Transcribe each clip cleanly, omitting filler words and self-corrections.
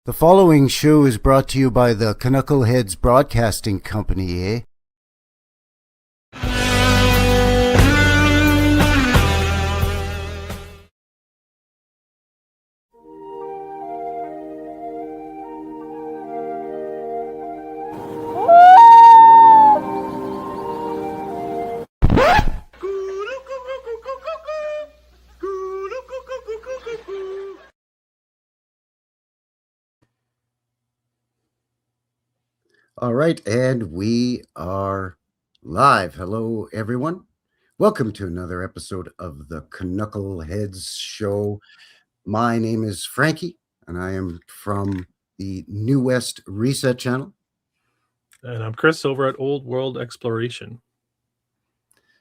The following show is brought to you by the Canuckleheads Broadcasting Company, eh? All right, and we are live. Hello, everyone. Welcome to another episode of the Canuckleheads show. My name is Frankie, and I am from the New West Reset channel. And I'm Chris over at Old World Exploration.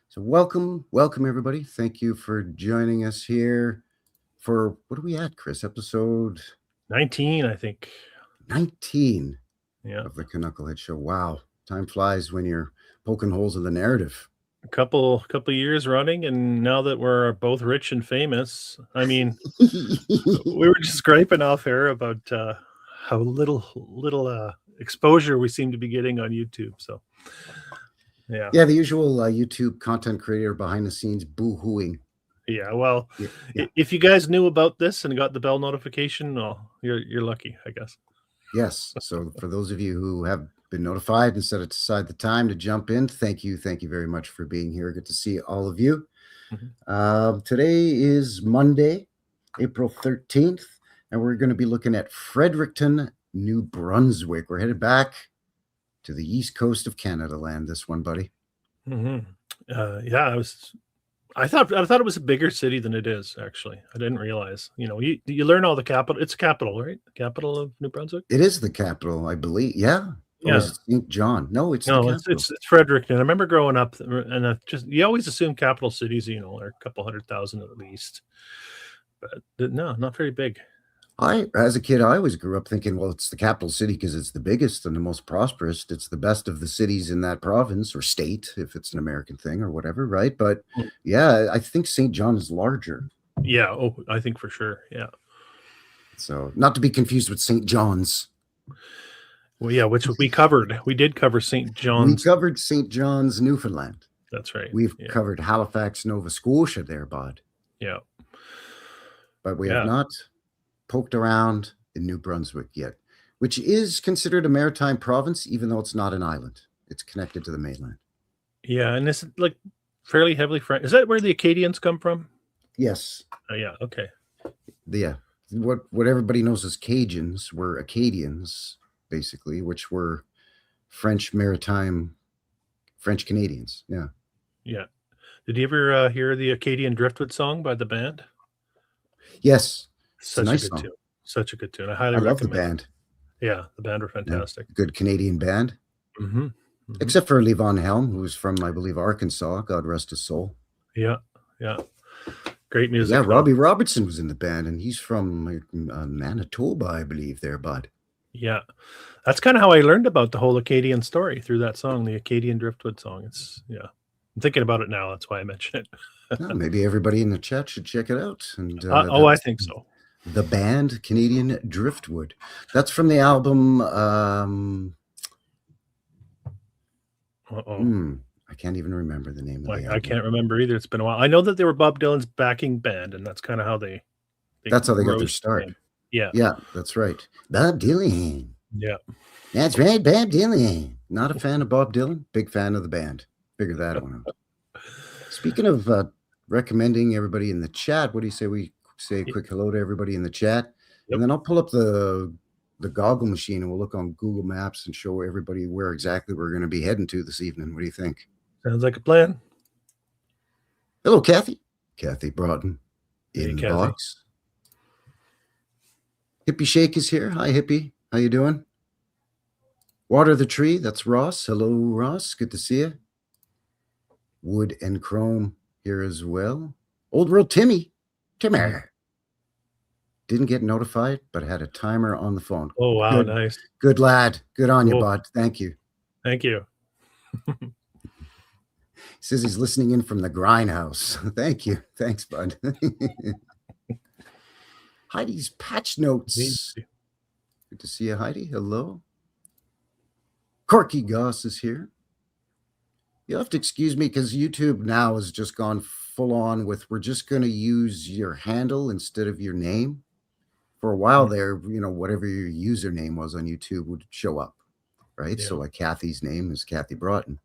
So welcome, everybody. Thank you for joining us here for, what are we at, Chris? Episode 19, I think. 19 of the Canucklehead show. Wow, time flies when you're poking holes in the narrative. A couple years running, and now that we're both rich and famous, I mean, we were just griping off air about how little exposure we seem to be getting on YouTube. So, yeah, the usual YouTube content creator behind the scenes boo-hooing. Yeah, well, if you guys knew about this and got the bell notification, well, you're lucky, I guess. Yes. So for those of you who have been notified and set aside the time to jump in, thank you very much for being here. Good to see all of you. Mm-hmm. Today is Monday, April 13th, and we're going to be looking at Fredericton, New Brunswick. We're headed back to the east coast of Canada land, this one, buddy. Mm-hmm. I thought it was a bigger city than it is, actually. I didn't realize. You know, you learn all the capital. It's capital, right? The capital of New Brunswick? It is the capital, I believe. Yeah. Yeah. Or is it St. John? No, it's it's Fredericton. I remember growing up, and you always assume capital cities, are a couple 100,000 at least. But no, not very big. As a kid, I always grew up thinking, well, it's the capital city because it's the biggest and the most prosperous. It's the best of the cities in that province or state, if it's an American thing or whatever, right? But yeah, I think St. John is larger. Yeah, I think for sure, yeah. So not to be confused with St. John's. Well, yeah, which we covered. We did cover St. John's. We covered St. John's, Newfoundland. That's right. We've covered Halifax, Nova Scotia there, bud. Yeah. But we have not poked around in New Brunswick yet, which is considered a maritime province, even though it's not an island. It's connected to the mainland. Yeah, and it's like fairly heavily French. Is that where the Acadians come from? Yes. Yeah, okay. Yeah. What everybody knows as Cajuns were Acadians, basically, which were French maritime, French Canadians. Yeah. Yeah. Did you ever hear the Acadian Driftwood song by the band? Yes. Such a good tune. Such a good tune. I highly recommend. Love the band. Yeah, the band were fantastic. Yeah, good Canadian band. Mm-hmm. Except for Levon Helm, who's from, I believe, Arkansas. God rest his soul. Yeah. Great music. Yeah, Robbie Robertson was in the band, and he's from Manitoba, I believe, there, bud. Yeah. That's kind of how I learned about the whole Acadian story, through that song, the Acadian Driftwood song. I'm thinking about it now. That's why I mentioned it. Well, maybe everybody in the chat should check it out. And I think so. The band Canadian Driftwood. That's from the album. I can't even remember the name of the album. I can't remember either. It's been a while. I know that they were Bob Dylan's backing band, and that's kind of how they got their start. Yeah, that's right. Bob Dylan. Yeah, that's right. Bob Dylan. Not a fan of Bob Dylan. Big fan of the band. Figure that one out. Speaking of recommending everybody in the chat, what do you say we say a quick hello to everybody in the chat? And then I'll pull up the goggle machine and we'll look on Google Maps and show everybody where exactly we're going to be heading to this evening. What do you think? Sounds like a plan. Hello, Kathy. Kathy Broughton in the box. Hippie Shake is here. Hi, Hippie. How you doing? Water the Tree. That's Ross. Hello, Ross. Good to see you. Wood and Chrome here as well. Old World Timmy. Didn't get notified, but had a timer on the phone. Oh, wow. Nice. Good lad. Good on you, bud. Thank you. Thank you. He says he's listening in from the grindhouse. Thank you. Thanks, bud. Heidi's patch notes. Good to see you, Heidi. Hello. Corky Goss is here. You'll have to excuse me because YouTube now has just gone full on with we're just going to use your handle instead of your name. For a while there, whatever your username was on YouTube would show up, right? Yeah. So like Kathy's name is Kathy Broughton,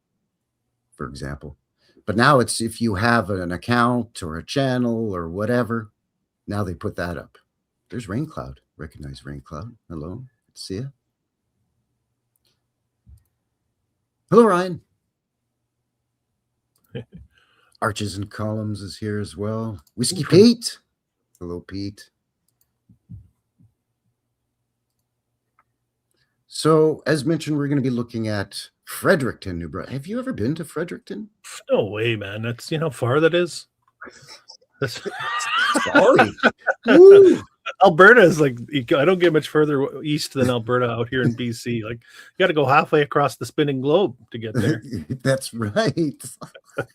for example. But now it's if you have an account or a channel or whatever, now they put that up. There's Raincloud. Recognize Raincloud. Hello. Good to see you. Hello, Ryan. Arches and Columns is here as well. Whiskey Pete. Hello, Pete. So, as mentioned, we're going to be looking at Fredericton, New Brunswick. Have you ever been to Fredericton? No way, man. That's how far that is. Sorry. Alberta is like, I don't get much further east than Alberta out here in BC. Like, you got to go halfway across the spinning globe to get there. That's right. I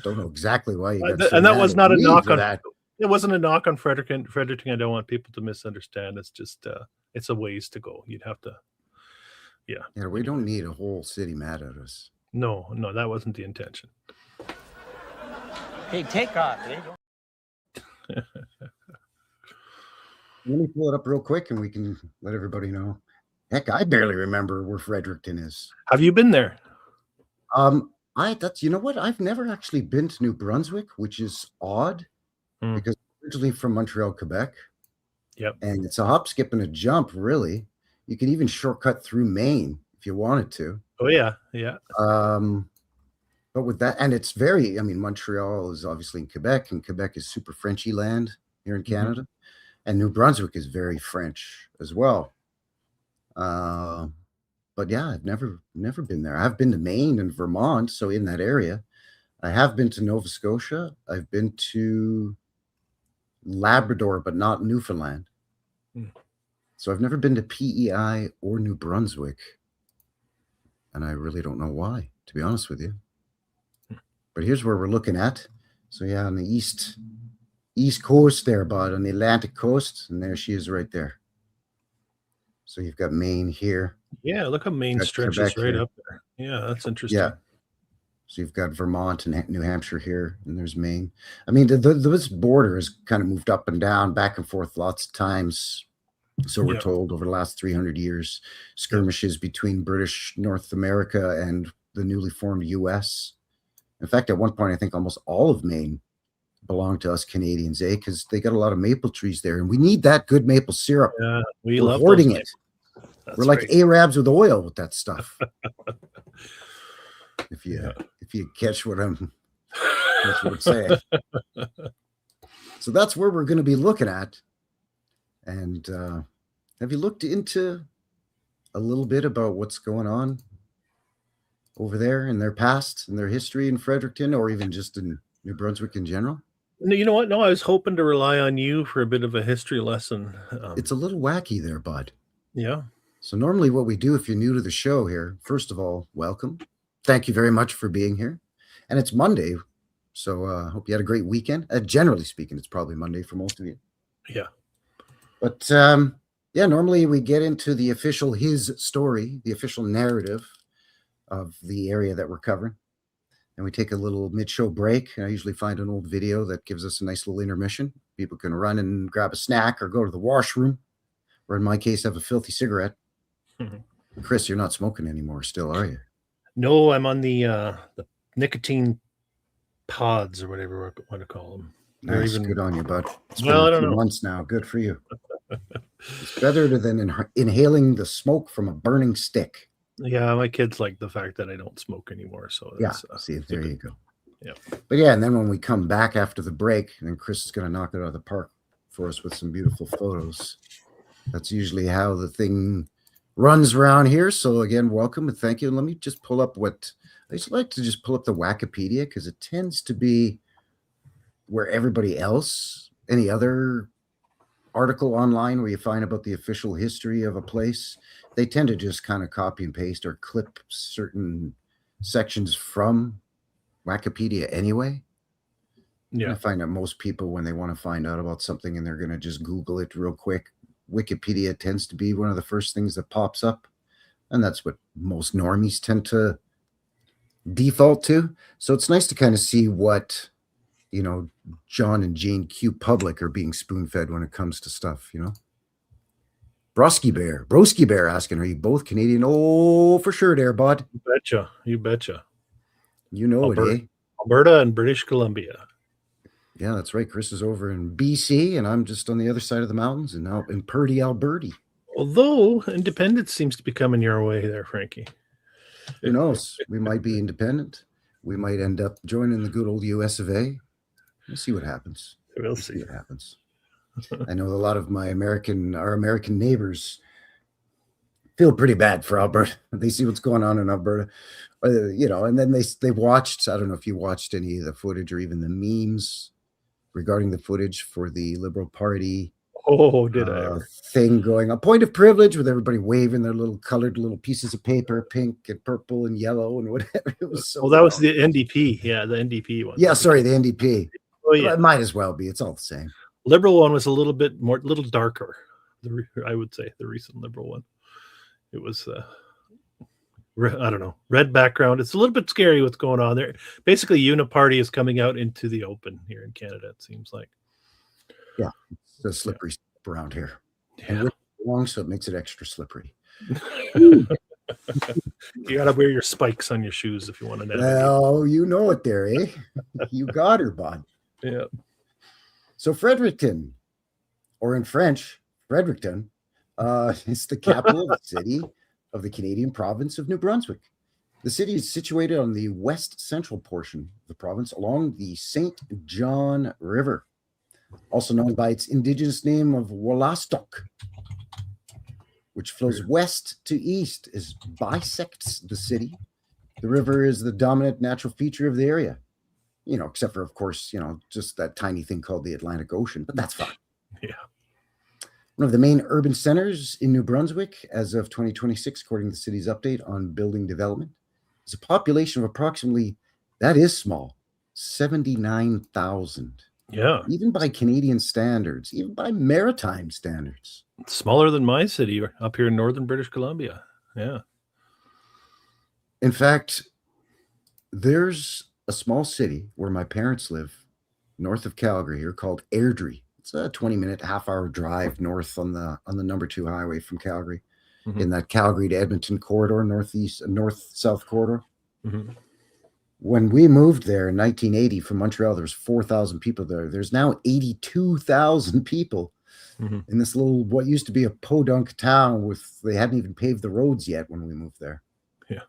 don't know exactly why you got and that was not a knock on that. It wasn't a knock on Fredericton. Fredericton, I don't want people to misunderstand. It's just it's a ways to go. You'd have to, yeah. Yeah, we don't need a whole city mad at us. No, that wasn't the intention. Hey, take off. Let me pull it up real quick and we can let everybody know. Heck, I barely remember where Fredericton is. Have you been there? You know what? I've never actually been to New Brunswick, which is odd because I'm originally from Montreal, Quebec. Yep. And it's a hop, skip, and a jump, really. You can even shortcut through Maine if you wanted to. Oh, yeah. But with that, and it's Montreal is obviously in Quebec, and Quebec is super Frenchy land here in Canada. And New Brunswick is very French as well. But yeah, I've never been there. I've been to Maine and Vermont, so in that area. I have been to Nova Scotia. I've been to Labrador, but not Newfoundland. So I've never been to PEI or New Brunswick. And I really don't know why, to be honest with you. But here's where we're looking at. So yeah, on the east coast there, bud, on the Atlantic coast, and there she is right there. So you've got Maine here. Yeah, look how Maine stretches Quebec right here. Up there. Yeah, that's interesting. Yeah. So you've got Vermont and New Hampshire here, and there's Maine. I mean, this border has kind of moved up and down, back and forth lots of times. So we're told over the last 300 years, skirmishes between British North America and the newly formed U.S. In fact, at one point, I think almost all of Maine belonged to us Canadians, because they got a lot of maple trees there, and we need that good maple syrup. Yeah, we're hoarding it. We're like Arabs with oil with that stuff. If you catch what I'm saying. So that's where we're going to be looking at. And have you looked into a little bit about what's going on over there in their past and their history in Fredericton, or even just in New Brunswick in general? You know what? No, I was hoping to rely on you for a bit of a history lesson. It's a little wacky there, bud. Yeah. So normally what we do, if you're new to the show here, first of all, welcome. Thank you very much for being here. And it's Monday, so I hope you had a great weekend. Generally speaking, it's probably Monday for most of you. Yeah. But normally we get into the official his story, the official narrative of the area that we're covering. And we take a little mid-show break. I usually find an old video that gives us a nice little intermission. People can run and grab a snack or go to the washroom, or in my case, have a filthy cigarette. Chris, you're not smoking anymore still, are you? No, I'm on the nicotine pods or whatever we want to call them. Nice, good on you, bud. It's been a few months now. Good for you. It's better than inhaling the smoke from a burning stick. Yeah, my kids like the fact that I don't smoke anymore. So that's, see, there you go. Yeah. But yeah, and then when we come back after the break, then Chris is going to knock it out of the park for us with some beautiful photos. That's usually how the thing runs around here. So again, welcome and thank you. And let me just pull up I just like to just pull up the Wikipedia, because it tends to be where everybody else, any other article online where you find about the official history of a place, they tend to just kind of copy and paste or clip certain sections from Wikipedia anyway. Yeah. I find that most people, when they want to find out about something and they're going to just Google it real quick, Wikipedia tends to be one of the first things that pops up. And that's what most normies tend to default to. So it's nice to kind of see what, John and Jane Q Public are being spoon-fed when it comes to stuff, Broski Bear asking, are you both Canadian? Oh, for sure there, bud. You betcha. You know Alberta, it, eh? Alberta and British Columbia. Yeah, that's right. Chris is over in BC, and I'm just on the other side of the mountains and now in Purdy, Alberta. Although independence seems to be coming your way there, Frankie. Who knows? We might be independent. We might end up joining the good old US of A. We'll see what happens. We'll see what happens. I know a lot of our American neighbors feel pretty bad for Alberta. They see what's going on in Alberta, and then they watched. I don't know if you watched any of the footage or even the memes regarding the footage for the Liberal Party. Oh, did I ever? Thing going on, point of privilege, with everybody waving their little colored little pieces of paper, pink and purple and yellow and whatever. It was so. That was the NDP. Yeah, the NDP one. Yeah, sorry, the NDP. Oh yeah, it might as well be. It's all the same. Liberal one was a little darker. I would say the recent Liberal one. It was, I don't know, red background. It's a little bit scary what's going on there. Basically, Uniparty is coming out into the open here in Canada. It seems like. Yeah, it's a slippery around here. Yeah. And we're long, so it makes it extra slippery. You gotta wear your spikes on your shoes if you want to navigate. Well, you know it there, eh? You got her, bud. Yeah. So Fredericton, or in French, Fredericton, is the capital of the city of the Canadian province of New Brunswick. The city is situated on the west central portion of the province along the St. John River, also known by its indigenous name of Wolastoq, which flows west to east, as bisects the city. The river is the dominant natural feature of the area, except for, of course, just that tiny thing called the Atlantic Ocean, but that's fine. Yeah. One of the main urban centers in New Brunswick as of 2026, according to the city's update on building development, is a population of approximately, that is small, 79,000. Yeah. Even by Canadian standards, even by maritime standards. It's smaller than my city up here in northern British Columbia. Yeah. In fact, there's a small city where my parents live north of Calgary here called Airdrie. It's a 20-minute, half-hour drive north on the number 2 highway from Calgary, in that Calgary to Edmonton corridor, north-south corridor. Mm-hmm. When we moved there in 1980 from Montreal, there was 4,000 people there. There's now 82,000 people in this little, what used to be a podunk town they hadn't even paved the roads yet when we moved there. Yeah.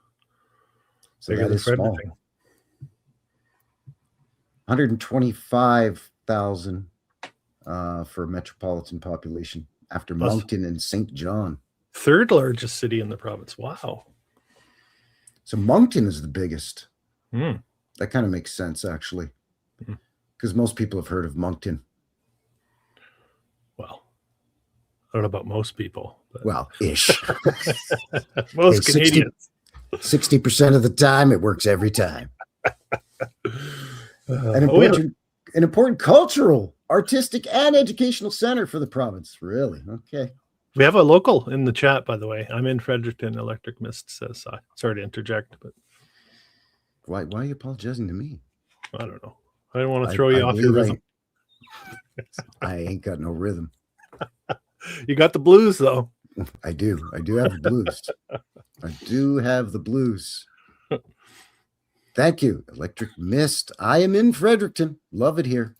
So that is small. 125,000 for metropolitan population after Moncton and St. John. Third largest city in the province. Wow. So Moncton is the biggest. Mm. That kind of makes sense, actually, because most people have heard of Moncton. Well, I don't know about most people. But... Well, ish. Most Canadians. 60% of the time, it works every time. An important cultural, artistic, and educational center for the province. Really? Okay. We have a local in the chat, by the way. I'm in Fredericton. Electric Mist says, sorry to interject, but why are you apologizing to me? I don't know. I don't want to throw you off your rhythm. I ain't got no rhythm. You got the blues, though. I do. I do have the blues. I do have the blues. Thank you, Electric Mist. I am in Fredericton. Love it here.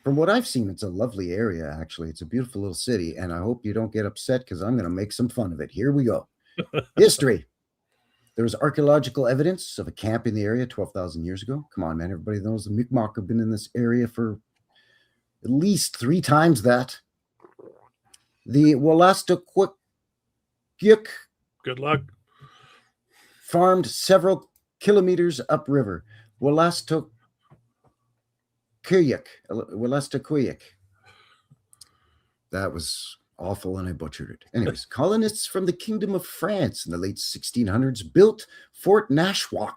From what I've seen, it's a lovely area, actually. It's a beautiful little city, and I hope you don't get upset because I'm going to make some fun of it. Here we go. History. There was archaeological evidence of a camp in the area 12,000 years ago. Come on, man. Everybody knows the Mi'kmaq have been in this area for at least 3 times that. The Wolastoq, good luck, farmed several kilometers upriver. Wolastoq. That was awful and I butchered it. Anyways, colonists from the Kingdom of France in the late 1600s built Fort Nashwauk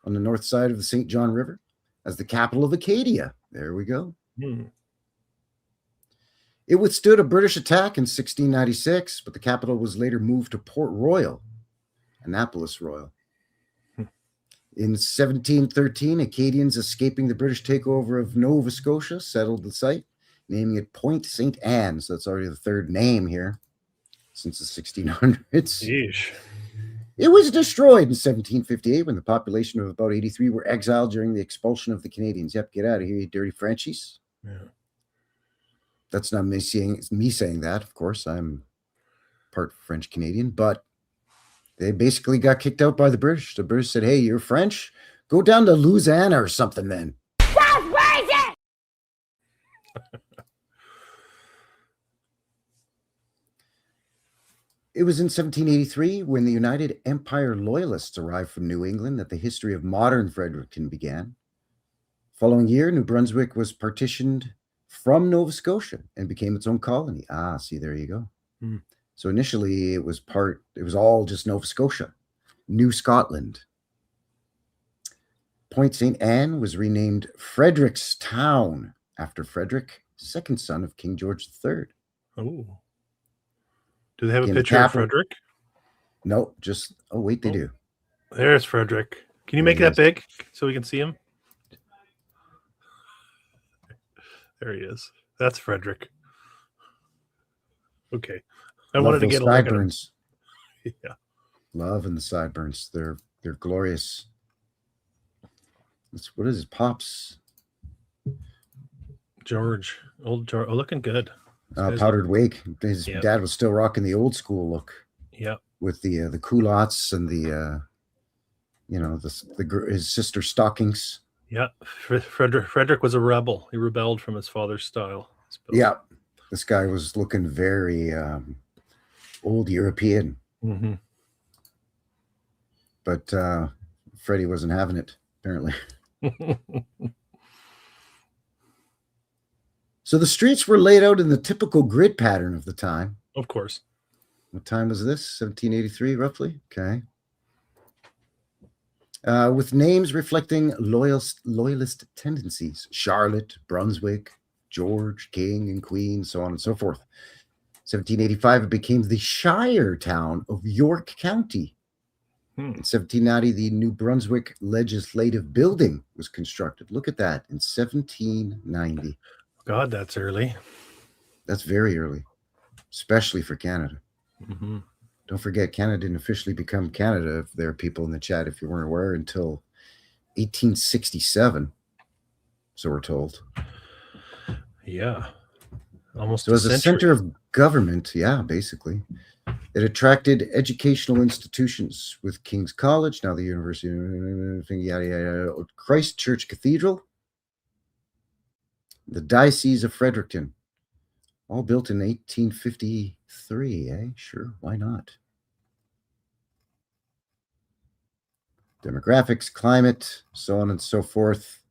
on the north side of the St. John River as the capital of Acadia. There we go. It withstood a British attack in 1696, but the capital was later moved to Port Royal, Annapolis Royal. In 1713, Acadians escaping the British takeover of Nova Scotia settled the site, naming it Point St. Anne. So that's already the third name here since the 1600s. Yeesh. It was destroyed in 1758 when the population of about 83 were exiled during the expulsion of the Canadians. Yep, get out of here, you dirty Frenchies. Yeah. That's not me saying that, of course. I'm part French Canadian, but they basically got kicked out by the British. The British said, hey, you're French? Go down to Louisiana or something then. That's crazy! It was in 1783 when the United Empire Loyalists arrived from New England that the history of modern Fredericton began. Following year, New Brunswick was partitioned from Nova Scotia and became its own colony. Ah, see, there you go. Hmm. So initially it was all just Nova Scotia, New Scotland. Point St. Anne was renamed Frederickstown after Frederick, second son of King George III. Oh. Do they have a picture of Frederick? No, just, oh, wait, they do. There's Frederick. Can you make that big so we can see him? There he is. That's Frederick. Okay. I wanted to get a look at him. Yeah. Love and the sideburns. They're glorious. What is his pops? George. Old George. Oh, looking good. Powdered wig. His dad was still rocking the old school look. Yeah. With the culottes and his sister's stockings. Yeah. Frederick was a rebel. He rebelled from his father's style. Yeah. This guy was looking very old European. Mm-hmm. But Freddie wasn't having it, apparently. So the streets were laid out in the typical grid pattern of the time. Of course. What time was this? 1783, roughly? Okay. With names reflecting loyalist tendencies. Charlotte, Brunswick, George, King, and Queen, so on and so forth. 1785, it became the Shire town of York County. In 1790, the New Brunswick Legislative Building was constructed. Look at that, in 1790. God, that's early. That's very early, especially for Canada. Mm-hmm. Don't forget, Canada didn't officially become Canada, if there are people in the chat, if you weren't aware, until 1867, so we're told. Yeah. Almost so as a center of government, yeah, basically. It attracted educational institutions with King's College, now the University, yada, yada, Christ Church Cathedral, the Diocese of Fredericton, all built in 1853, eh? Sure, why not? Demographics, climate, so on and so forth.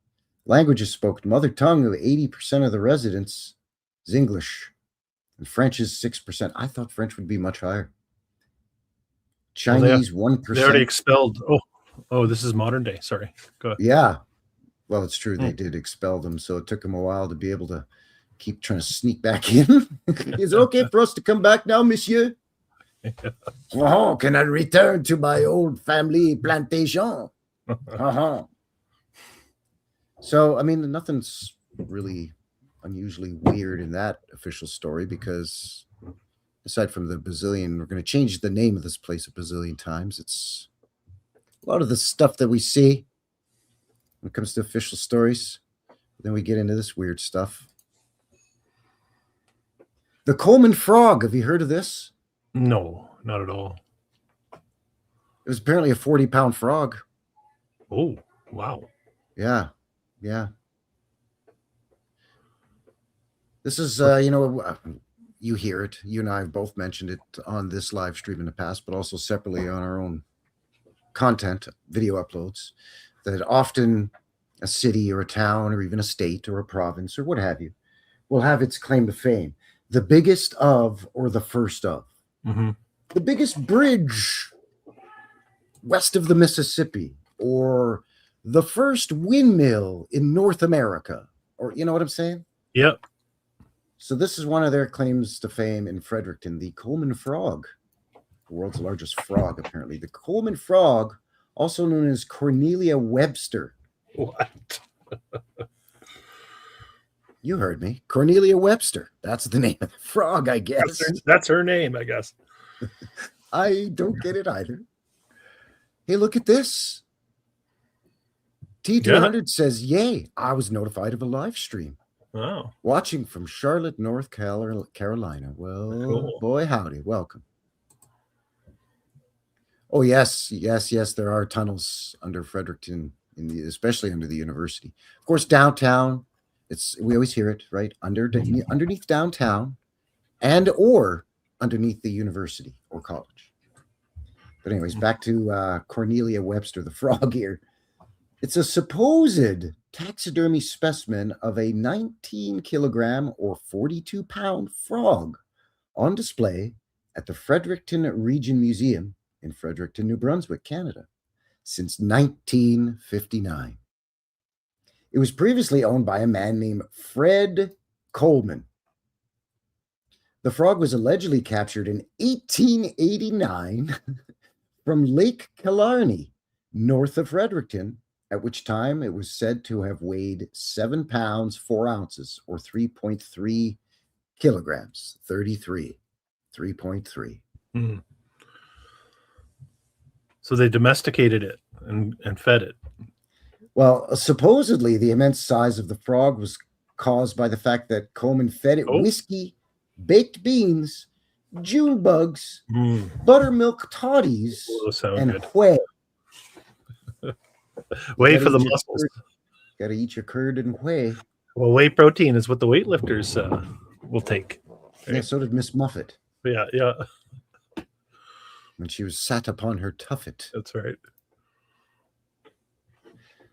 Languages spoken. Mother tongue of 80% of the residents is English, and French is 6%. I thought French would be much higher. Chinese, 1%. They already expelled. Oh, this is modern day. Sorry. Go ahead. Yeah. Well, it's true. They did expel them, so it took them a while to be able to keep trying to sneak back in. Is it okay for us to come back now, monsieur? Oh, can I return to my old family plantation? So, I mean, nothing's really unusually weird in that official story because aside from the bazillion, we're going to change the name of this place a bazillion times. It's a lot of the stuff that we see when it comes to official stories. Then we get into this weird stuff. The Coleman frog. Have you heard of this? No, not at all. It was apparently a 40-pound frog. Oh, wow. Yeah. Yeah. This is, you hear it. You and I have both mentioned it on this live stream in the past, but also separately on our own content, video uploads, that often a city or a town or even a state or a province or what have you will have its claim to fame. The biggest of or the first of. Mm-hmm. The biggest bridge west of the Mississippi, or the first windmill in North America, or you know what I'm saying? Yep. So this is one of their claims to fame in Fredericton, the Coleman frog, the world's largest frog, apparently. The Coleman frog, also known as Cornelia Webster. What? You heard me. Cornelia Webster. That's the name of the frog, I guess. That's her name, I guess. I don't get it either. Hey, look at this. T200 says, yay, I was notified of a live stream. Wow. Watching from Charlotte, North Carolina. Well, Cool. Boy, howdy. Welcome. Oh, yes. There are tunnels under Fredericton, especially under the university. Of course, downtown, we always hear it, right? Underneath downtown or underneath the university or college. But anyways, back to Cornelia Webster, the frog here. It's a supposed taxidermy specimen of a 19-kilogram or 42-pound frog on display at the Fredericton Region Museum in Fredericton, New Brunswick, Canada, since 1959. It was previously owned by a man named Fred Coleman. The frog was allegedly captured in 1889 from Lake Killarney, north of Fredericton, at which time it was said to have weighed 7 pounds, 4 ounces, or 3.3 kilograms. 3.3. Mm. So they domesticated it and fed it. Well, supposedly the immense size of the frog was caused by the fact that Coleman fed it whiskey, baked beans, June bugs, buttermilk toddies, and good. whey. Whey for the muscles. Got to eat your curd and whey. Well, whey protein is what the weightlifters will take. Right? Yeah, so did Miss Muffet. Yeah. When she was sat upon her tuffet. That's right.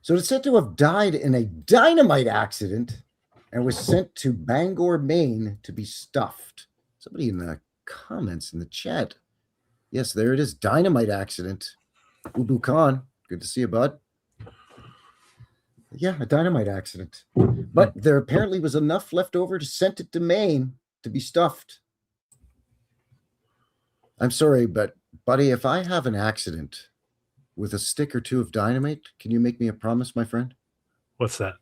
So it's said to have died in a dynamite accident and was sent to Bangor, Maine to be stuffed. Somebody in the comments in the chat. Yes, there it is. Dynamite accident. Ubu Khan. Good to see you, bud. Yeah, a dynamite accident. But there apparently was enough left over to send it to Maine to be stuffed. I'm sorry, but buddy, if I have an accident with a stick or two of dynamite, can you make me a promise, my friend? What's that?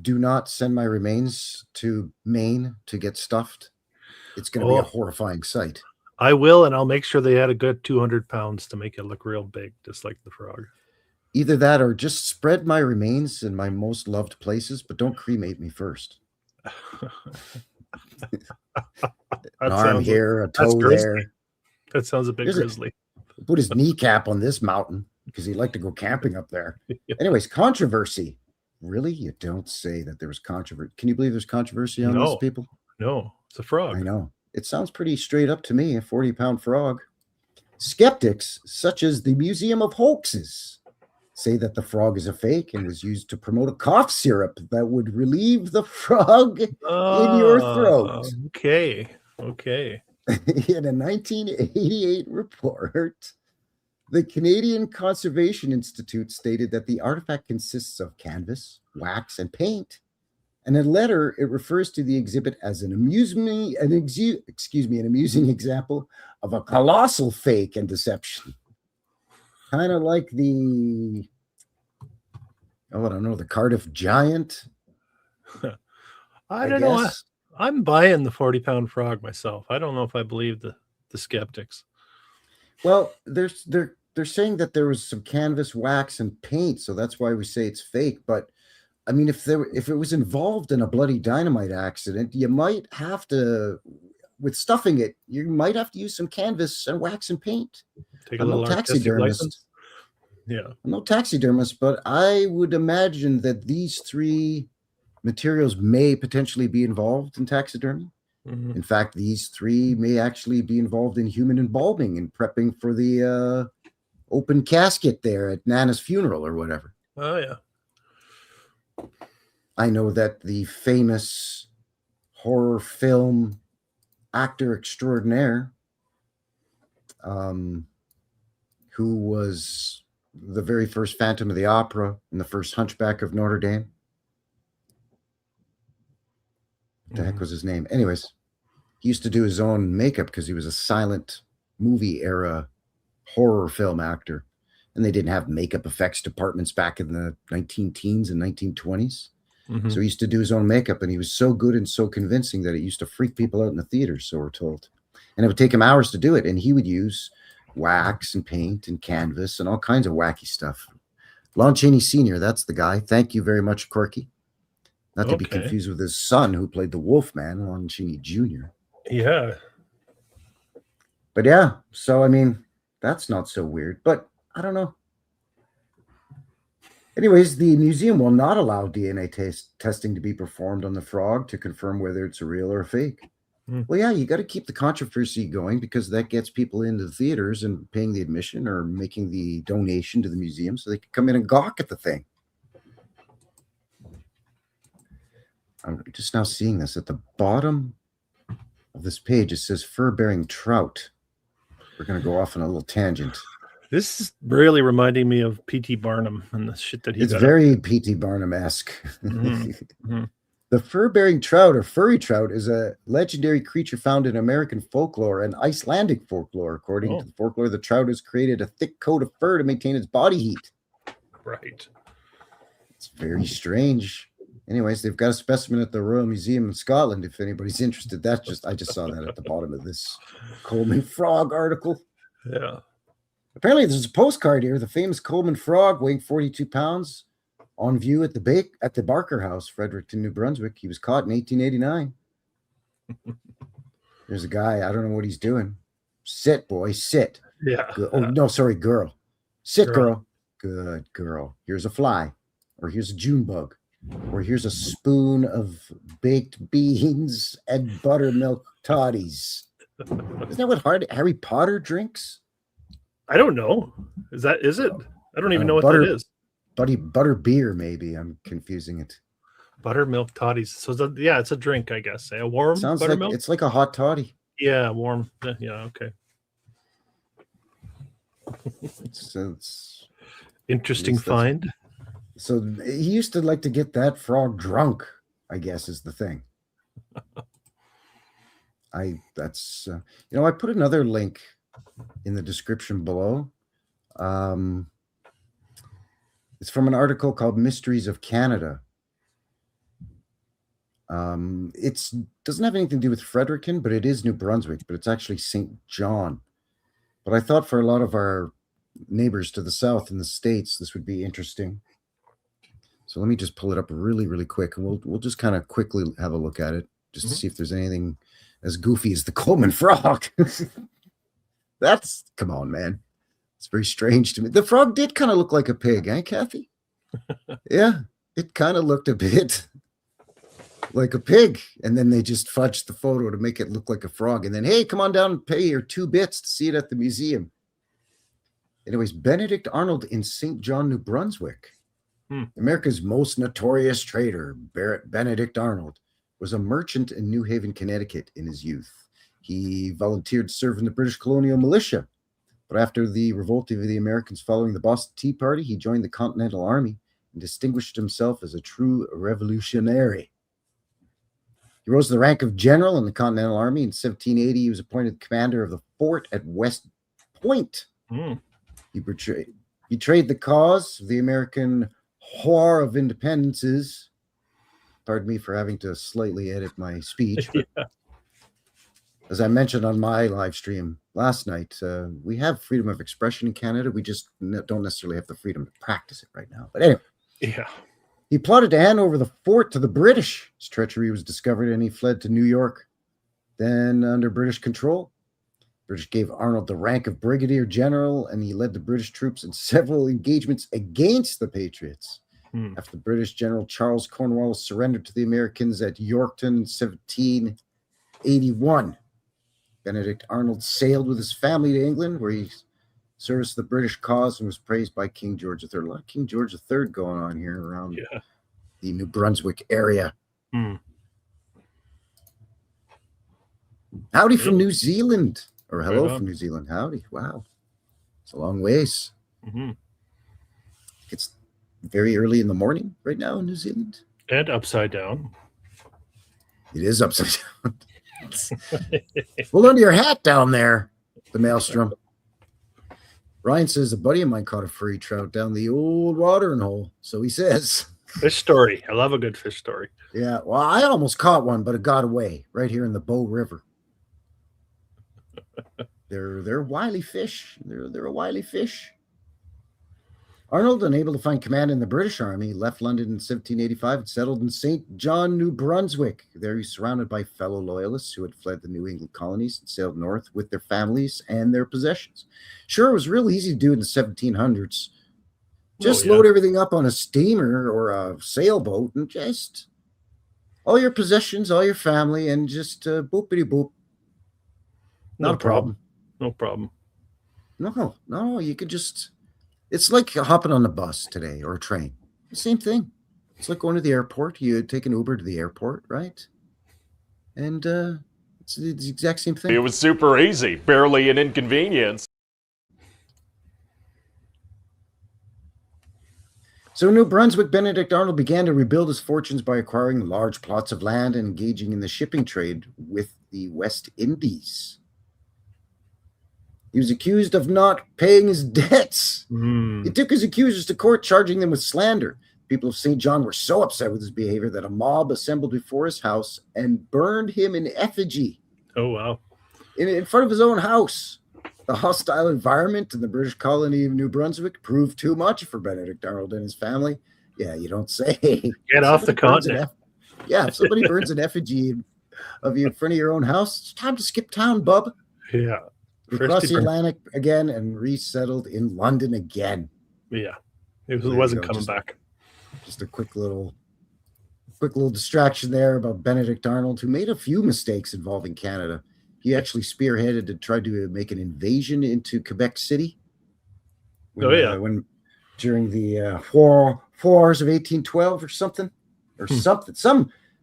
Do not send my remains to Maine to get stuffed. It's going to be a horrifying sight. I will, and I'll make sure they add a good 200 pounds to make it look real big, just like the frog. Either that or just spread my remains in my most loved places, but don't cremate me first. An arm here, a toe there. That sounds a bit grisly. Put his kneecap on this mountain because he'd like to go camping up there. Yeah. Anyways, controversy. Really? You don't say that there was controversy. Can you believe there's controversy on this, people? No, it's a frog. I know. It sounds pretty straight up to me, a 40-pound frog. Skeptics, such as the Museum of Hoaxes, say that the frog is a fake and was used to promote a cough syrup that would relieve the frog in your throat. Okay. In a 1988 report, the Canadian Conservation Institute stated that the artifact consists of canvas, wax, and paint. And in a letter, it refers to the exhibit as an amusing example of a colossal fake and deception. Kind of like the, I don't know, the Cardiff Giant. I don't know. I'm buying the 40-pound frog myself. I don't know if I believe the skeptics. Well, they're saying that there was some canvas, wax, and paint, so that's why we say it's fake. But I mean, if it was involved in a bloody dynamite accident, you might have to, with stuffing it, you might have to use some canvas and wax and paint. Take a little taxidermist. Yeah, I'm no taxidermist, but I would imagine that these three materials may potentially be involved in taxidermy. Mm-hmm. In fact, these three may actually be involved in human embalming and prepping for the open casket there at Nana's funeral or whatever. Oh, yeah. I know that the famous horror film actor extraordinaire, who was the very first Phantom of the Opera and the first Hunchback of Notre Dame, the heck was his name? Anyways, he used to do his own makeup because he was a silent movie era horror film actor. And they didn't have makeup effects departments back in the 19-teens and 1920s. So he used to do his own makeup, and he was so good and so convincing that it used to freak people out in the theaters, so we're told. And it would take him hours to do it, and he would use wax and paint and canvas and all kinds of wacky stuff. Lon Chaney Sr., that's the guy. Thank you very much, Corky. Not to be confused with his son, who played the Wolfman, Lon Chaney Jr. Yeah. But yeah, so I mean, that's not so weird, but I don't know. Anyways, the museum will not allow DNA testing to be performed on the frog to confirm whether it's a real or a fake. Well, yeah, you got to keep the controversy going because that gets people into the theaters and paying the admission or making the donation to the museum so they can come in and gawk at the thing. I'm just now seeing this at the bottom of this page. It says fur-bearing trout. We're going to go off on a little tangent. This is really reminding me of P.T. Barnum and the shit that he It's very P.T. Barnum-esque. The fur-bearing trout or furry trout is a legendary creature found in American folklore and Icelandic folklore. According to the folklore, the trout has created a thick coat of fur to maintain its body heat. Right. It's very strange. Anyways, they've got a specimen at the Royal Museum in Scotland if anybody's interested. I just saw that at the bottom of this Coleman frog article. Yeah. Apparently, there's a postcard here. The famous Coleman frog, weighing 42 pounds, on view at the Barker House, Fredericton, New Brunswick. He was caught in 1889. There's a guy. I don't know what he's doing. Sit, boy, sit. Yeah. Oh, no, sorry, girl. Sit, girl. Good girl. Here's a fly, or here's a June bug, or here's a spoon of baked beans and buttermilk toddies. Isn't that what Harry Potter drinks? I don't know. Is it? I don't even know what that is. Butter beer, maybe. I'm confusing it. Buttermilk toddies. So it's a drink, I guess. A warm buttermilk? Like it's like a hot toddy. Yeah, warm. Yeah, okay. It's interesting find. So he used to like to get that frog drunk, I guess, is the thing. I put another link in the description below. It's from an article called Mysteries of Canada. It doesn't have anything to do with Fredericton, but it is New Brunswick, but it's actually St. John. But I thought for a lot of our neighbors to the south in the States, this would be interesting. So let me just pull it up really, really quick, and we'll just kind of quickly have a look at it, just to see if there's anything as goofy as the Coleman frog. Come on, man. It's very strange to me. The frog did kind of look like a pig, eh, Kathy? Yeah, it kind of looked a bit like a pig. And then they just fudged the photo to make it look like a frog. And then, hey, come on down and pay your 2 bits to see it at the museum. Anyways, Benedict Arnold in St. John, New Brunswick. America's most notorious trader, Benedict Arnold, was a merchant in New Haven, Connecticut in his youth. He volunteered to serve in the British colonial militia. But after the revolt of the Americans following the Boston Tea Party, he joined the Continental Army and distinguished himself as a true revolutionary. He rose to the rank of general in the Continental Army. In 1780, he was appointed commander of the fort at West Point. He betrayed the cause of the American War of Independences. Pardon me for having to slightly edit my speech. But as I mentioned on my live stream last night, we have freedom of expression in Canada. We just don't necessarily have the freedom to practice it right now. But anyway, he plotted to hand over the fort to the British. His treachery was discovered and he fled to New York. Then, under British control, British gave Arnold the rank of brigadier general, and he led the British troops in several engagements against the Patriots. After the British General Charles Cornwallis surrendered to the Americans at Yorktown in 1781, Benedict Arnold sailed with his family to England, where he serviced the British cause and was praised by King George III. A lot of King George III going on here around the New Brunswick area. Howdy from New Zealand. Or hello from New Zealand. Howdy. Wow. It's a long ways. It's very early in the morning right now in New Zealand. And upside down. It is upside down. Well, under your hat down there, the maelstrom. Ryan says a buddy of mine caught a free trout down the old watering hole. So he says. Fish story. I love a good fish story. Yeah, well, I almost caught one, but it got away right here in the Bow River. They're wily fish. They're a wily fish. Arnold, unable to find command in the British Army, left London in 1785 and settled in St. John, New Brunswick. There he's surrounded by fellow loyalists who had fled the New England colonies and sailed north with their families and their possessions. Sure, it was real easy to do in the 1700s. Just load everything up on a steamer or a sailboat and just all your possessions, all your family, and just boopity boop. Not a problem. No problem. No, you could just, it's like hopping on a bus today or a train. The same thing. It's like going to the airport. You take an Uber to the airport, right? And it's the exact same thing. It was super easy, barely an inconvenience. So in New Brunswick, Benedict Arnold began to rebuild his fortunes by acquiring large plots of land and engaging in the shipping trade with the West Indies. He was accused of not paying his debts. He took his accusers to court, charging them with slander. People of St. John were so upset with his behavior that a mob assembled before his house and burned him in effigy. Oh, wow. In front of his own house. The hostile environment in the British colony of New Brunswick proved too much for Benedict Arnold and his family. Yeah, you don't say. Get off the continent. Yeah, if somebody burns an effigy of you in front of your own house, it's time to skip town, bub. Yeah. We crossed the Atlantic again and resettled in London again. Yeah. It wasn't coming back. Just a quick little distraction there about Benedict Arnold, who made a few mistakes involving Canada. He actually spearheaded to try to make an invasion into Quebec City. When during the wars of 1812 or something,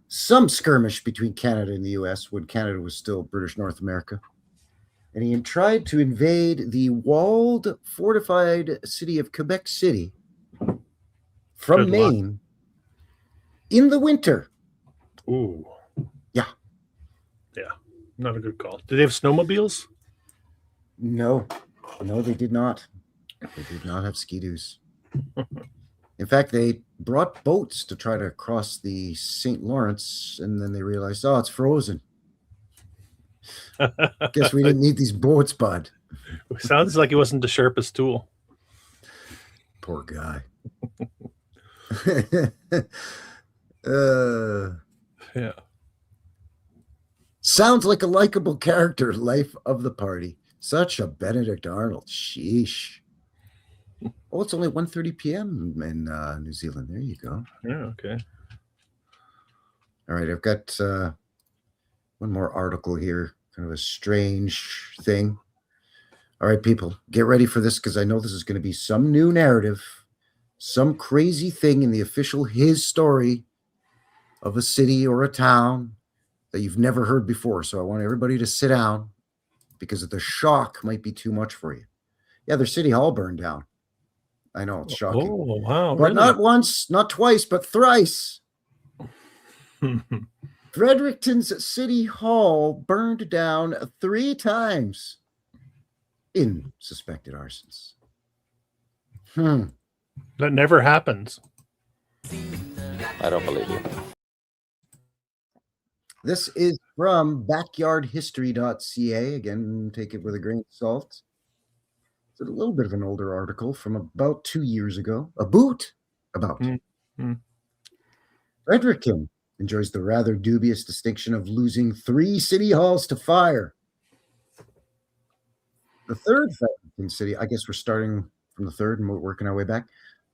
some skirmish between Canada and the U.S. when Canada was still British North America, and he tried to invade the walled, fortified city of Quebec City from Maine in the winter. Ooh. Yeah. Not a good call. Did they have snowmobiles? No, they did not. They did not have ski-doos. In fact, they brought boats to try to cross the St. Lawrence, and then they realized, it's frozen. Guess we didn't need these boats, bud. Sounds like he wasn't the sharpest tool. Poor guy. Yeah. Sounds like a likable character, life of the party. Such a Benedict Arnold. Sheesh. Oh, it's only 1:30 p.m. in New Zealand. There you go. Yeah, okay. All right, I've got one more article here. Kind of a strange thing. All right, people, get ready for this because I know this is going to be some new narrative, some crazy thing in the official his story of a city or a town that you've never heard before. So I want everybody to sit down because the shock might be too much for you. Yeah, their city hall burned down. I know, it's shocking. Oh, wow. But really? Not once, not twice, but thrice. Fredericton's city hall burned down 3 times in suspected arsons. That never happens. I don't believe you. This is from backyardhistory.ca. Again, take it with a grain of salt. It's a little bit of an older article from about 2 years ago. Fredericton enjoys the rather dubious distinction of losing 3 city halls to fire. The third Fredericton city, I guess we're starting from the third and we're working our way back.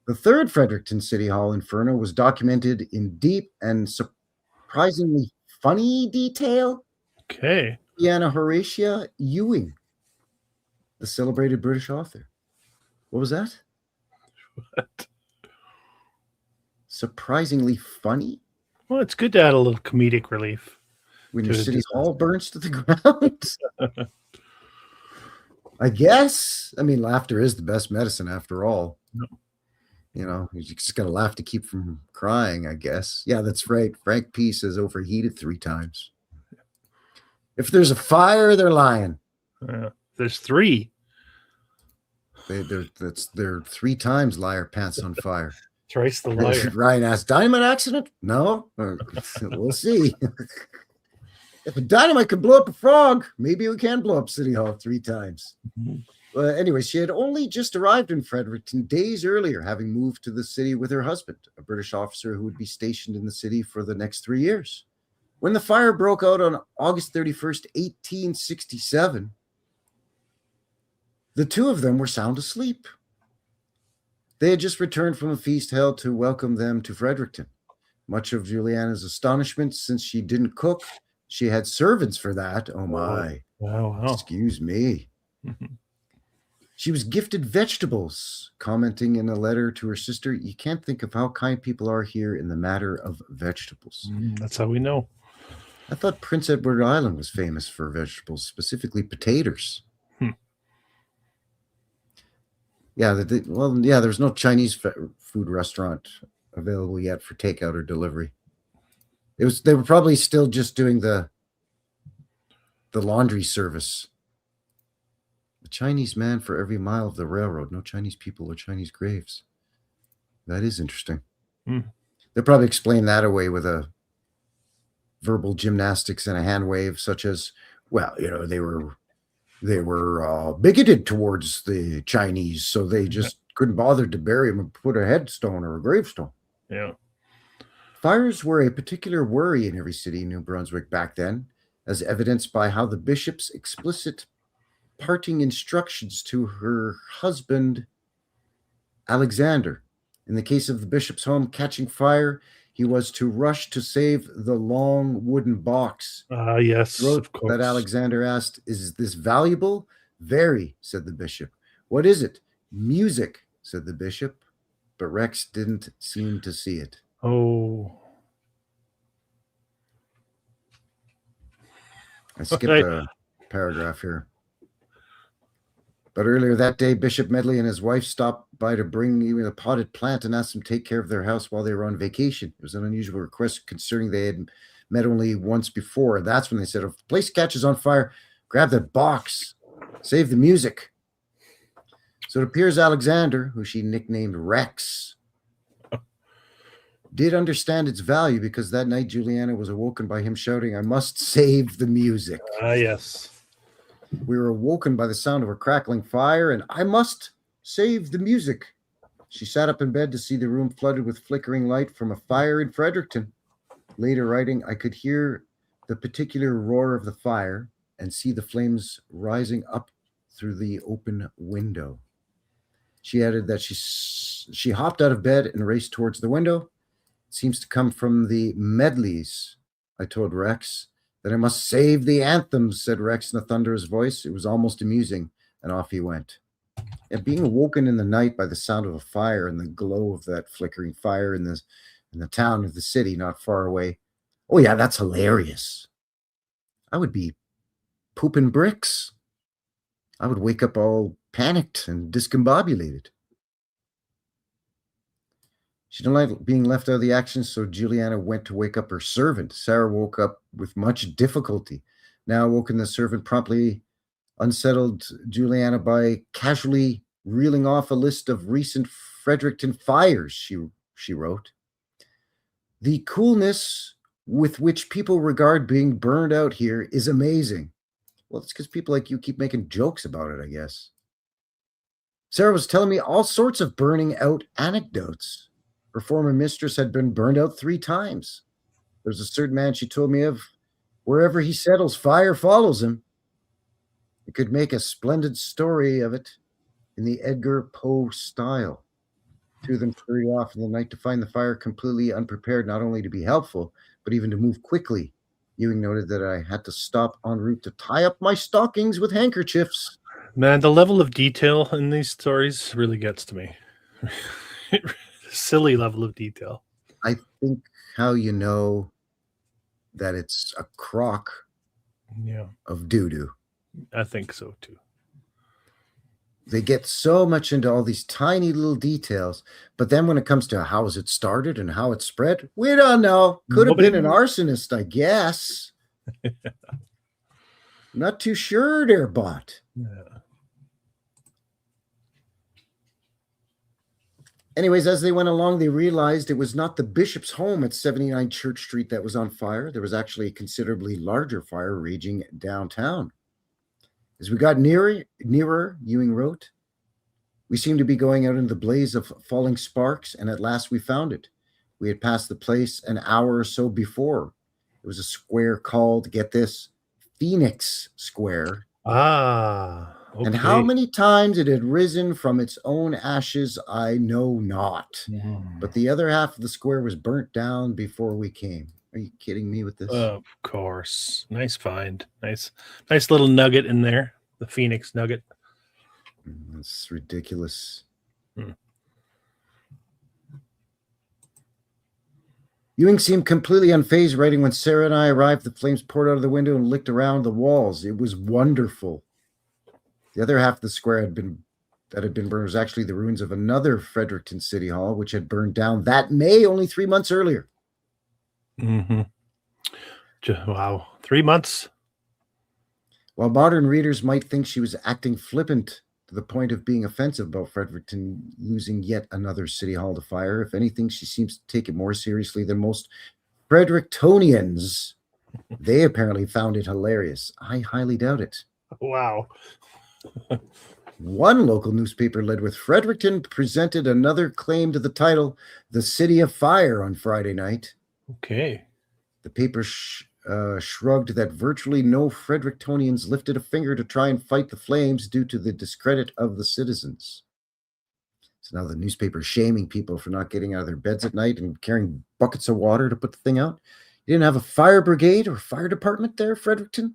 The third Fredericton City Hall inferno was documented in deep and surprisingly funny detail. Okay. Diana Horatia Ewing, the celebrated British author. What was that? What? Surprisingly funny? Well, it's good to add a little comedic relief. When your city hall burns to the ground? I guess. I mean, laughter is the best medicine after all. No. You know, you just got to laugh to keep from crying, I guess. Yeah, that's right. Frank P says overheated 3 times. If there's a fire, they're lying. There's 3. They're 3 times liar pants on fire. Thrice the liar. Ryan asked, dynamite accident? No. We'll see. If a dynamite could blow up a frog, maybe we can blow up City Hall 3 times. Anyway, she had only just arrived in Fredericton days earlier, having moved to the city with her husband, a British officer who would be stationed in the city for the next 3 years. When the fire broke out on August 31st, 1867, the two of them were sound asleep. They had just returned from a feast held to welcome them to Fredericton. Much of Juliana's astonishment, since she didn't cook, she had servants for that. Oh my. Wow. Excuse me. She was gifted vegetables, commenting in a letter to her sister, "You can't think of how kind people are here in the matter of vegetables." That's how we know. I thought Prince Edward Island was famous for vegetables, specifically potatoes. Yeah, there's no Chinese food restaurant available yet for takeout or delivery. They were probably still just doing the laundry service. A Chinese man for every mile of the railroad. No Chinese people or Chinese graves. That is interesting. They'll probably explain that away with a verbal gymnastics and a hand wave, such as, well, you know, they were bigoted towards the Chinese, so they just couldn't bother to bury him and put a headstone or a gravestone. Yeah. Fires were a particular worry in every city in New Brunswick back then, as evidenced by how the bishop's explicit parting instructions to her husband, Alexander. In the case of the bishop's home catching fire, he was to rush to save the long wooden box. Yes, of course. That Alexander asked, "Is this valuable?" "Very," said the bishop. "What is it?" "Music," said the bishop, but Rex didn't seem to see it. Oh. I skipped a paragraph here. But earlier that day, Bishop Medley and his wife stopped by to bring even a potted plant and asked them to take care of their house while they were on vacation. It was an unusual request considering they had met only once before. And that's when they said, if the place catches on fire, grab that box, save the music. So it appears Alexander, who she nicknamed Rex, did understand its value, because that night Juliana was awoken by him shouting, "I must save the music." Yes. We were awoken by the sound of a crackling fire, and "I must save the music." She sat up in bed to see the room flooded with flickering light from a fire in Fredericton. Later writing, "I could hear the particular roar of the fire and see the flames rising up through the open window." She added that she hopped out of bed and raced towards the window. "It seems to come from the Medleys," I told Rex. "That I must save the anthems," said Rex in a thunderous voice. It was almost amusing, and off he went. And being awoken in the night by the sound of a fire and the glow of that flickering fire in the town of the city not far away. Oh yeah, that's hilarious. I would be pooping bricks. I would wake up all panicked and discombobulated. She didn't like being left out of the action, so Juliana went to wake up her servant. Sarah woke up with much difficulty. Now awoken, the servant promptly unsettled Juliana by casually reeling off a list of recent Fredericton fires, she wrote. "The coolness with which people regard being burned out here is amazing." Well, it's because people like you keep making jokes about it, I guess. Sarah was telling me all sorts of burning out anecdotes. Her former mistress had been burned out 3 times. There's a certain man she told me of, wherever he settles, fire follows him. You could make a splendid story of it in the Edgar Poe style. 2 of them hurried off in the night to find the fire completely unprepared, not only to be helpful, but even to move quickly. Ewing noted that I had to stop en route to tie up my stockings with handkerchiefs. Man, the level of detail in these stories really gets to me. Silly level of detail. I think how you know that it's a crock of doo-doo. I think so too. they get so much into all these tiny little details, but then when it comes to how it started and how it spread, we don't know. Could have Nobody been an arsonist, I guess. Not too sure there, but. Yeah. Anyways, as they went along, they realized it was not the bishop's home at 79 Church Street that was on fire. There was actually a considerably larger fire raging downtown. As we got nearer, Ewing wrote, we seemed to be going out in the blaze of falling sparks, and at last we found it. We had passed the place an hour or so before. It was a square called, get this, Phoenix Square. Ah. Okay. And how many times it had risen from its own ashes, I know not. But the other half of the square was burnt down before we came. Are you kidding me with this? Of course. Nice find. Nice little nugget in there. The Phoenix nugget. That's ridiculous. Ewing seemed completely unfazed, writing, when Sarah and I arrived, the flames poured out of the window and licked around the walls. It was wonderful. The other half of the square had been burned was actually the ruins of another Fredericton City Hall, which had burned down that May, only 3 months earlier. Mm-hmm. Wow. 3 months. While modern readers might think she was acting flippant to the point of being offensive about Fredericton losing yet another city hall to fire, if anything, she seems to take it more seriously than most Frederictonians. They apparently found it hilarious. I highly doubt it. Wow. One local newspaper led with Fredericton presented another claim to the title, The City of Fire, on Friday night. Okay. The paper shrugged that virtually no Frederictonians lifted a finger to try and fight the flames due to the discredit of the citizens. So now the newspaper is shaming people for not getting out of their beds at night and carrying buckets of water to put the thing out. You didn't have a fire brigade or fire department there, Fredericton?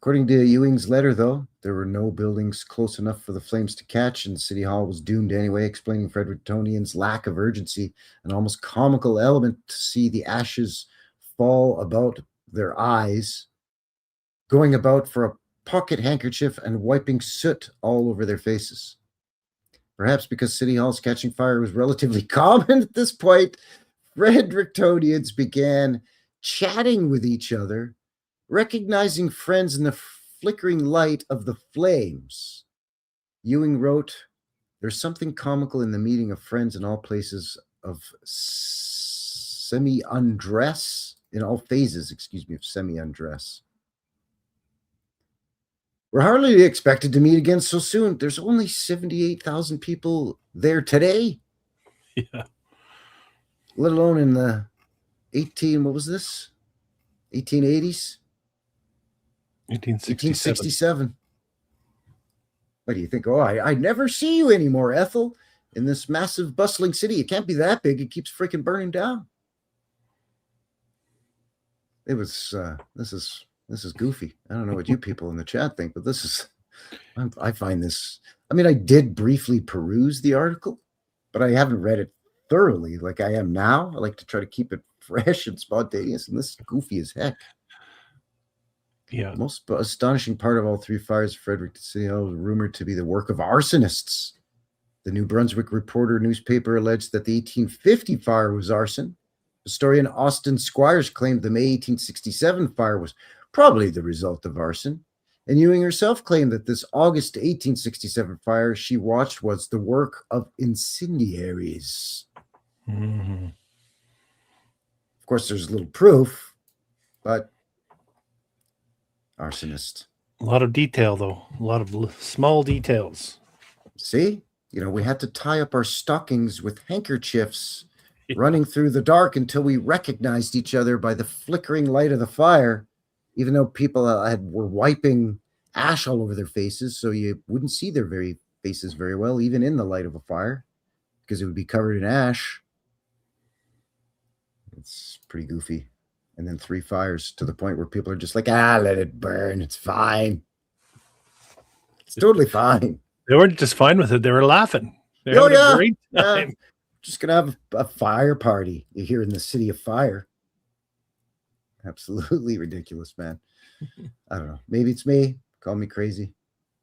According to Ewing's letter, though, there were no buildings close enough for the flames to catch, and City Hall was doomed anyway, explaining Frederictonians' lack of urgency, an almost comical element to see the ashes fall about their eyes, going about for a pocket handkerchief and wiping soot all over their faces. Perhaps because City Hall's catching fire was relatively common at this point, Frederictonians began chatting with each other, recognizing friends in the flickering light of the flames. Ewing wrote, there's something comical in the meeting of friends in all places of semi-undress, in all phases, of semi-undress. We're hardly expected to meet again so soon. There's only 78,000 people there today. Yeah. Let alone in the 1880s? 1867. What do you think? Oh, I never see you anymore, Ethel, in this massive, bustling city. It can't be that big. It keeps freaking burning down. It was, this is goofy. I don't know what you people in the chat think, but I find this, I mean, I did briefly peruse the article, but I haven't read it thoroughly like I am now. I like to try to keep it fresh and spontaneous, and this is goofy as heck. Yeah. Most astonishing part of all three fires of Fredericton City Hall was rumored to be the work of arsonists. The New Brunswick Reporter newspaper alleged that the 1850 fire was arson. Historian Austin Squires claimed the May 1867 fire was probably the result of arson. And Ewing herself claimed that this August 1867 fire she watched was the work of incendiaries. Mm-hmm. Of course, there's little proof, but arsonist. A lot of detail, though. A lot of small details. See? We had to tie up our stockings with handkerchiefs, running through the dark until we recognized each other by the flickering light of the fire, even though people were wiping ash all over their faces, so you wouldn't see their faces very well, even in the light of a fire, because it would be covered in ash. It's pretty goofy. And then 3 fires to the point where people are just like, let it burn. It's fine. It's totally fine. They weren't just fine with it. They were laughing. They were yeah. A great time. Yeah. Just going to have a fire party here in the City of Fire. Absolutely ridiculous, man. I don't know. Maybe it's me. call me crazy,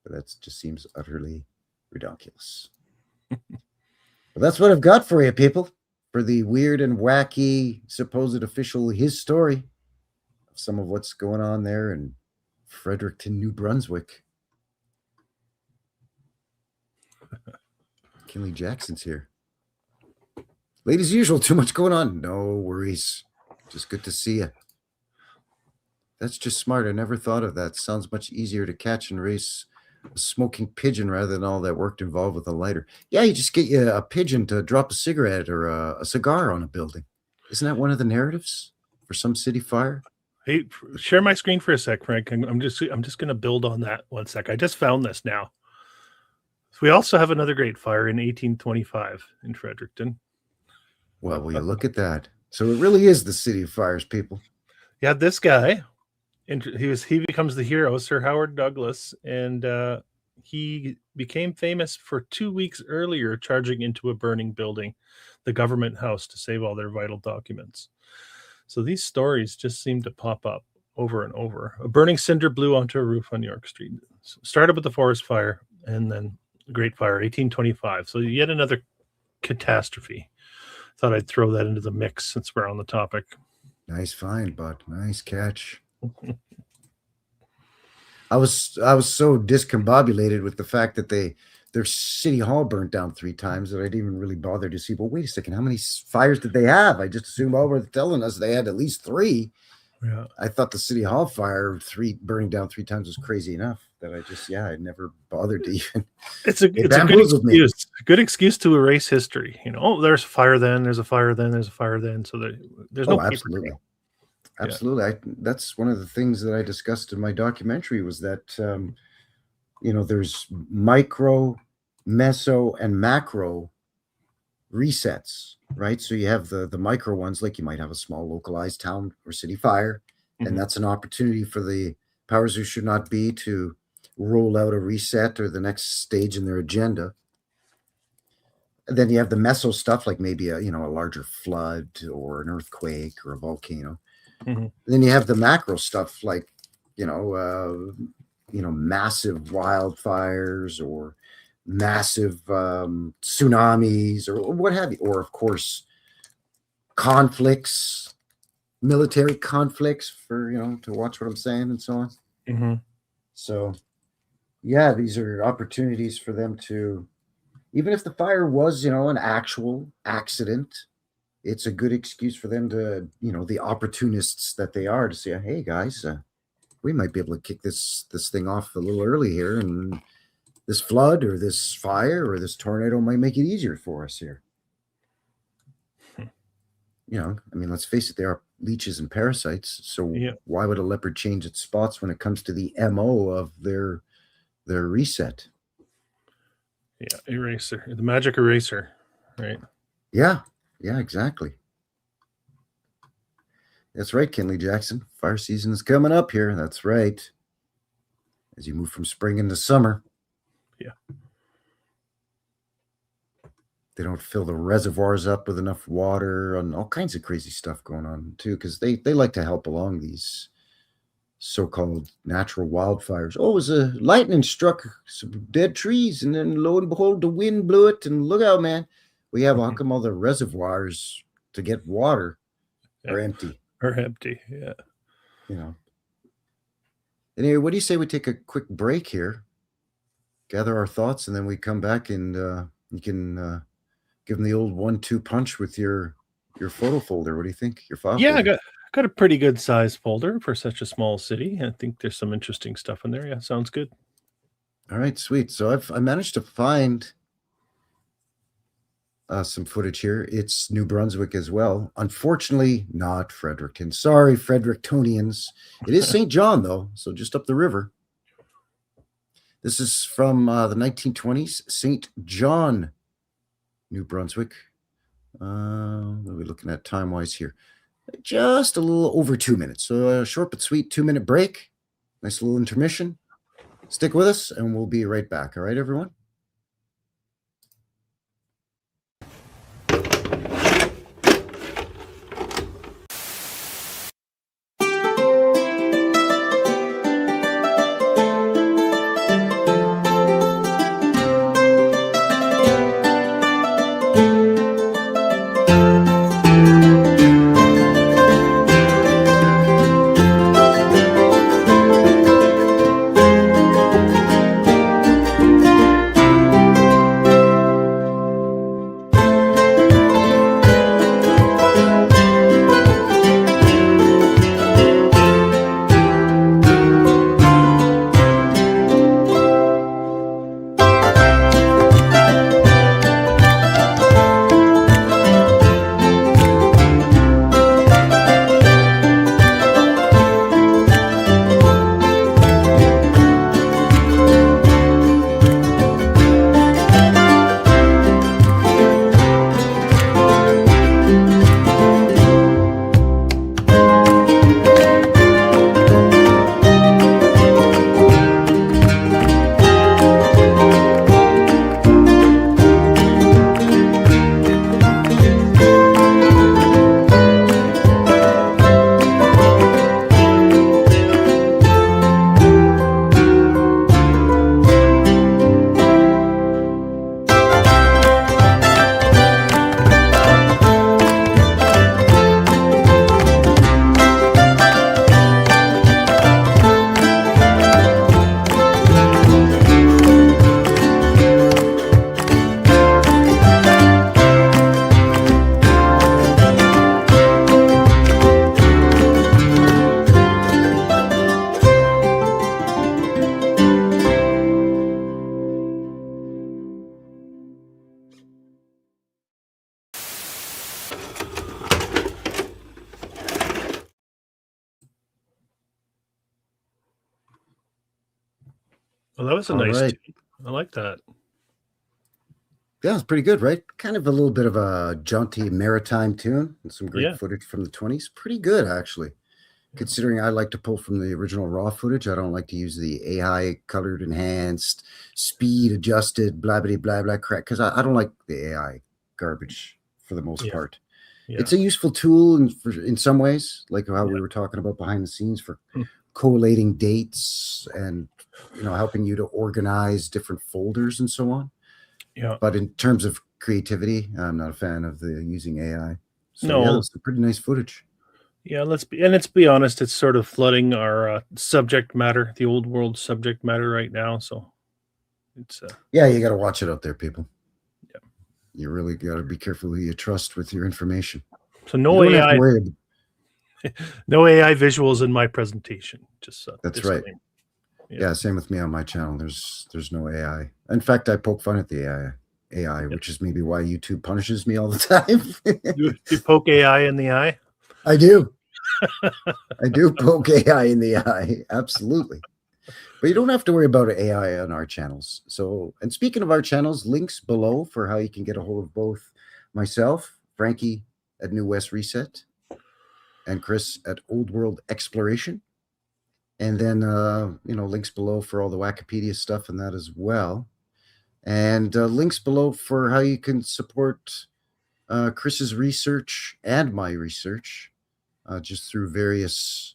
but that just seems utterly ridiculous. But that's what I've got for you, people, for the weird and wacky supposed official his story of some of what's going on there in Fredericton, New Brunswick. Kinley Jackson's here. Late as usual, too much going on. No worries. Just good to see you. That's just smart. I never thought of that. Sounds much easier to catch and race a smoking pigeon rather than all that work involved with a lighter. Yeah, you just get you a pigeon to drop a cigarette or a cigar on a building. Isn't that one of the narratives for some city fire? Hey, share my screen for a sec, Frank. I'm just going to build on that one sec. I just found this now. We also have another great fire in 1825 in Fredericton. Well, will you look at that? So it really is the city of fires, people. Yeah, this guy, he becomes the hero, Sir Howard Douglas, and he became famous for 2 weeks earlier charging into a burning building, the government house, to save all their vital documents. So these stories just seem to pop up over and over. A burning cinder blew onto a roof on York Street. Started with the forest fire and then Great Fire, 1825. So yet another catastrophe. Thought I'd throw that into the mix since we're on the topic. Nice find, bud. Nice catch. I was so discombobulated with the fact that their city hall burnt down 3 times that I didn't even really bother to see. But wait a second, how many fires did they have? I just assumed all were telling us they had at least 3. Yeah, I thought the city hall fire burning down 3 times was crazy enough that I never bothered to even. It's a good excuse. Good excuse to erase history. There's a fire then, there's a fire then, there's a fire then. So there's no absolutely. Absolutely. That's one of the things that I discussed in my documentary was that, there's micro, meso, and macro resets, right? So you have the micro ones, like you might have a small localized town or city fire, and that's an opportunity for the powers who should not be to roll out a reset or the next stage in their agenda. And then you have the meso stuff, like maybe a larger flood or an earthquake or a volcano. And then you have the macro stuff, like massive wildfires or massive tsunamis or what have you, or of course conflicts, military conflicts, for to watch what I'm saying and so on. So yeah, these are opportunities for them to, even if the fire was an actual accident, it's a good excuse for them to, the opportunists that they are, to say, hey guys, we might be able to kick this thing off a little early here, and this flood or this fire or this tornado might make it easier for us here. Let's face it, they are leeches and parasites. So why would a leopard change its spots when it comes to the MO of their reset? Yeah, eraser, the magic eraser, right? Yeah, exactly. That's right, Kinley Jackson. Fire season is coming up here. That's right. As you move from spring into summer. Yeah. They don't fill the reservoirs up with enough water and all kinds of crazy stuff going on too, because they like to help along these so-called natural wildfires. Oh, it was a lightning struck some dead trees, and then lo and behold, the wind blew it, and look out, man. We have how come all the reservoirs to get water are empty? Yeah. Anyway, what do you say we take a quick break here, gather our thoughts, and then we come back and you can give them the old 1-2 punch with your photo folder. What do you think? Your file folder? I got a pretty good size folder for such a small city. I think there's some interesting stuff in there. Yeah, sounds good. All right, sweet. So I managed to find some footage here. It's New Brunswick as well. Unfortunately, not Fredericton. Sorry, Frederictonians. It is St. John, though, so just up the river. This is from the 1920s, St. John, New Brunswick. What are we looking at time-wise here? Just a little over 2 minutes. So a short but sweet 2-minute break. Nice little intermission. Stick with us, and we'll be right back. All right, everyone? Well, that was a All nice right. tune. I like that. Yeah, it's pretty good, right? Kind of a little bit of a jaunty maritime tune and some great Yeah. footage from the 20s. Pretty good, actually. Considering I like to pull from the original raw footage, I don't like to use the AI colored, enhanced, speed adjusted, blah, blah, blah, blah crap, because I don't like the AI garbage for the most Yeah. part. Yeah. It's a useful tool in some ways, like how Yeah. we were talking about behind the scenes for Hmm. collating dates and, helping you to organize different folders and so on. Yeah. But in terms of creativity, I'm not a fan of the using AI. So No. yeah, that's some pretty nice footage. Yeah, let's be honest, it's sort of flooding our subject matter, the old world subject matter right now. So it's Yeah, you got to watch it out there, people. Yeah. You really got to be careful who you trust with your information. so no You don't have to AI, worry about- no AI visuals in my presentation. Just That's right. disclaimer. Yeah, same with me on my channel. There's no AI. In fact, I poke fun at the AI, which is maybe why YouTube punishes me all the time. You poke AI in the eye. I do. I do poke AI in the eye. Absolutely. But you don't have to worry about AI on our channels. So, and speaking of our channels, links below for how you can get a hold of both myself, Frankie at New West Reset, and Chris at Old World Exploration. And then, links below for all the Wikipedia stuff and that as well. And links below for how you can support Chris's research and my research just through various,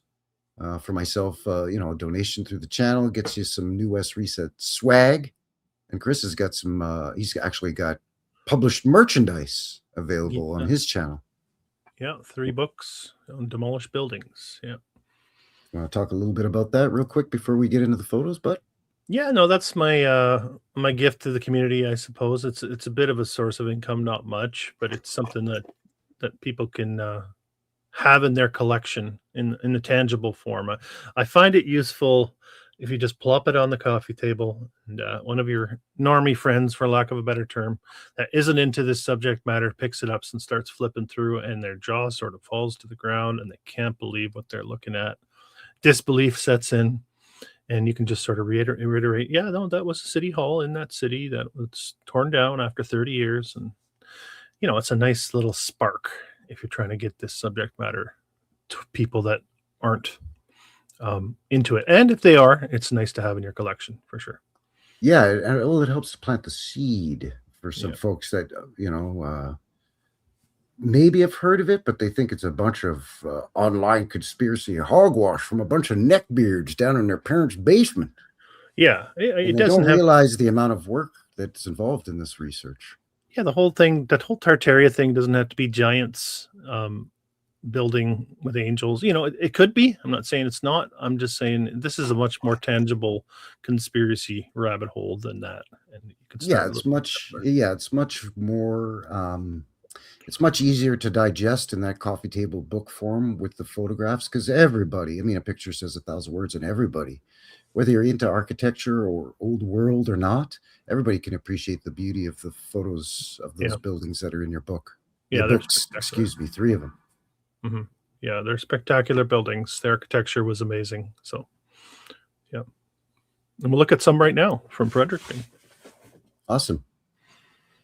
for myself, a donation through the channel gets you some New West Reset swag. And Chris has got some, he's actually got published merchandise available on his channel. Yeah, 3 books on demolished buildings. Yeah. You want to talk a little bit about that real quick before we get into the photos, bud? Yeah, no, that's my gift to the community, I suppose. It's a bit of a source of income, not much, but it's something that people can have in their collection in the tangible form. I find it useful if you just plop it on the coffee table and one of your normie friends, for lack of a better term, that isn't into this subject matter picks it up and starts flipping through, and their jaw sort of falls to the ground and they can't believe what they're looking at. Disbelief sets in, and you can just sort of reiterate, yeah, no, that was a city hall in that city that was torn down after 30 years. And, it's a nice little spark if you're trying to get this subject matter to people that aren't into it. And if they are, it's nice to have in your collection for sure. Yeah, it helps to plant the seed for some folks that, maybe have heard of it, but they think it's a bunch of online conspiracy hogwash from a bunch of neckbeards down in their parents' basement. Yeah, it doesn't realize the amount of work that's involved in this research. Yeah, the whole thing, that whole Tartaria thing doesn't have to be giants building with angels. It could be. I'm not saying it's not. I'm just saying this is a much more tangible conspiracy rabbit hole than that. And you can it's much more. It's much easier to digest in that coffee table book form with the photographs because everybody, a picture says 1,000 words, and everybody, whether you're into architecture or old world or not, everybody can appreciate the beauty of the photos of those buildings that are in your book. Yeah, books, 3 of them. Mm-hmm. Yeah, they're spectacular buildings. The architecture was amazing. So, yeah. And we'll look at some right now from Fredericton. Awesome.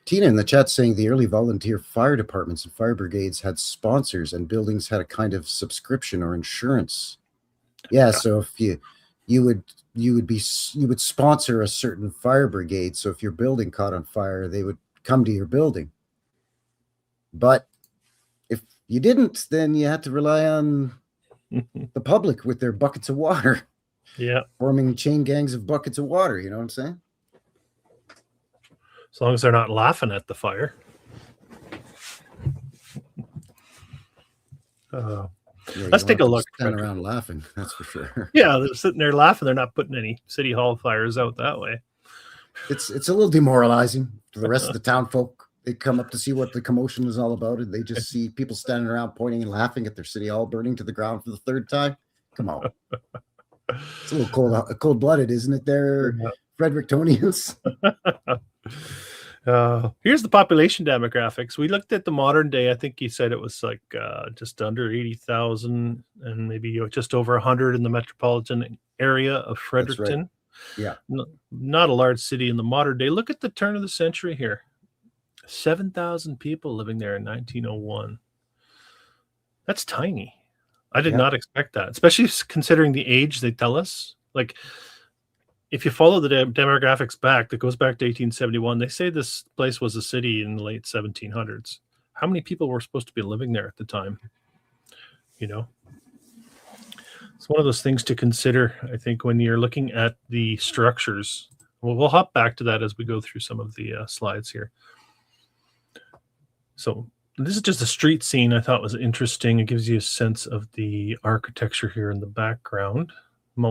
Tina in the chat saying the early volunteer fire departments and fire brigades had sponsors and buildings had a kind of subscription or insurance. Yeah. So if you would sponsor a certain fire brigade. So if your building caught on fire, they would come to your building. But if you didn't, then you had to rely on the public with their buckets of water. Yeah. Forming chain gangs of buckets of water. You know what I'm saying? As long as they're not laughing at the fire. Let's take a look. Stand around laughing, that's for sure. Yeah, they're sitting there laughing. They're not putting any city hall fires out that way. It's a little demoralizing for the rest of the town folk. They come up to see what the commotion is all about, and they just see people standing around pointing and laughing at their city hall burning to the ground for the 3rd time. Come on. It's a little cold-blooded, isn't it there, Frederictonians? Here's the population demographics. We looked at the modern day. I think you said it was like just under 80,000 and maybe just over 100 in the metropolitan area of That's right. Fredericton. Yeah. Not a large city in the modern day. Look at the turn of the century here. 7,000 people living there in 1901. That's tiny. I did Yeah. not expect that, especially considering the age they tell us. Like, if you follow the demographics back, that goes back to 1871, they say this place was a city in the late 1700s. How many people were supposed to be living there at the time? You know, it's one of those things to consider, I think, when you're looking at the structures. Well, we'll hop back to that as we go through some of the slides here. So this is just a street scene I thought was interesting. It gives you a sense of the architecture here in the background.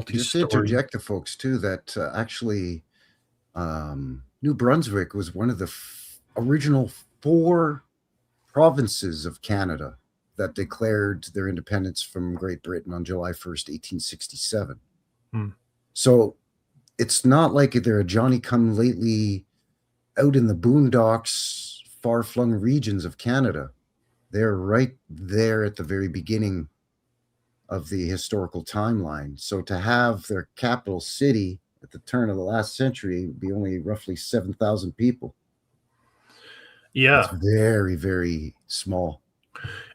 Just to interject to folks too that actually New Brunswick was one of the original 4 provinces of Canada that declared their independence from Great Britain on July 1st, 1867. So it's not like they're a Johnny-come-lately out in the boondocks, far-flung regions of Canada. They're right there at the very beginning of the historical timeline. So to have their capital city at the turn of the last century would be only roughly 7,000 people. Yeah. It's very, very small.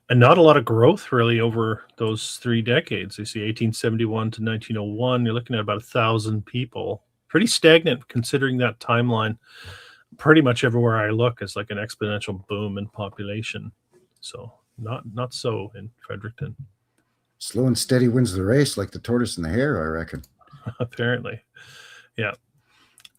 And not a lot of growth really over those 3 decades. You see 1871 to 1901, you're looking at about 1,000 people. Pretty stagnant considering that timeline. Pretty much everywhere I look is like an exponential boom in population. So not so in Fredericton. Slow and steady wins the race, like the tortoise and the hare, I reckon. Apparently. Yeah.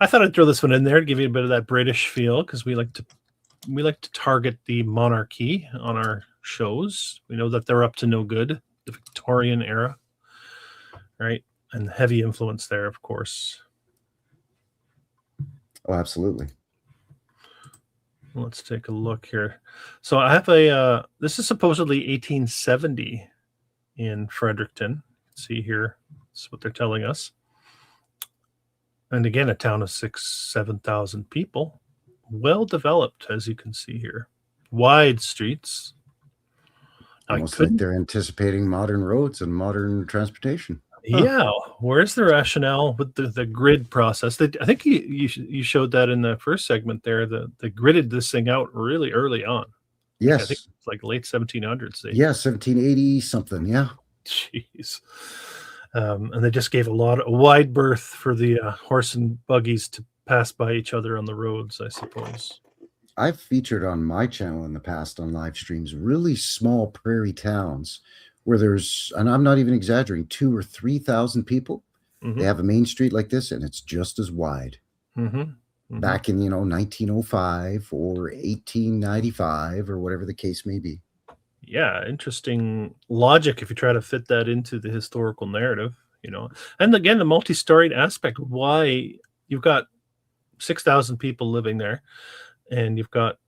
I thought I'd throw this one in there to give you a bit of that British feel, because we like to target the monarchy on our shows. We know that they're up to no good, the Victorian era, right? And heavy influence there, of course. Oh, absolutely. Let's take a look here. So I have a, this is supposedly 1870 in Fredericton. See here, that's what they're telling us. And again, a town of 7,000 people. Well developed, as you can see here. Wide streets. Almost like they're anticipating modern roads and modern transportation. Yeah, where's the rationale with the grid process? I think you showed that in the first segment there. They gridded this thing out really early on. Yes, I think it's like late 1700s. Yeah, 1780 something. Yeah. Jeez. And they just gave a wide berth for the horse and buggies to pass by each other on the roads, I suppose. I've featured on my channel in the past on live streams really small prairie towns where there's, and I'm not even exaggerating, 2,000 or 3,000 people. Mm-hmm. They have a main street like this, and it's just as wide. Mm-hmm. Mm-hmm. Back in 1905 or 1895 or whatever the case may be. Yeah, interesting logic if you try to fit that into the historical narrative, And again, the multi-storied aspect. Why you've got 6,000 people living there, and you've got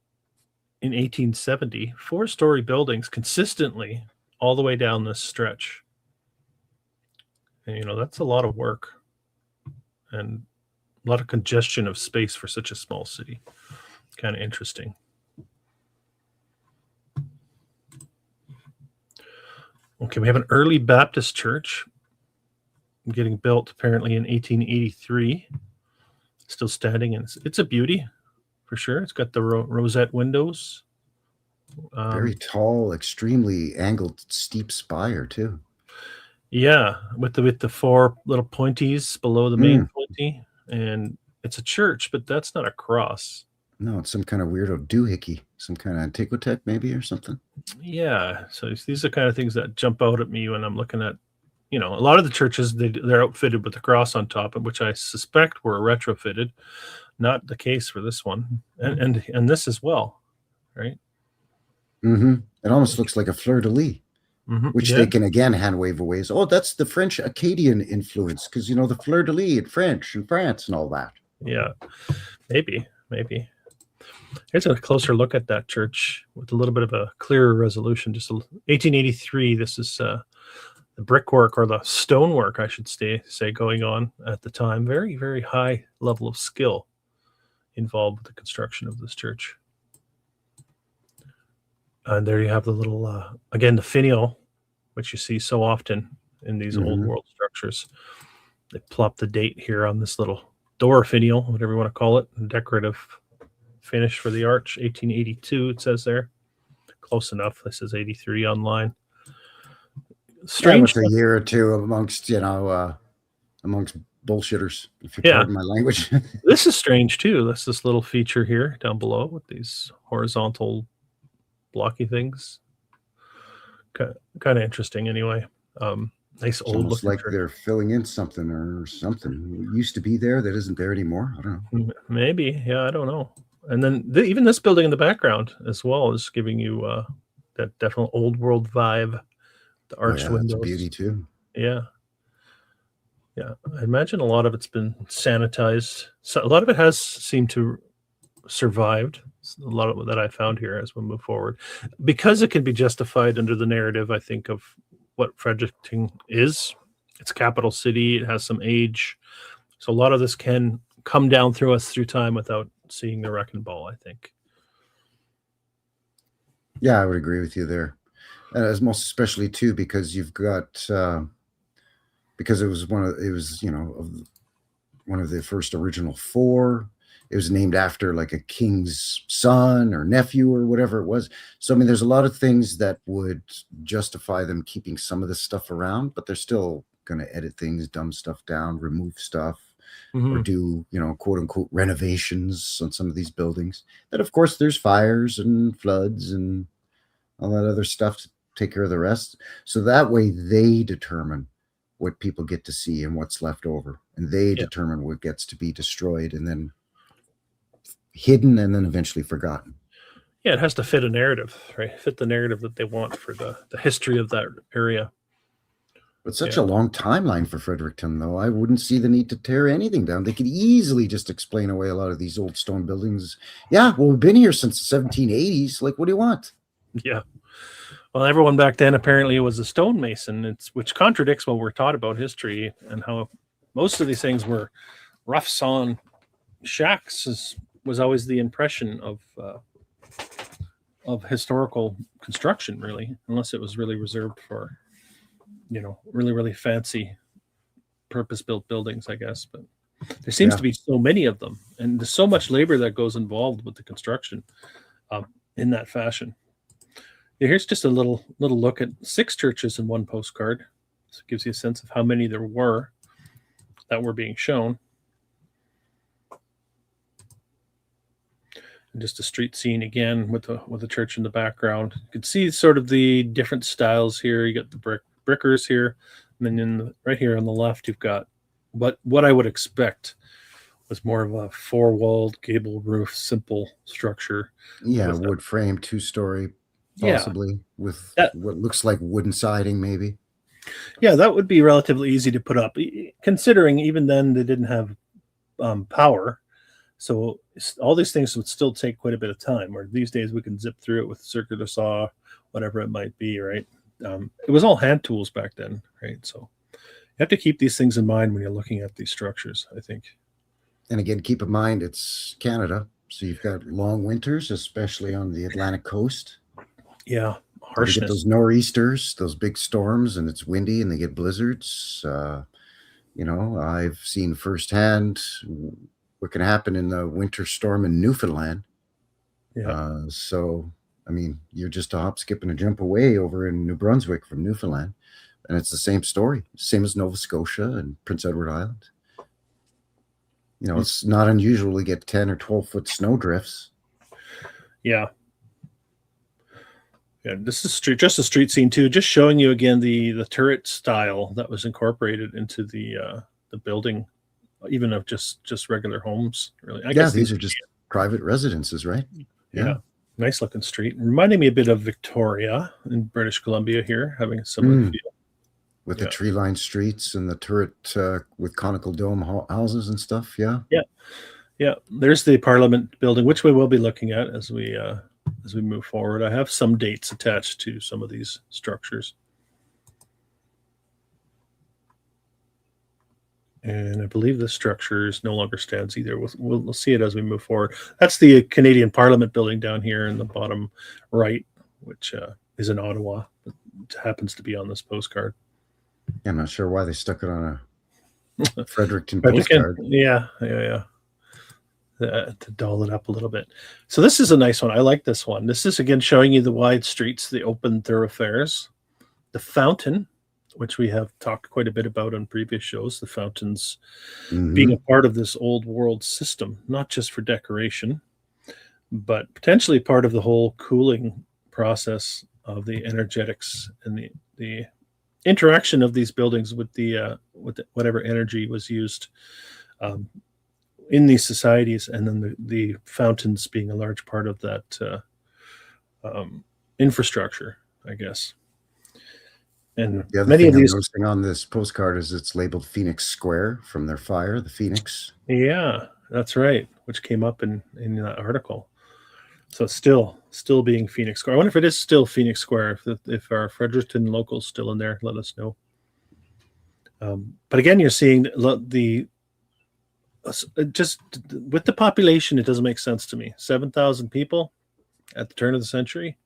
in 1870 4-story buildings consistently all the way down this stretch. And that's a lot of work and a lot of congestion of space for such a small city. Kind of interesting. Okay, we have an early Baptist church getting built apparently in 1883. Still standing, and it's a beauty for sure. It's got the rosette windows. Very tall, extremely angled, steep spire too. Yeah, with the 4 little pointies below the main pointy, and it's a church, but that's not a cross. No, it's some kind of weirdo doohickey, some kind of antiquitect maybe or something. Yeah, so these are kind of things that jump out at me when I'm looking at, a lot of the churches, they're outfitted with the cross on top, which I suspect were retrofitted. Not the case for this one, and this as well, right? Mm-hmm. It almost looks like a fleur-de-lis, which they can again hand wave away. Oh, that's the French Acadian influence, because the fleur-de-lis in French and France and all that. Yeah, maybe. Here's a closer look at that church with a little bit of a clearer resolution. Just 1883. This is the brickwork, or the stonework, I should say, going on at the time. Very, very high level of skill involved with the construction of this church. And there you have the little, again, the finial, which you see so often in these old world structures. They plop the date here on this little door finial, whatever you want to call it, decorative finish for the arch, 1882, it says there. Close enough. This is 83 online. Strange. A year or two amongst, amongst bullshitters, if you pardon my language. This is strange too. That's this little feature here down below with these horizontal blocky things. Kind of interesting anyway. Nice old almost looking like church. They're filling in something or something. It used to be there that isn't there anymore. I don't know. Maybe. Yeah, I don't know. And then even this building in the background as well is giving you that definite old world vibe. The arched windows. That's a beauty too. Yeah. Yeah. I imagine a lot of it's been sanitized. So a lot of it has seemed to survived. A lot of that I found here as we move forward, because it can be justified under the narrative, I think, of what Fredericton is. It's a capital city. It has some age. So a lot of this can come down through us through time without seeing the wrecking ball, I think. Yeah, I would agree with you there. As most especially too, because you've got because it was one of the first original four. It was named after like a king's son or nephew or whatever it was. So I mean, there's a lot of things that would justify them keeping some of this stuff around, but they're still going to edit things, dumb stuff down, remove stuff, or do quote unquote renovations on some of these buildings. But of course, there's fires and floods and all that other stuff to take care of the rest. So that way they determine what people get to see and what's left over. And they determine what gets to be destroyed and then hidden and then eventually forgotten. Yeah, it has to fit a narrative, right? Fit the narrative that they want for the history of that area. But such a long timeline for Fredericton, though. I wouldn't see the need to tear anything down. They could easily just explain away a lot of these old stone buildings. Yeah, well, we've been here since the 1780s. Like, what do you want? Yeah. Well, everyone back then apparently was a stonemason, which contradicts what we're taught about history and how most of these things were rough sawn shacks was always the impression of historical construction, really, unless it was really reserved for, really, really fancy purpose-built buildings, I guess. But there seems to be so many of them, and there's so much labor that goes involved with the construction in that fashion. Yeah, here's just a little look at 6 churches in one postcard. So it gives you a sense of how many there were that were being shown. And just a street scene again with the church in the background. You can see sort of the different styles here. You got the brickers here, and then right here on the left, you've got what I would expect was more of a 4-walled gable roof, simple structure. Yeah, wood frame, 2-story. Possibly with what looks like wooden siding, maybe. Yeah, that would be relatively easy to put up, considering even then they didn't have power. So all these things would still take quite a bit of time, where these days we can zip through it with circular saw, whatever it might be, right? It was all hand tools back then, right? So you have to keep these things in mind when you're looking at these structures, I think. And again, keep in mind, it's Canada. So you've got long winters, especially on the Atlantic coast. Yeah, harshness. You get those nor'easters, those big storms, and it's windy, and they get blizzards. I've seen firsthand what can happen in the winter storm in Newfoundland. Yeah. So, I mean, you're just a hop, skip, and a jump away over in New Brunswick from Newfoundland, and it's the same story, same as Nova Scotia and Prince Edward Island. It's not unusual to get 10 or 12-foot snow drifts. Yeah. Yeah, this is just a street scene too, just showing you again the turret style that was incorporated into the building, even of just regular homes. Really, I guess these are just private residences, right? Yeah, nice looking street, reminding me a bit of Victoria in British Columbia here, having a similar feel. With the tree-lined streets and the turret with conical dome houses and stuff. Yeah. There's the Parliament building, which we will be looking at as we move forward. I have some dates attached to some of these structures. And I believe the structures no longer stands either. We'll see it as we move forward. That's the Canadian Parliament building down here in the bottom right, which is in Ottawa. It happens to be on this postcard. Yeah, I'm not sure why they stuck it on a Fredericton Fredericton, postcard. yeah. To doll it up a little bit. So this is a nice one. I like this one. This is again showing you the wide streets, the open thoroughfares, the fountain, which we have talked quite a bit about on previous shows. The fountains being a part of this old world system, not just for decoration, but potentially part of the whole cooling process of the energetics and the interaction of these buildings with whatever energy was used in these societies, and then the fountains being a large part of that infrastructure, I guess. And the other many thing of I'm these noticing on this postcard is it's labeled Phoenix Square from their fire, the Phoenix. Yeah, that's right, which came up in that article. So it's still being Phoenix Square. I wonder if it is still Phoenix Square. If our Fredericton locals still in there, let us know. But again, you're seeing just with the population, it doesn't make sense to me. 7,000 people at the turn of the century.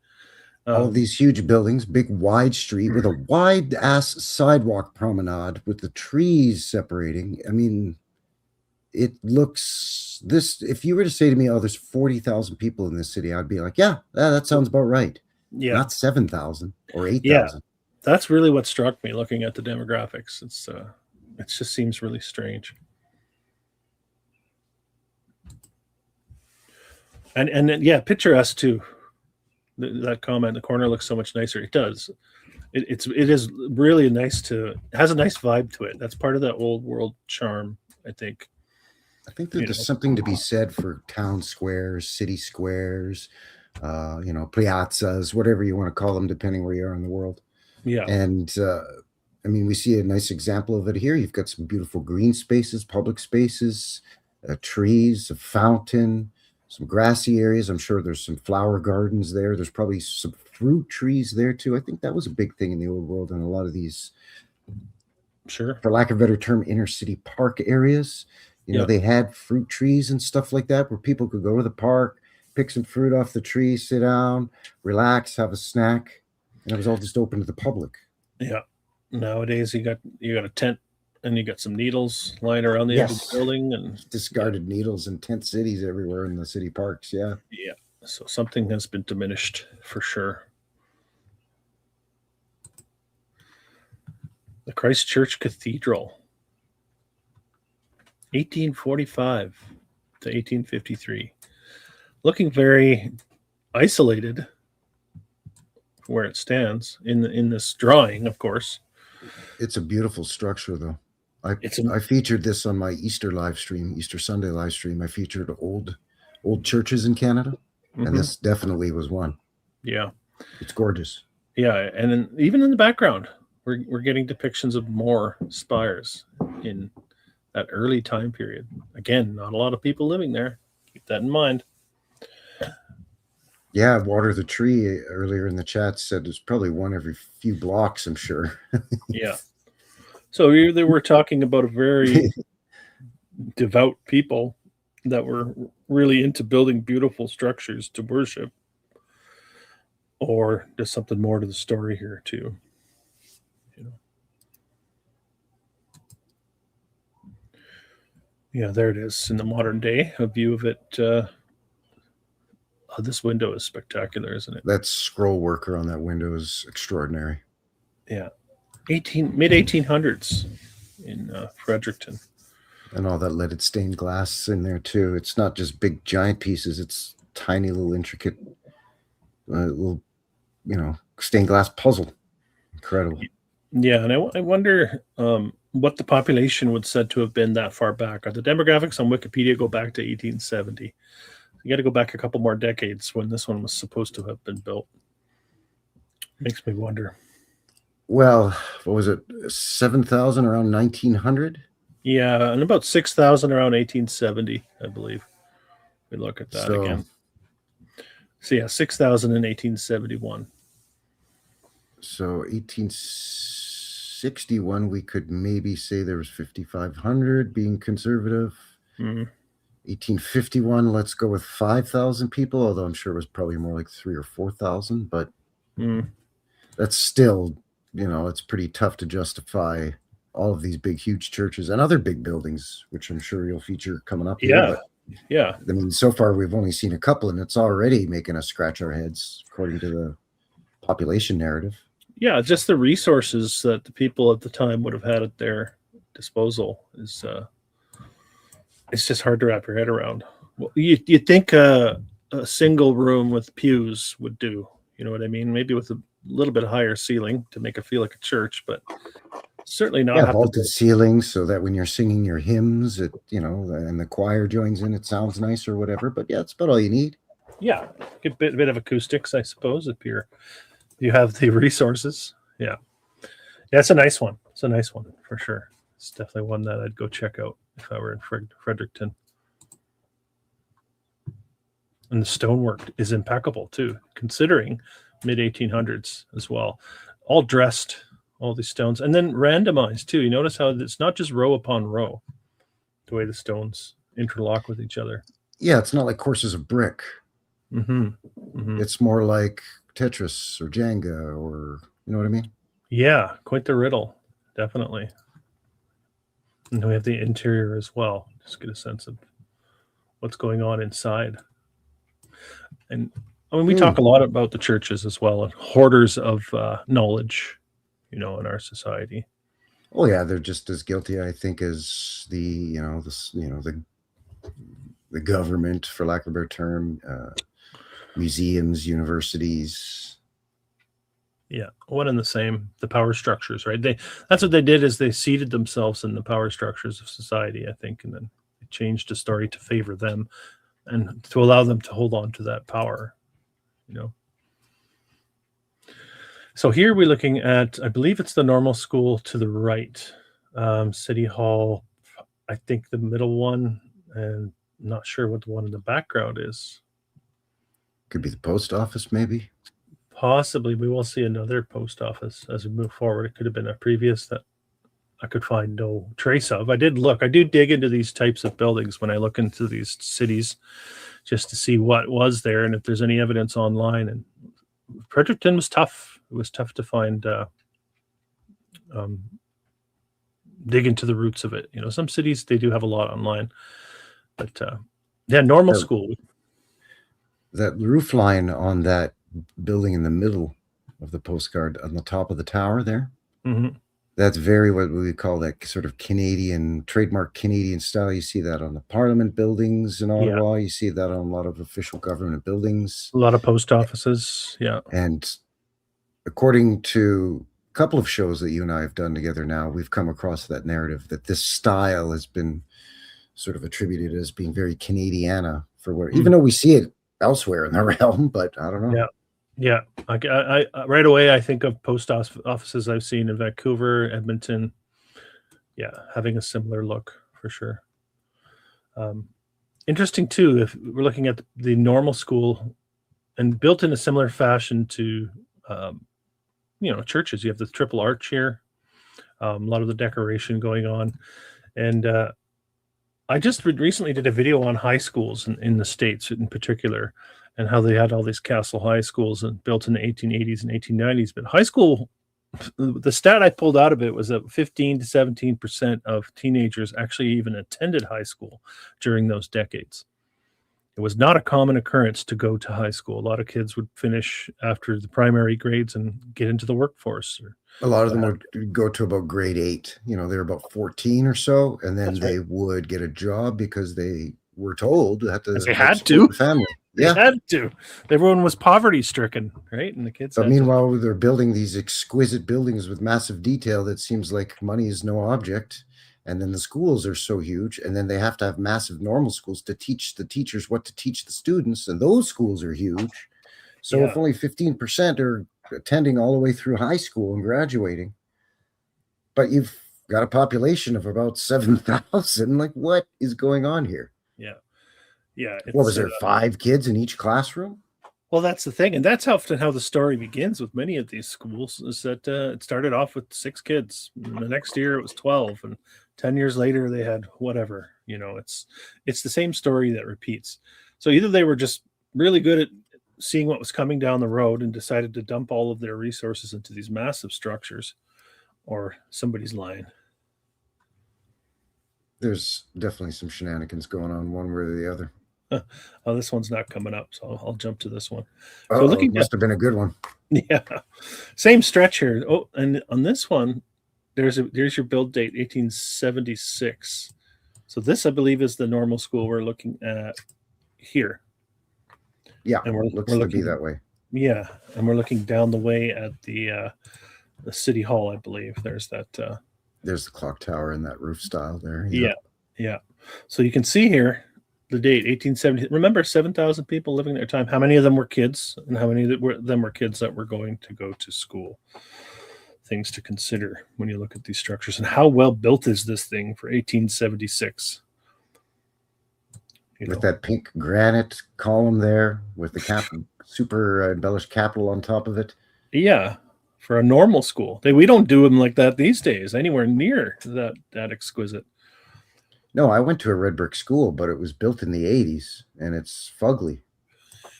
All of these huge buildings, big wide street with a wide ass sidewalk promenade with the trees separating. I mean, it looks this. If you were to say to me, "Oh, there's 40,000 people in this city," I'd be like, "Yeah, that sounds about right." Yeah, not 7,000 or 8,000. Yeah, that's really what struck me looking at the demographics. It just seems really strange. And yeah, picturesque too. That comment, the corner looks so much nicer. It does. It is really nice it has a nice vibe to it. That's part of that old world charm, I think. I think that there's something to be said for town squares, city squares, piazzas, whatever you want to call them, depending where you are in the world. Yeah. And I mean, we see a nice example of it here. You've got some beautiful green spaces, public spaces, trees, a fountain, some grassy areas. I'm sure there's some flower gardens there. There's probably some fruit trees there too. I think that was a big thing in the old world and a lot of these, sure, for lack of a better term, inner city park areas. They had fruit trees and stuff like that where people could go to the park, pick some fruit off the tree, sit down, relax, have a snack, and it was all just open to the public. Yeah. Nowadays you got a tent and you got some needles lying around the edge of the building and discarded needles and tent cities everywhere in the city parks. Yeah. Yeah. So something has been diminished for sure. The Christchurch Cathedral, 1845 to 1853. Looking very isolated where it stands in this drawing, of course. It's a beautiful structure, though. I featured this on my Easter Sunday live stream. I featured old churches in Canada, and this definitely was one. Yeah, it's gorgeous. Yeah, and then even in the background, we're getting depictions of more spires in that early time period. Again, not a lot of people living there. Keep that in mind. Yeah, Water the Tree earlier in the chat said there's probably one every few blocks, I'm sure. Yeah. So they were talking about a very devout people that were really into building beautiful structures to worship. Or there's something more to the story here too. Yeah, there it is in the modern day. A view of it. This window is spectacular, isn't it? That scroll worker on that window is extraordinary. Yeah, mid-1800s in Fredericton. And all that leaded stained glass in there too. It's not just big giant pieces. It's tiny little intricate little, stained glass puzzle. Incredible. Yeah, and I wonder what the population would said to have been that far back. The demographics on Wikipedia go back to 1870. You got to go back a couple more decades when this one was supposed to have been built. Makes me wonder. Well, what was it? 7,000 around 1900? Yeah, and about 6,000 around 1870, I believe. We look at that again. So yeah, 6,000 in 1871. So 1870 1861, we could maybe say there was 5,500 being conservative. 1851, let's go with 5,000 people, although I'm sure it was probably more like 3,000 or 4,000. But that's still, it's pretty tough to justify all of these big, huge churches and other big buildings, which I'm sure you'll feature coming up. Yeah. I mean, so far we've only seen a couple, and it's already making us scratch our heads according to the population narrative. Yeah, just the resources that the people at the time would have had at their disposal is it's just hard to wrap your head around. Well, you'd think a single room with pews would do, you know what I mean? Maybe with a little bit higher ceiling to make it feel like a church, but certainly not. Yeah, vaulted ceilings so that when you're singing your hymns, it and the choir joins in, it sounds nice or whatever. But yeah, that's about all you need. Yeah, a bit of acoustics, I suppose, if you have the resources. Yeah, it's a nice one. It's a nice one for sure. It's definitely one that I'd go check out if I were in Fredericton. And the stonework is impeccable too, considering mid-1800s as well. All dressed, all these stones, and then randomized too. You notice how it's not just row upon row, the way the stones interlock with each other. Yeah, it's not like courses of brick. It's more like Tetris or Jenga, or you know what I mean? Yeah, quite the riddle, definitely. And we have the interior as well. Just get a sense of what's going on inside. And I mean, we talk a lot about the churches as well, and hoarders of knowledge, in our society. Oh yeah, they're just as guilty, I think, as the government, for lack of a better term, museums, universities. Yeah, one and the same. The power structures, right? That's what they did, is they seated themselves in the power structures of society, I think, and then they changed the story to favor them and to allow them to hold on to that power, So here we're looking at, I believe it's the normal school to the right, City Hall, I think the middle one, and not sure what the one in the background is. Could be the post office, maybe. Possibly. We will see another post office as we move forward. It could have been a previous that I could find no trace of. I do dig into these types of buildings when I look into these cities just to see what was there and if there's any evidence online. And Fredericton was tough. It was tough to find, dig into the roots of it. Some cities, they do have a lot online, but normal school. That roof line on that building in the middle of the postcard on the top of the tower there, that's very what we call that sort of Canadian, trademark Canadian style. You see that on the Parliament buildings in Ottawa. You see that on a lot of official government buildings. A lot of post offices, yeah. And according to a couple of shows that you and I have done together now, we've come across that narrative that this style has been sort of attributed as being very Canadiana for where, even though we see it elsewhere in the realm, but I don't know. Yeah. I right away, I think of post offices I've seen in Vancouver, Edmonton. Yeah, having a similar look for sure. Interesting too, if we're looking at the normal school and built in a similar fashion to, churches. You have the triple arch here, a lot of the decoration going on. And I just recently did a video on high schools in the States in particular, and how they had all these castle high schools and built in the 1880s and 1890s. But high school, the stat I pulled out of it was that 15 to 17% of teenagers actually even attended high school during those decades. It was not a common occurrence to go to high school. A lot of kids would finish after the primary grades and get into the workforce. A lot of them would go to about grade 8. They're about 14 or so, and then they would get a job because they were told that they had to. The family. They had to. Everyone was poverty stricken, right? And the kids. But meanwhile, they're building these exquisite buildings with massive detail that seems like money is no object. And then the schools are so huge, and then they have to have massive normal schools to teach the teachers what to teach the students, and those schools are huge. So if only 15% are attending all the way through high school and graduating, but you've got a population of about 7,000, like what is going on here? Yeah. What was there, 5 kids in each classroom? Well, that's the thing, and that's often how the story begins with many of these schools. Is that it started off with 6 kids, and the next year it was 12, and 10 years later they had whatever. It's the same story that repeats. So either they were just really good at seeing what was coming down the road and decided to dump all of their resources into these massive structures, or somebody's lying. There's definitely some shenanigans going on one way or the other. Oh, this one's not coming up, so I'll jump to this one. So looking must have been a good one. Yeah, same stretch here. Oh, and on this one, there's your build date, 1876. So this, I believe, is the normal school we're looking at here. Yeah, and we're looks looking to be that way. Yeah, and we're looking down the way at the city hall, I believe. There's that. There's the clock tower in that roof style there. Yeah. So you can see here the date, 1870. Remember, 7,000 people living at a time. How many of them were kids, and how many of them were kids that were going to go to school? Things to consider when you look at these structures. And how well built is this thing for 1876? With that pink granite column there, with the super embellished capital on top of it. Yeah, for a normal school. We don't do them like that these days, anywhere near that exquisite. No, I went to a red brick school, but it was built in the 80s, and it's fugly.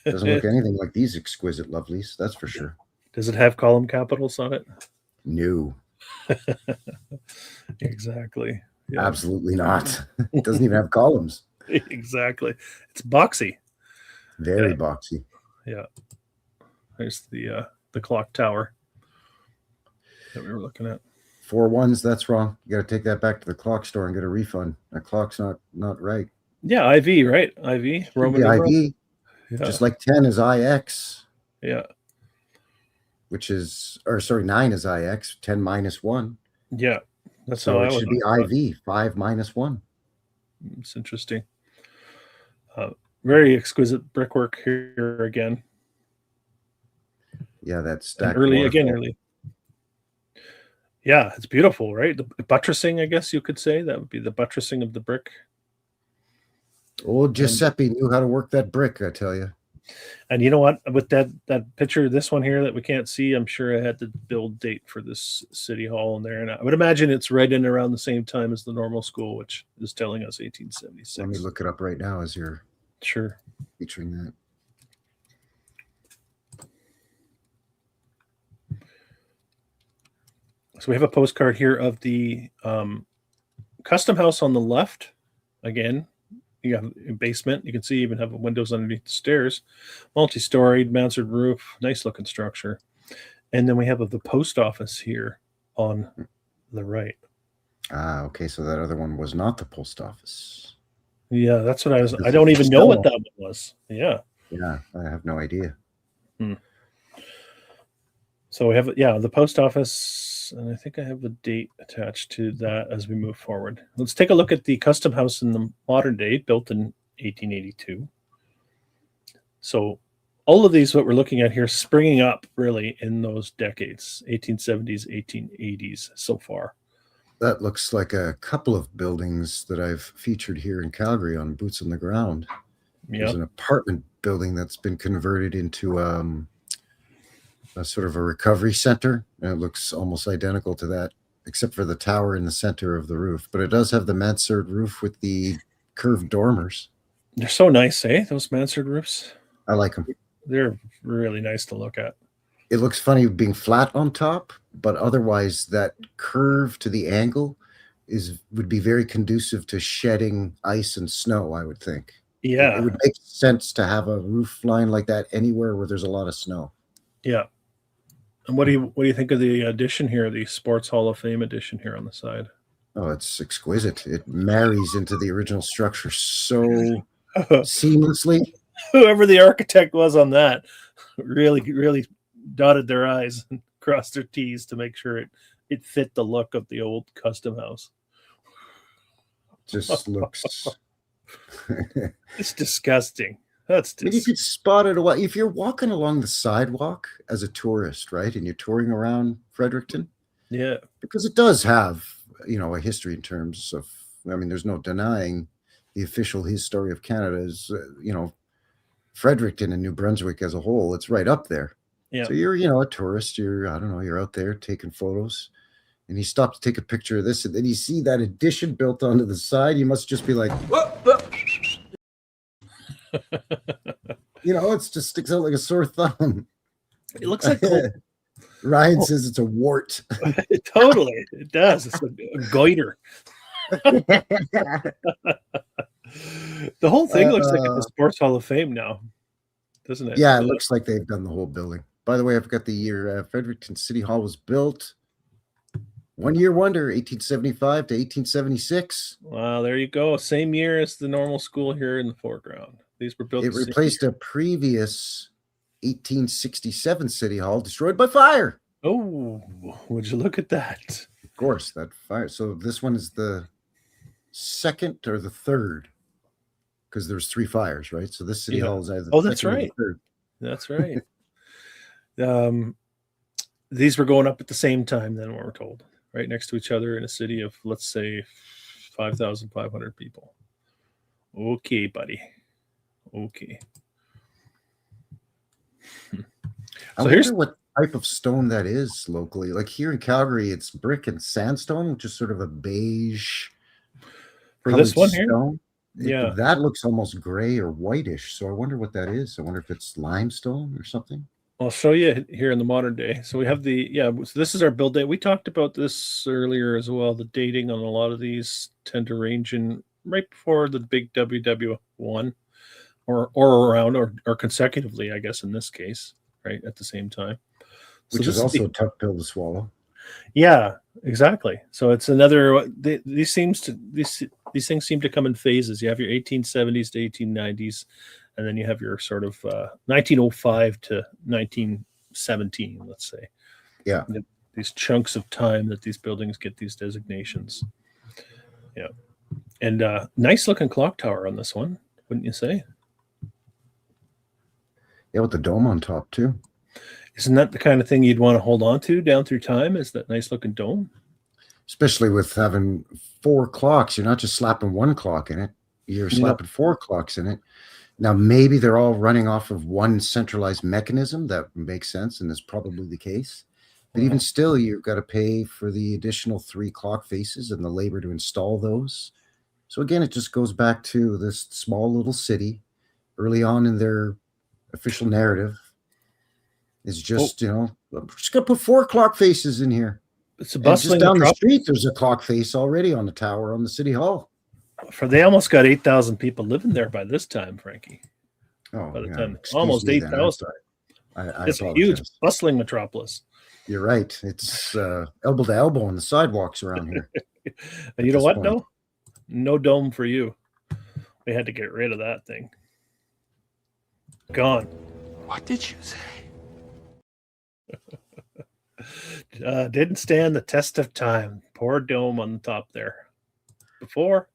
It doesn't look anything like these exquisite lovelies, that's for sure. Does it have column capitals on it? No. Exactly. Yeah. Absolutely not. It doesn't even have columns. Exactly. It's boxy. Very boxy. Yeah. There's the clock tower that we were looking at. 4 1s, that's wrong. You got to take that back to the clock store and get a refund. That clock's not right. Yeah, IV, right? IV, Roman IV. Yeah. Just like 10 is IX. Yeah. 9 is IX, 10 minus 1. Yeah. That's so how it should be IV, 5 minus 1. It's interesting. Very exquisite brickwork here again. Yeah, that's stacked. Early. Yeah, it's beautiful, right? The buttressing, I guess you could say, that would be the buttressing of the brick. Old Giuseppe knew how to work that brick, I tell you. And you know what? With that picture, this one here that we can't see, I'm sure I had the build date for this city hall in there. And I would imagine it's right in around the same time as the normal school, which is telling us 1876. Let me look it up right now as you're featuring that. So we have a postcard here of the custom house on the left. Again, you have a basement. You can see even have windows underneath the stairs. Multi-storied, mansard roof. Nice looking structure. And then we have the post office here on the right. Ah, okay. So that other one was not the post office. Yeah, that's what I don't even know what that one was. Yeah. Yeah, I have no idea. So we have, the post office, and I think I have the date attached to that as we move forward. Let's take a look at the custom house in the modern day, built in 1882. So all of these, what we're looking at here, springing up really in those decades, 1870s, 1880s so far. That looks like a couple of buildings that I've featured here in Calgary on Boots on the Ground. There's an apartment building that's been converted into a sort of a recovery center. And it looks almost identical to that, except for the tower in the center of the roof. But it does have the mansard roof with the curved dormers. They're so nice, eh? Those mansard roofs. I like them. They're really nice to look at. It looks funny being flat on top, but otherwise that curve to the angle would be very conducive to shedding ice and snow, I would think. Yeah. It would make sense to have a roof line like that anywhere where there's a lot of snow. Yeah. And what do you think of the addition here, the Sports Hall of Fame addition here on the side? Oh, it's exquisite. It marries into the original structure so seamlessly. Whoever the architect was on that really dotted their I's and crossed their T's to make sure it fit the look of the old custom house. Just looks... It's disgusting. You could spot it if you're walking along the sidewalk as a tourist, right? And you're touring around Fredericton. Yeah. Because it does have, a history in terms of, there's no denying the official history of Canada is, Fredericton and New Brunswick as a whole, it's right up there. Yeah. So you're, a tourist. You're, I don't know, you're out there taking photos, and you stop to take a picture of this, and then you see that addition built onto the side. You must just be like, whoa. It just sticks out like a sore thumb. It looks like Ryan says it's a wart. Totally, it does. It's a goiter. The whole thing looks like it's a Sports Hall of Fame now, doesn't it? Yeah, it looks like they've done the whole building. By the way, I've got the year. Fredericton City Hall was built. 1 year wonder, 1875 to 1876. Wow, there you go. Same year as the normal school here in the foreground. These were built. It replaced a previous 1867 City Hall destroyed by fire. Oh, would you look at that? Of course, that fire. So this one is the second or the third, because there's 3 fires, right? So this City Hall is either the that's second or the right. third. That's right. These were going up at the same time, then we're told, right next to each other in a city of, let's say, 5,500 people. Okay, buddy. Okay. I wonder what type of stone that is locally. Like here in Calgary, it's brick and sandstone, which is sort of a beige. For this one stone. Here? Yeah. That looks almost gray or whitish. So I wonder what that is. I wonder if it's limestone or something. I'll show you here in the modern day. So we have so this is our build date. We talked about this earlier as well. The dating on a lot of these tend to range in right before the big WW1 or around or consecutively, I guess, in this case, right at the same time. Which is also a tough pill to swallow. Yeah, exactly. So it's another. These things seem to come in phases. You have your 1870s to 1890s, and then you have your sort of 1905 to 1917. Let's say. Yeah. These chunks of time that these buildings get these designations. Yeah, and nice looking clock tower on this one, wouldn't you say? Yeah, with the dome on top too. Isn't that the kind of thing you'd want to hold on to down through time? Is that nice looking dome? Especially with having 4 clocks. You're not just slapping 1 clock in it. You're slapping 4 clocks in it. Now, maybe they're all running off of one centralized mechanism. That makes sense, and is probably the case. But even still, you've got to pay for the additional 3 clock faces and the labor to install those. So again, it just goes back to this small little city early on in their official narrative. It's just, I'm just going to put 4 clock faces in here. It's a bustling just down the street, there's a clock face already on the tower on the City Hall. They almost got 8,000 people living there by this time, Frankie. Oh, by the yeah. time, almost 8,000. It's a huge, bustling metropolis. You're right. It's elbow to elbow on the sidewalks around here. And you know what? No dome for you. We had to get rid of that thing. Gone. What did you say? Didn't stand the test of time. Poor dome on the top there. Before,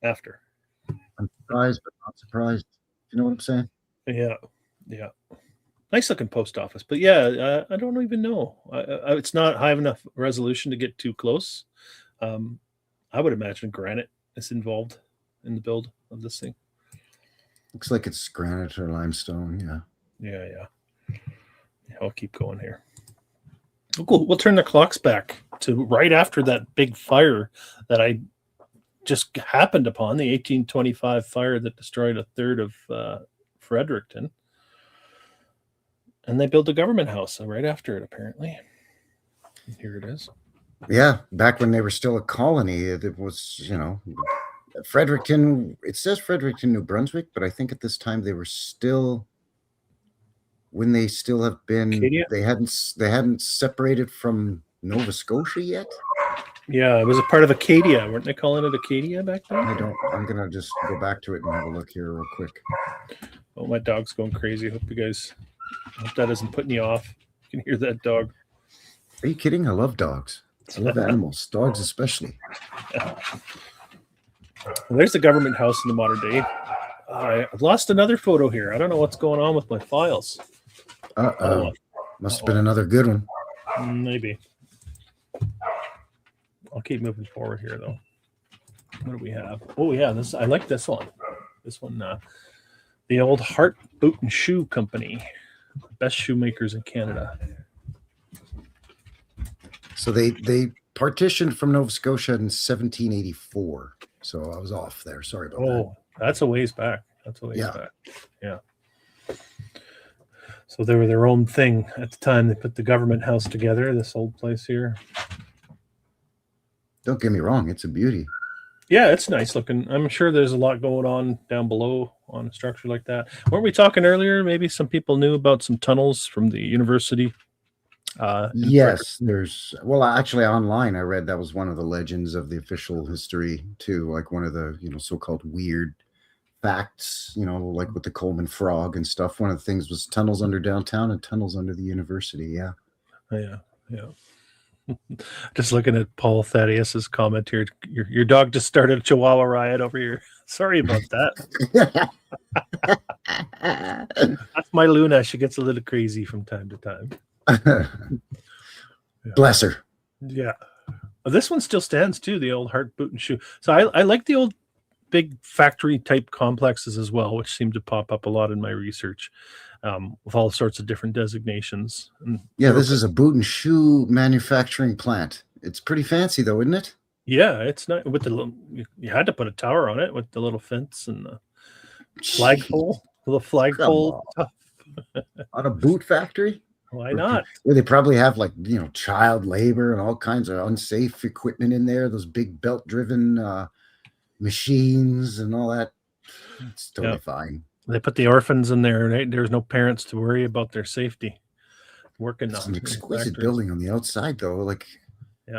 after. I'm surprised, but not surprised. You know what I'm saying? Yeah. Nice looking post office, but yeah, I don't even know. It's not high enough resolution to get too close. I would imagine granite is involved in the build of this thing. Looks like it's granite or limestone. Yeah. I'll keep going here. Oh, cool. We'll turn the clocks back to right after that big fire that I just happened upon, the 1825 fire that destroyed a third of Fredericton. And they built a government house right after it, apparently. Here it is. Yeah, back when they were still a colony, it was, Fredericton. It says Fredericton, New Brunswick, but I think at this time they were still, when they still have been, Acadia? they hadn't separated from Nova Scotia yet. Yeah, it was a part of Acadia. Weren't they calling it Acadia back then? I'm gonna just go back to it and have a look here real quick. Oh, my dog's going crazy. Hope that isn't putting you off. You can hear that dog. Are you kidding? I love dogs. I love animals, dogs especially. Well, there's the government house in the modern day. I've lost another photo here. I don't know what's going on with my files. Must have been another good one. Maybe. I'll keep moving forward here, though. What do we have? Oh, yeah. I like this one. This one The old Hart Boot and Shoe Company, best shoemakers in Canada. So they partitioned from Nova Scotia in 1784. So I was off there. Sorry about that. Oh, that's a ways back. Yeah. Yeah. So they were their own thing at the time. They put the government house together, this old place here. Don't get me wrong. It's a beauty. Yeah, it's nice looking. I'm sure there's a lot going on down below on a structure like that. Weren't we talking earlier? Maybe some people knew about some tunnels from the university. Yes, there's, well, actually online I read that was one of the legends of the official history too, like one of the, so-called weird facts, like with the Coleman frog and stuff. One of the things was tunnels under downtown and tunnels under the university. Yeah. Yeah. Just looking at Paul Thaddeus's comment here. Your dog just started a Chihuahua riot over here. Sorry about that. That's my Luna. She gets a little crazy from time to time. Bless her. Yeah. This one still stands too, the old Hart Boot and Shoe. So I like the old big factory type complexes as well, which seem to pop up a lot in my research, with all sorts of different designations. And yeah, this is a boot and shoe manufacturing plant. It's pretty fancy though, isn't it? Yeah, it's not with the little, you had to put a tower on it with the little fence and the flagpole, little flagpole. On a boot factory? Why not? Where they probably have like, child labor and all kinds of unsafe equipment in there, those big belt driven machines and all that. It's totally fine. They put the orphans in there, right? There's no parents to worry about their safety. Working on it's an exquisite building on the outside though. Like,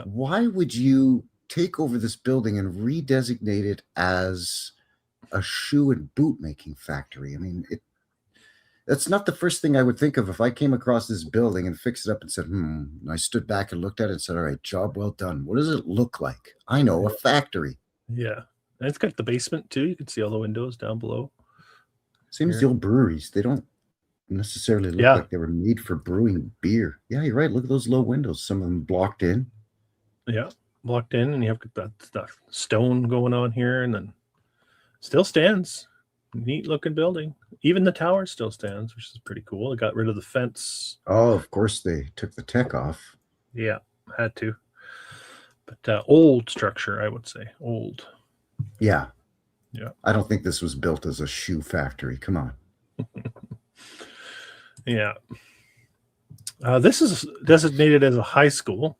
why would you take over this building and redesignate it as a shoe and boot making factory? I mean, that's not the first thing I would think of if I came across this building and fixed it up and said, I stood back and looked at it and said, all right, job well done. What does it look like? I know, a factory. Yeah. And it's got the basement too. You can see all the windows down below. Same as the old breweries. They don't necessarily look like they were made for brewing beer. Yeah, you're right. Look at those low windows. Some of them blocked in. Yeah, blocked in. And you have that stone going on here, and then still stands. Neat looking building. Even the tower still stands, which is pretty cool. They got rid of the fence. Oh, of course they took the tech off. Yeah, had to. But old structure, I would say. Old. Yeah. Yeah. I don't think this was built as a shoe factory. Come on. Yeah. This is designated as a high school.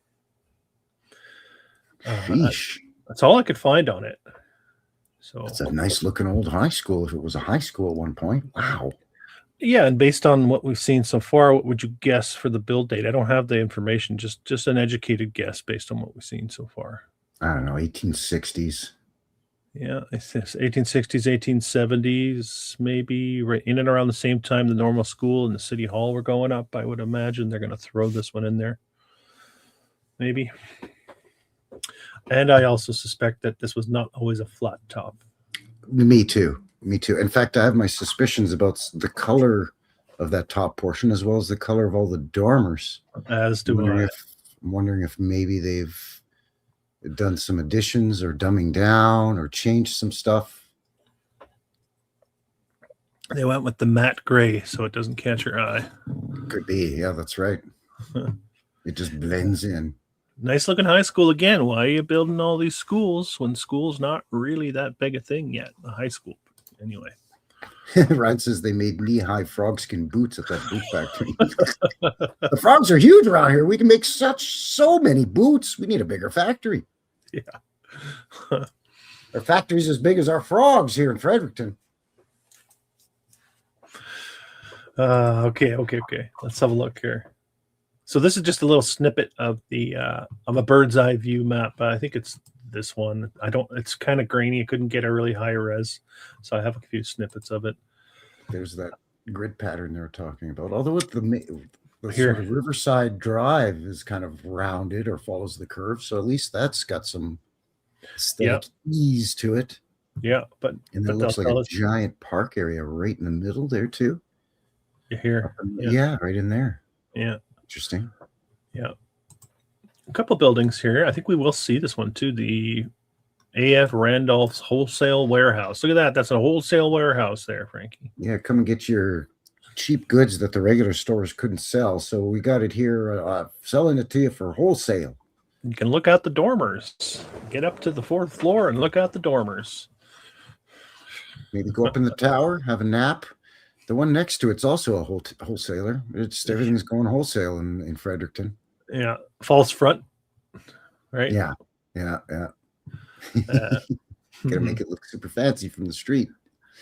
That's all I could find on it. So it's a nice looking old high school if it was a high school at one point. Wow. Yeah, and based on what we've seen so far, what would you guess for the build date? I don't have the information, just an educated guess based on what we've seen so far. I don't know, 1860s. Yeah, it's 1860s, 1870s, maybe right in and around the same time the normal school and the city hall were going up. I would imagine they're going to throw this one in there. Maybe. And I also suspect that this was not always a flat top. Me too. In fact, I have my suspicions about the color of that top portion as well as the color of all the dormers. As do I. I'm wondering if maybe they've done some additions or dumbing down or changed some stuff. They went with the matte gray so it doesn't catch your eye. Could be. Yeah, that's right. It just blends in. Nice looking high school again. Why are you building all these schools when school's not really that big a thing yet? A high school, anyway. Ryan says they made knee-high frogskin boots at that boot factory. The frogs are huge around here. We can make so many boots. We need a bigger factory. Yeah. Our factory's as big as our frogs here in Fredericton. Okay. Let's have a look here. So this is just a little snippet of the of a bird's eye view map. I think it's this one. It's kind of grainy. I couldn't get a really high res, so I have a few snippets of it. There's that grid pattern they're talking about. Although the sort of Riverside Drive is kind of rounded or follows the curve, so at least that's got some aesthetic ease to it. Yeah, and it looks like a giant park area right in the middle there too. Here, yeah, right in there. Yeah. Interesting. Yeah. A couple buildings here. I think we will see this one too. The A.F. Randolph's Wholesale Warehouse. Look at that. That's a wholesale warehouse there, Frankie. Yeah, come and get your cheap goods that the regular stores couldn't sell. So we got it here, selling it to you for wholesale. You can look out the dormers. Get up to the 4th floor and look out the dormers. Maybe go up in the tower, have a nap. The one next to it's also a wholesaler. It's everything's going wholesale in Fredericton. Yeah, false front, right? Yeah. Gotta make it look super fancy from the street.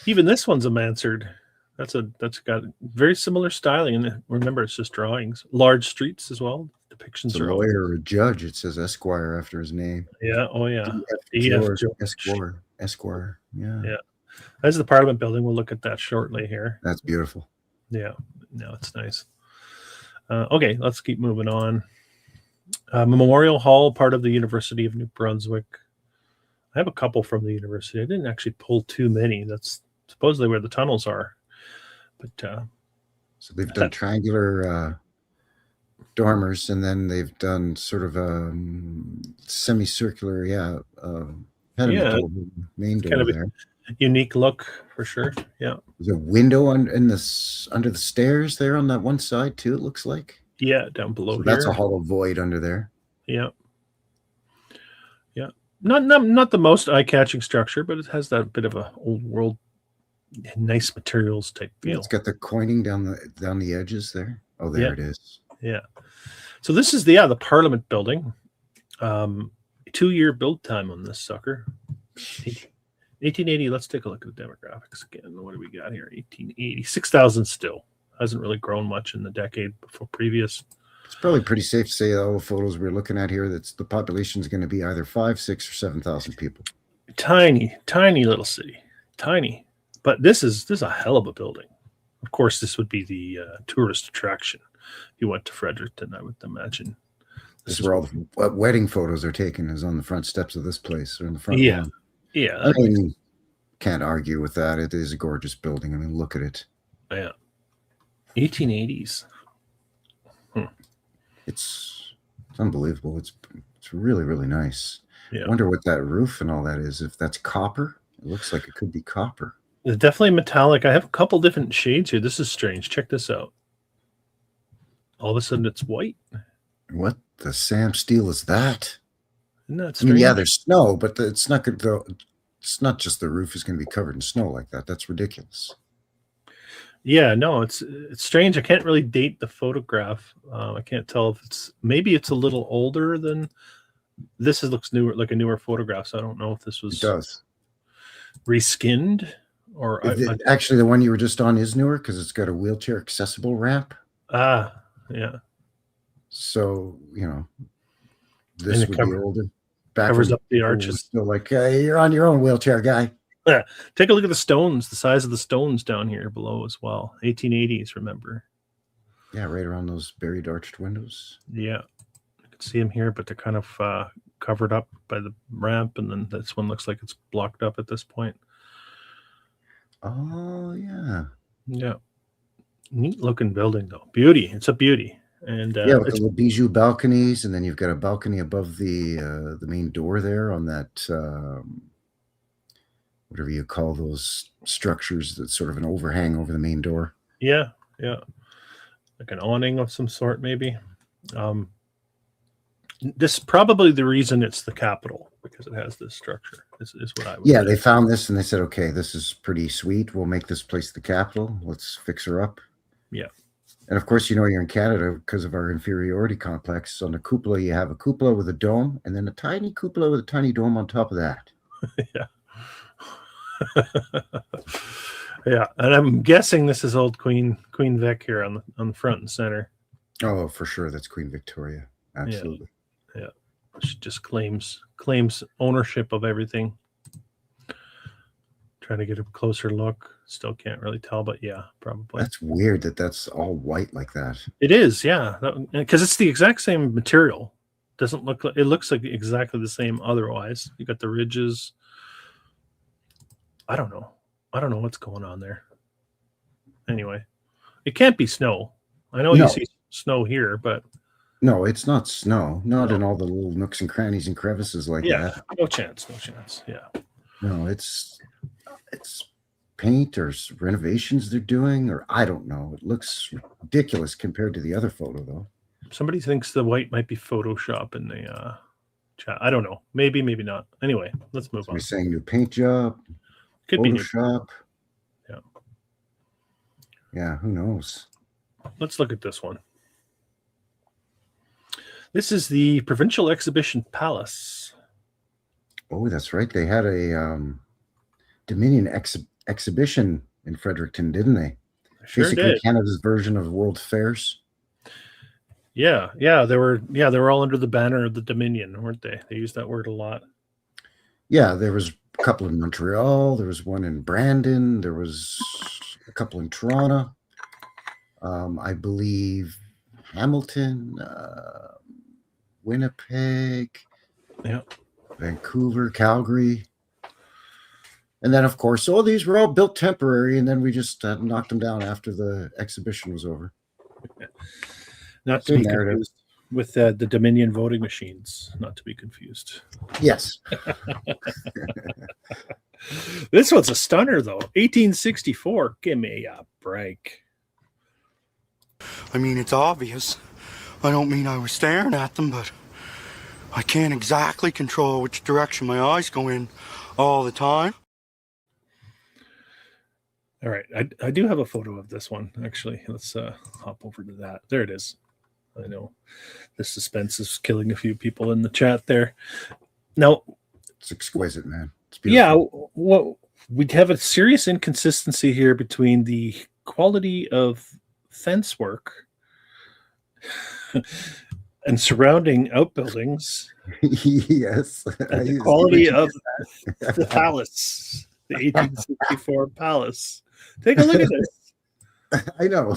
Even this one's a mansard. That's got very similar styling, and remember, it's just drawings. Large streets as well. Depictions It's a are lawyer or a judge. It says Esquire after his name. Yeah. Oh yeah. E.F. George. Esquire. Yeah. Yeah. That's the Parliament building. We'll look at that shortly here. That's beautiful. Yeah. No, it's nice. Okay, let's keep moving on. Memorial Hall, part of the University of New Brunswick. I have a couple from the university. I didn't actually pull too many. That's supposedly where the tunnels are. But so they've done triangular dormers, and then they've done sort of a semicircular, pediment over the main door kind of there. A unique look for sure. Yeah. There's a window under the stairs there on that one side too. It looks like. Yeah, down below So here. that's a hollow void under there. Yeah. Yeah. Not the most eye-catching structure, but it has that bit of a old world, nice materials type feel. Yeah, it's got the coining down the edges there. Oh, there it is. Yeah. So this is the Parliament building. 2-year build time on this sucker. 1880. Let's take a look at the demographics again. What do we got here? 1880. 6,000 still. Hasn't really grown much in the decade before previous. It's probably pretty safe to say all the photos we're looking at here, that's the population is going to be either 5, 6, or 7,000 people. Tiny little city. Tiny. But this is a hell of a building. Of course, this would be the tourist attraction. If you went to Fredericton, I would imagine. This is where all the wedding photos are taken, is on the front steps of this place, or in the front lawn. Yeah. I mean, can't argue with that. It is a gorgeous building. I mean, look at it. Yeah. 1880s. It's unbelievable. It's really, really nice. Yeah. I wonder what that roof and all that is. If that's copper, it looks like it could be copper. It's definitely metallic. I have a couple different shades here. This is strange. Check this out. All of a sudden, it's white. What the Sam steel is that? Isn't that I strange? mean, yeah, there's snow, but it's not good. It's not just the roof is going to be covered in snow like that. That's ridiculous. Yeah, no, it's strange. I can't really date the photograph. I can't tell if maybe it's a little older than this. Looks newer, like a newer photograph. So I don't know if this was It does. reskinned or actually the one you were just on is newer because it's got a wheelchair accessible ramp. Yeah. So this would be older. Covers up the arches. Still like you're on your own, wheelchair guy. Yeah. Take a look at the stones, the size of the stones down here below as well. 1880s, remember? Yeah, right around those buried arched windows. Yeah. You can see them here, but they're kind of covered up by the ramp, and then this one looks like it's blocked up at this point. Oh, yeah. Yeah. Neat looking building, though. Beauty. It's a beauty. And with the little bijou balconies, and then you've got a balcony above the main door there on that whatever you call those structures, that's sort of an overhang over the main door. Yeah. Like an awning of some sort, maybe. This is probably the reason it's the Capitol, because it has this structure. This is what I would say. They found this and they said, okay, this is pretty sweet. We'll make this place the Capitol. Let's fix her up. Yeah. And of course, you're in Canada because of our inferiority complex. On the cupola, you have a cupola with a dome, and then a tiny cupola with a tiny dome on top of that. Yeah. Yeah, and I'm guessing this is old Queen Vic here on the front and center. Oh, for sure, that's Queen Victoria. Absolutely. Yeah. She just claims ownership of everything. Trying to get a closer look. Still can't really tell, but yeah, probably. That's weird that's all white like that. It is, yeah, because it's the exact same material. Doesn't look like it looks like exactly the same otherwise. You got the ridges. I don't know what's going on there. Anyway, it can't be snow. I know you see snow here, but No, it's not snow. Not No. in all the little nooks and crannies and crevices like Yeah, that. no chance. No chance. Yeah. No, it's paint or renovations they're doing, or I don't know. It looks ridiculous compared to the other photo, though. Somebody thinks the white might be Photoshop in the chat. I don't know. Maybe, maybe not. Anyway, let's move on. We're saying new paint job, Could be new. Photoshop. Yeah. Yeah, who knows? Let's look at this one. This is the Provincial Exhibition Palace. Oh, that's right. They had a Dominion exhibition in Fredericton, didn't they? Sure Basically, did. Canada's version of World Fairs. Yeah, they were all under the banner of the Dominion, weren't they? They used that word a lot. Yeah, there was a couple in Montreal. There was one in Brandon. There was a couple in Toronto. I believe Hamilton, Winnipeg, Yeah. Vancouver, Calgary. And then, of course, all these were all built temporary, and then we just knocked them down after the exhibition was over. Not to be confused with the Dominion voting machines. Not to be confused. Yes. This one's a stunner, though. 1864. Give me a break. I mean, it's obvious. I don't mean I was staring at them, but I can't exactly control which direction my eyes go in all the time. All right. I do have a photo of this one, actually. Let's hop over to that. There it is. I know the suspense is killing a few people in the chat there. Now, It's exquisite, man. It's yeah, beautiful. well, we have a serious inconsistency here between the quality of fence work and surrounding outbuildings, Yes. and the quality of the palace, the 1864 palace. Take a look at this. I know.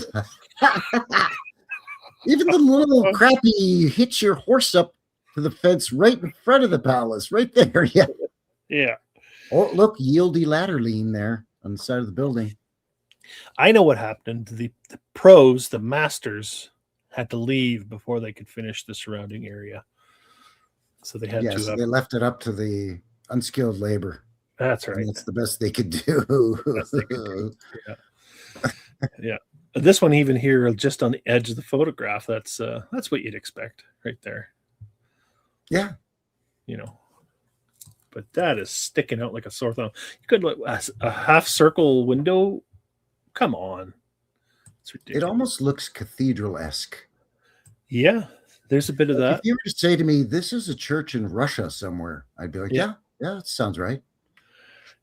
Even the little crappy hitch your horse up to the fence right in front of the palace, right there. Yeah. Yeah. Oh, look, yieldy ladder lean there on the side of the building. I know what happened. The pros, the masters, had to leave before they could finish the surrounding area. So they had Yes, to. they left it up to the unskilled labor. That's And right. that's the best they could do. Best they could do. Yeah. This one, even here, just on the edge of the photograph, that's what you'd expect right there. Yeah. You know, but that is sticking out like a sore thumb. You could look a half circle window. Come on, it's ridiculous. It almost looks cathedral-esque. Yeah, there's a bit of that. If you were to say to me, this is a church in Russia somewhere, I'd be like, Yeah. yeah, that sounds right.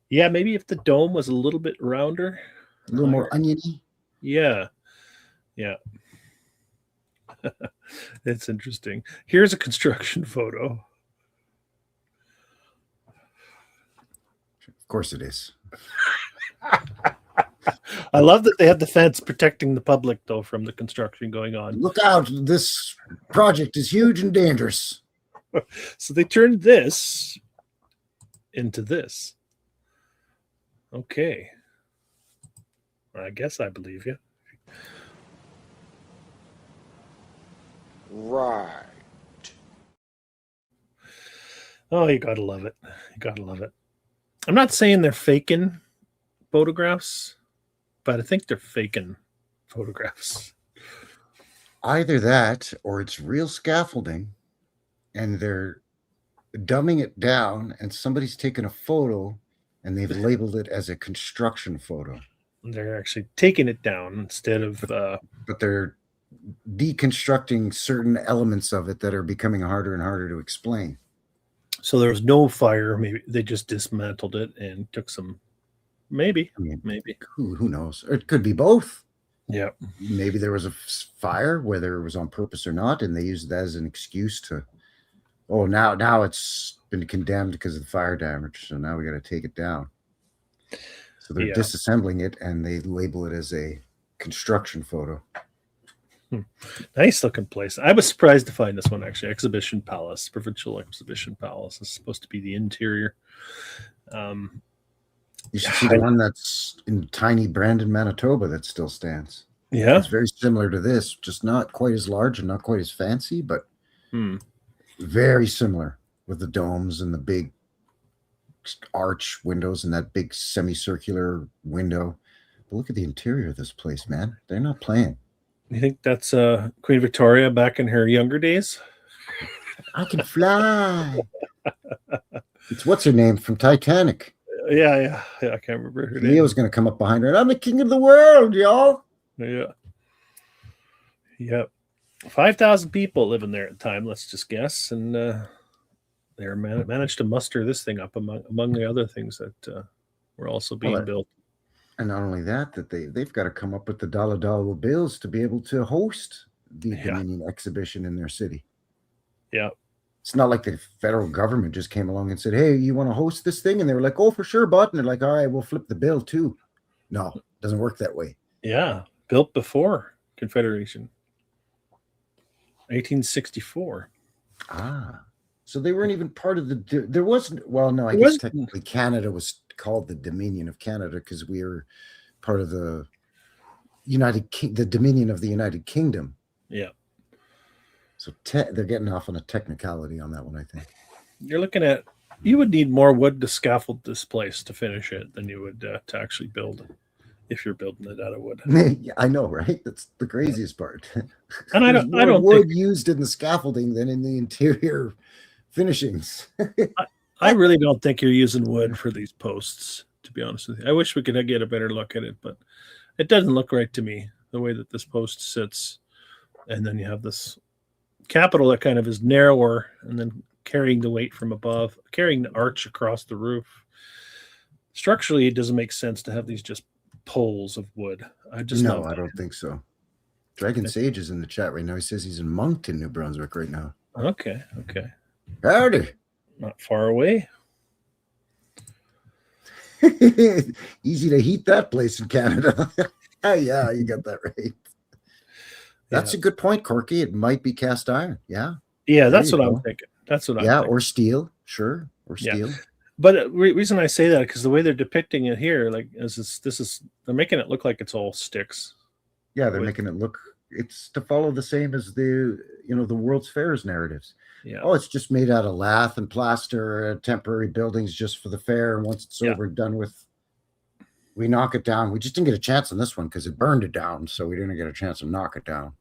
Yeah, maybe if the dome was a little bit rounder, A little more oniony. Yeah. It's interesting. Here's a construction photo. Of course it is. I love that they have the fence protecting the public, though, from the construction going on. Look out. This project is huge and dangerous. So they turned this into this. Okay. I guess I believe you. Right. Oh, you gotta love it. You gotta love it. I'm not saying they're faking photographs, but I think they're faking photographs. Either that or it's real scaffolding and they're dumbing it down and somebody's taken a photo and they've labeled it as a construction photo. They're actually taking it down instead of But they're deconstructing certain elements of it that are becoming harder and harder to explain. so there was no fire. Maybe they just dismantled it and took some. Maybe. I mean, Maybe. who knows? Or it could be both. Yeah. Maybe there was a fire, whether it was on purpose or not, and they used that as an excuse to, oh, now it's been condemned because of the fire damage, so now we got to take it down. So they're disassembling it, and they label it as a construction photo. Nice looking place. I was surprised to find this one, actually. Exhibition Palace, Provincial Exhibition Palace. It's supposed to be the interior. You should see the one that's in tiny Brandon, Manitoba that still stands. Yeah. It's very similar to this, just not quite as large and not quite as fancy, but very similar with the domes and the big arch windows and that big semicircular window. But look at the interior of this place, man. They're not playing. You think that's Queen Victoria back in her younger days? I can fly. It's what's her name from Titanic. Yeah. I can't remember her name. Leo's going to come up behind her, and I'm the king of the world, y'all. Yeah. Yep. 5,000 people living there at the time, let's just guess. And they managed to muster this thing up among the other things that were also being built. And not only that they've got to come up with the dollar bills to be able to host the Dominion exhibition in their city. Yeah. It's not like the federal government just came along and said, hey, you want to host this thing? And they were like, oh, for sure, bud. And they're like, all right, we'll flip the bill too. No, it doesn't work that way. Yeah. Built before Confederation. 1864. So they weren't even part of there wasn't, well, no, I guess technically Canada was called the Dominion of Canada because we were part of the the Dominion of the United Kingdom. Yeah. So they're getting off on a technicality on that one, I think. You're looking at, you would need more wood to scaffold this place to finish it than you would to actually build if you're building it out of wood. Yeah, I know, right? That's the craziest part. And I don't wood think used in the scaffolding than in the interior finishings. I really don't think you're using wood for these posts, to be honest with you. I wish we could get a better look at it, but it doesn't look right to me, the way that this post sits. And then you have this capital that kind of is narrower and then carrying the weight from above, carrying the arch across the roof. Structurally, it doesn't make sense to have these just poles of wood. I don't think so. Dragon Sage is in the chat right now. He says he's in Moncton, New Brunswick right now. Okay. Howdy. Not far away. Easy to heat that place in Canada. Oh, yeah, you got that right. That's a good point, Corky. It might be cast iron. Yeah. Yeah, that's what I'm thinking. That's what I'm thinking. Or steel. Sure. Or steel. Yeah. But the reason I say that because the way they're depicting it here, like they're making it look like it's all sticks. Yeah, they're making it look. It's to follow the same as the World's Fairs narratives. Yeah. Oh, it's just made out of lath and plaster, temporary buildings just for the fair. And once it's over, done with, we knock it down. We just didn't get a chance on this one because it burned it down, so we didn't get a chance to knock it down.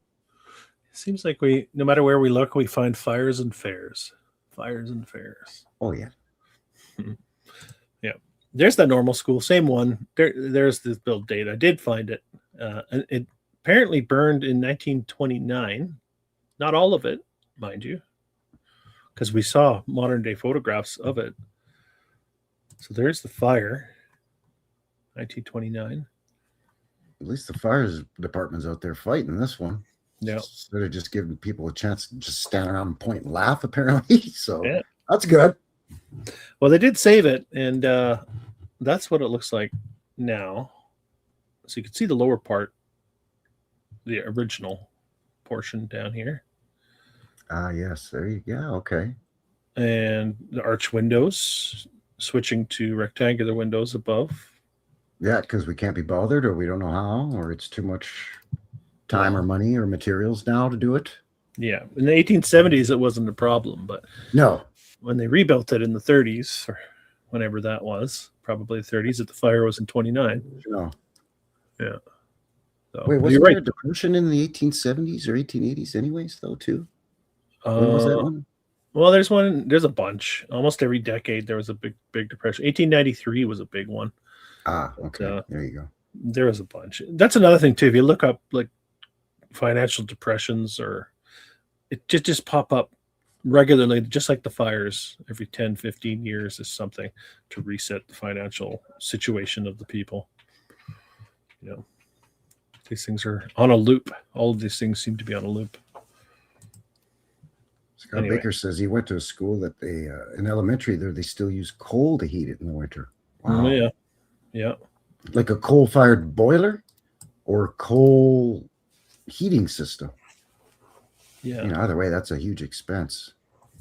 It seems like no matter where we look, we find fires and fairs. Fires and fairs. Oh yeah. Yeah. There's that normal school, same one. There's the build date. I did find it. And it apparently burned in 1929. Not all of it, mind you, because we saw modern day photographs of it. So there's the fire. 1929. At least the fire department's out there fighting this one. Yeah. Instead of just giving people a chance to just stand around and point and laugh, apparently. So that's good. Well, they did save it, and that's what it looks like now. So you can see the lower part, the original portion down here. Yes. There you go. Okay. And the arch windows, switching to rectangular windows above. Yeah, because we can't be bothered, or we don't know how, or it's too much time or money or materials now to do it. Yeah. In the 1870s, it wasn't a problem, but no. When they rebuilt it in the 30s, or whenever that was, probably the 30s, that the fire was in 29. No. Yeah. So, wait, wasn't there a depression in the 1870s or 1880s anyways, though, too? When was that one? Well, there's a bunch. Almost every decade there was a big depression. 1893 was a big one. Okay. There you go. There was a bunch. That's another thing too. If you look up like financial depressions, or it just pop up regularly, just like the fires. Every 10, 15 years is something to reset the financial situation of the people. These things are on a loop. All of these things seem to be on a loop. Scott Baker says he went to a school that they in elementary there they still use coal to heat it in the winter. Wow. Yeah. Like a coal-fired boiler or coal heating system. Yeah. Either way, that's a huge expense.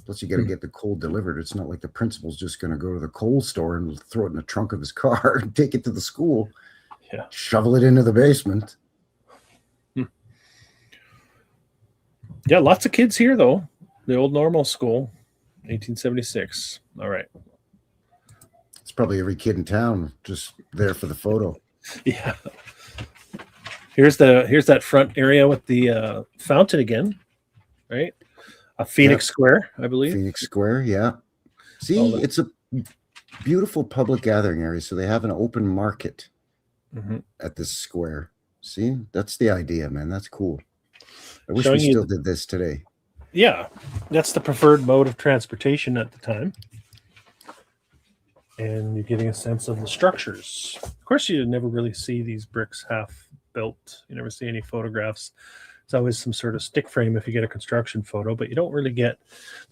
Plus, you got to get the coal delivered. It's not like the principal's just going to go to the coal store and throw it in the trunk of his car and take it to the school. Yeah. Shovel it into the basement. Yeah, lots of kids here though. The old normal school, 1876. All right. It's probably every kid in town just there for the photo. Yeah. Here's that front area with the fountain again, right? A Phoenix Square, I believe. Phoenix Square, yeah. See, it's a beautiful public gathering area. So they have an open market at this square. See, that's the idea, man. That's cool. I wish we still did this today. Yeah, that's the preferred mode of transportation at the time. And you're getting a sense of the structures. Of course, you never really see these bricks half built. You never see any photographs. It's always some sort of stick frame if you get a construction photo, but you don't really get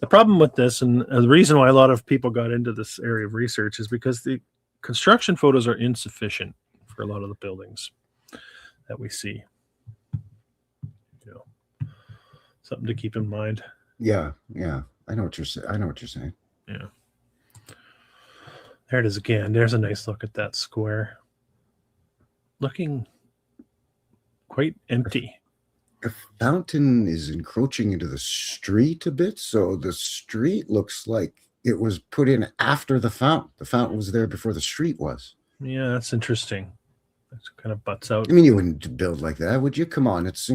the problem with this. And the reason why a lot of people got into this area of research is because the construction photos are insufficient for a lot of the buildings that we see. You know, something to keep in mind. Yeah. I know what you're saying. Yeah. There it is again. There's a nice look at that square. Looking quite empty. The fountain is encroaching into the street a bit, so the street looks like it was put in after the fountain. The fountain was there before the street was. Yeah, that's interesting. That kind of butts out. I mean, you wouldn't build like that, would you? Come on, it's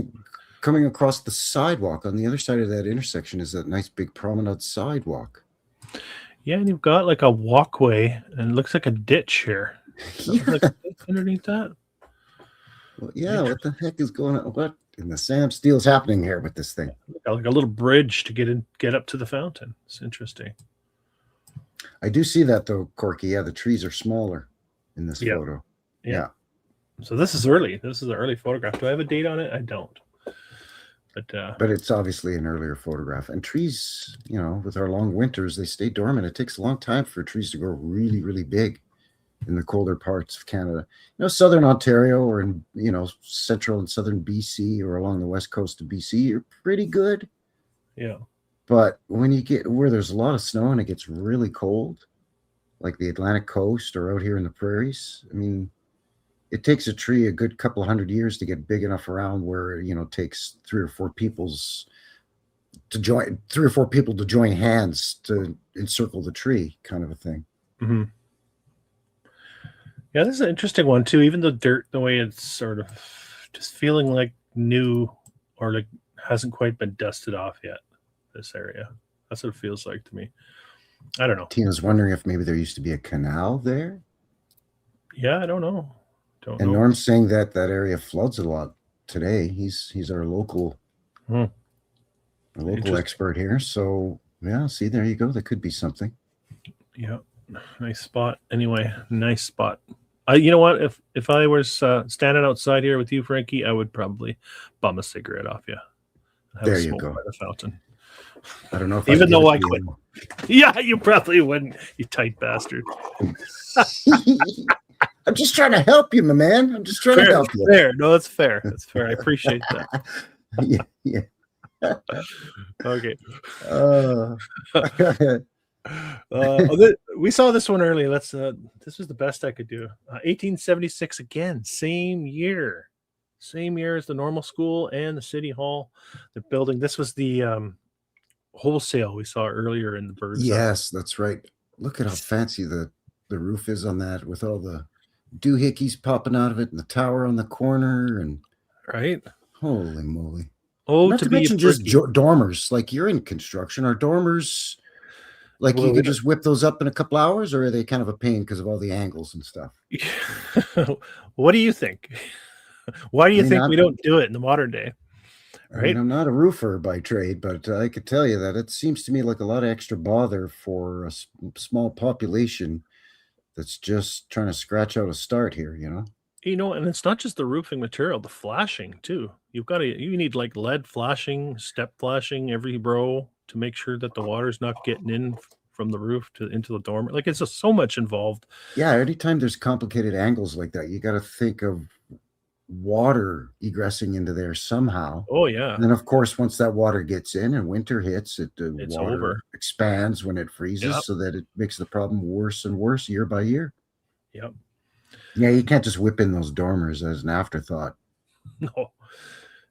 coming across the sidewalk. On the other side of that intersection is that nice big promenade sidewalk. Yeah, and you've got like a walkway, and it looks like a ditch here. Yeah. Like a ditch underneath that. Well, yeah, what the heck is going on? What in the Sam Steele's happening here with this thing? Like a little bridge to get up to the fountain. It's interesting. I do see that though, Corky. Yeah, the trees are smaller in this photo. Yeah. So this is early. This is an early photograph. Do I have a date on it? I don't. But it's obviously an earlier photograph. And trees, you know, with our long winters, they stay dormant. It takes a long time for trees to grow really, really big in the colder parts of Canada. You know, southern Ontario or in, you know, central and southern BC or along the west coast of BC, you're pretty good. Yeah. But when you get where there's a lot of snow and it gets really cold, like the Atlantic coast or out here in the prairies, I mean, it takes a tree a good couple of 100 years to get big enough around where, you know, it takes three or four people to join hands to encircle the tree, kind of a thing. Mm-hmm. Yeah, this is an interesting one too. Even the dirt, the way it's sort of just feeling like new or like hasn't quite been dusted off yet. This area, that's what it feels like to me. I don't know. Tina's wondering if maybe there used to be a canal there. Yeah, I don't know. And Norm's saying that area floods a lot today. He's our local expert here. So yeah, see, there you go. There could be something. Yeah, nice spot. Anyway, nice spot. You know what? If I was standing outside here with you, Frankie, I would probably bum a cigarette off you. There you go. By the fountain. I don't know if even though I couldn't. Yeah, you probably wouldn't. You tight bastard. I'm just trying to help you, my man. I'm just trying to help you. Fair. No, that's fair. That's fair. I appreciate that. Yeah. Okay. We saw this one earlier. This was the best I could do. 1876 again. Same year as the normal school and the city hall. The building. This was the wholesale we saw earlier in the birds. Yes, that's right. Look at how fancy the roof is on that, with all the doohickeys popping out of it and the tower on the corner, and right. Holy moly! Oh, not to mention just dormers. Like, you're in construction. Are dormers like you could just whip those up in a couple hours, or are they kind of a pain because of all the angles and stuff? What do you think? Why do you think we don't do it in the modern day? Right. I mean, I'm not a roofer by trade, but I could tell you that it seems to me like a lot of extra bother for a small population that's just trying to scratch out a start here, you know? You know, and it's not just the roofing material, the flashing too. You need like LED flashing, step flashing every row to make sure that the water's not getting in from the roof into the dormer. Like, it's just so much involved. Yeah, anytime there's complicated angles like that, you got to think of water egressing into there somehow. Oh yeah. And then of course, once that water gets in and winter hits, it's water expands when it freezes, so that it makes the problem worse and worse year by year. Yep. Yeah, you can't just whip in those dormers as an afterthought. No.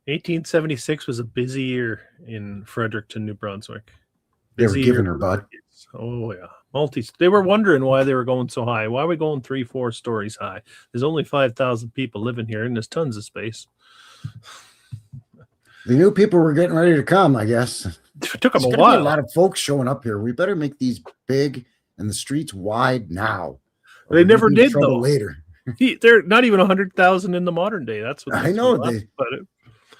1876 was a busy year in Fredericton, New Brunswick. They were Busy giving year her, for bud. brickies. Oh yeah, they were wondering why they were going so high. Why are we going 3-4 stories high? There's only 5,000 people living here, and there's tons of space. They knew people were getting ready to come, I guess. It took them There's a gonna be while. a lot of folks showing up here. We better make these big and the streets wide now. or They we're gonna never be in did, trouble though. later. They're not even 100,000 in the modern day. That's what I makes me know, laugh they- about it.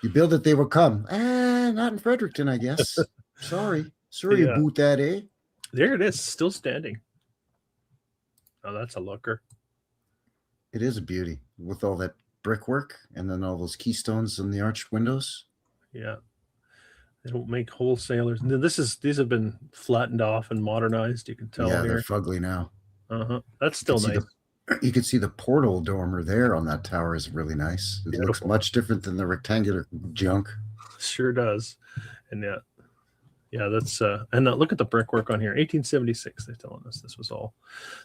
You build it, they will come. Not in Fredericton, I guess. Sorry Yeah. about that, eh? There it is, still standing. Oh, that's a looker. It is a beauty with all that brickwork and then all those keystones in the arched windows. Yeah. They don't make wholesalers. These have been flattened off and modernized. You can tell Yeah, they're here. fugly now. That's still see nice. You can see the portal dormer there on that tower is really nice. It looks Beautiful. much different than the rectangular junk. Sure does. And yeah, that's and look at the brickwork on here. 1876. They're telling us this was all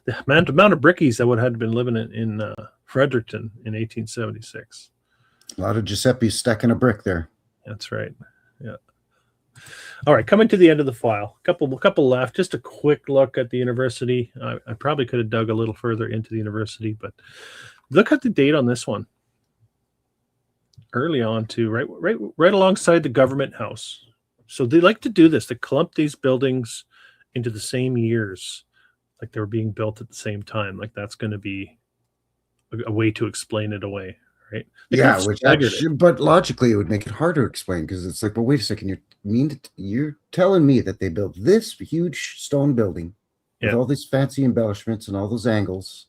the amount of brickies that would have been living in Fredericton in 1876. A lot of Giuseppe's stacking a brick there. That's right. Yeah. All right, coming to the end of the file. Couple left. Just a quick look at the university. I probably could have dug a little further into the university, but look at the date on this one. Early on, too, right alongside the government house. So they like to do this. They clump these buildings into the same years, like they were being built at the same time. Like that's going to be a way to explain it away, right? They kind Yeah, of which staggered it. actually, but logically it would make it harder to explain because it's like, well, wait a second, you're telling me that they built this huge stone building with Yeah. all these fancy embellishments and all those angles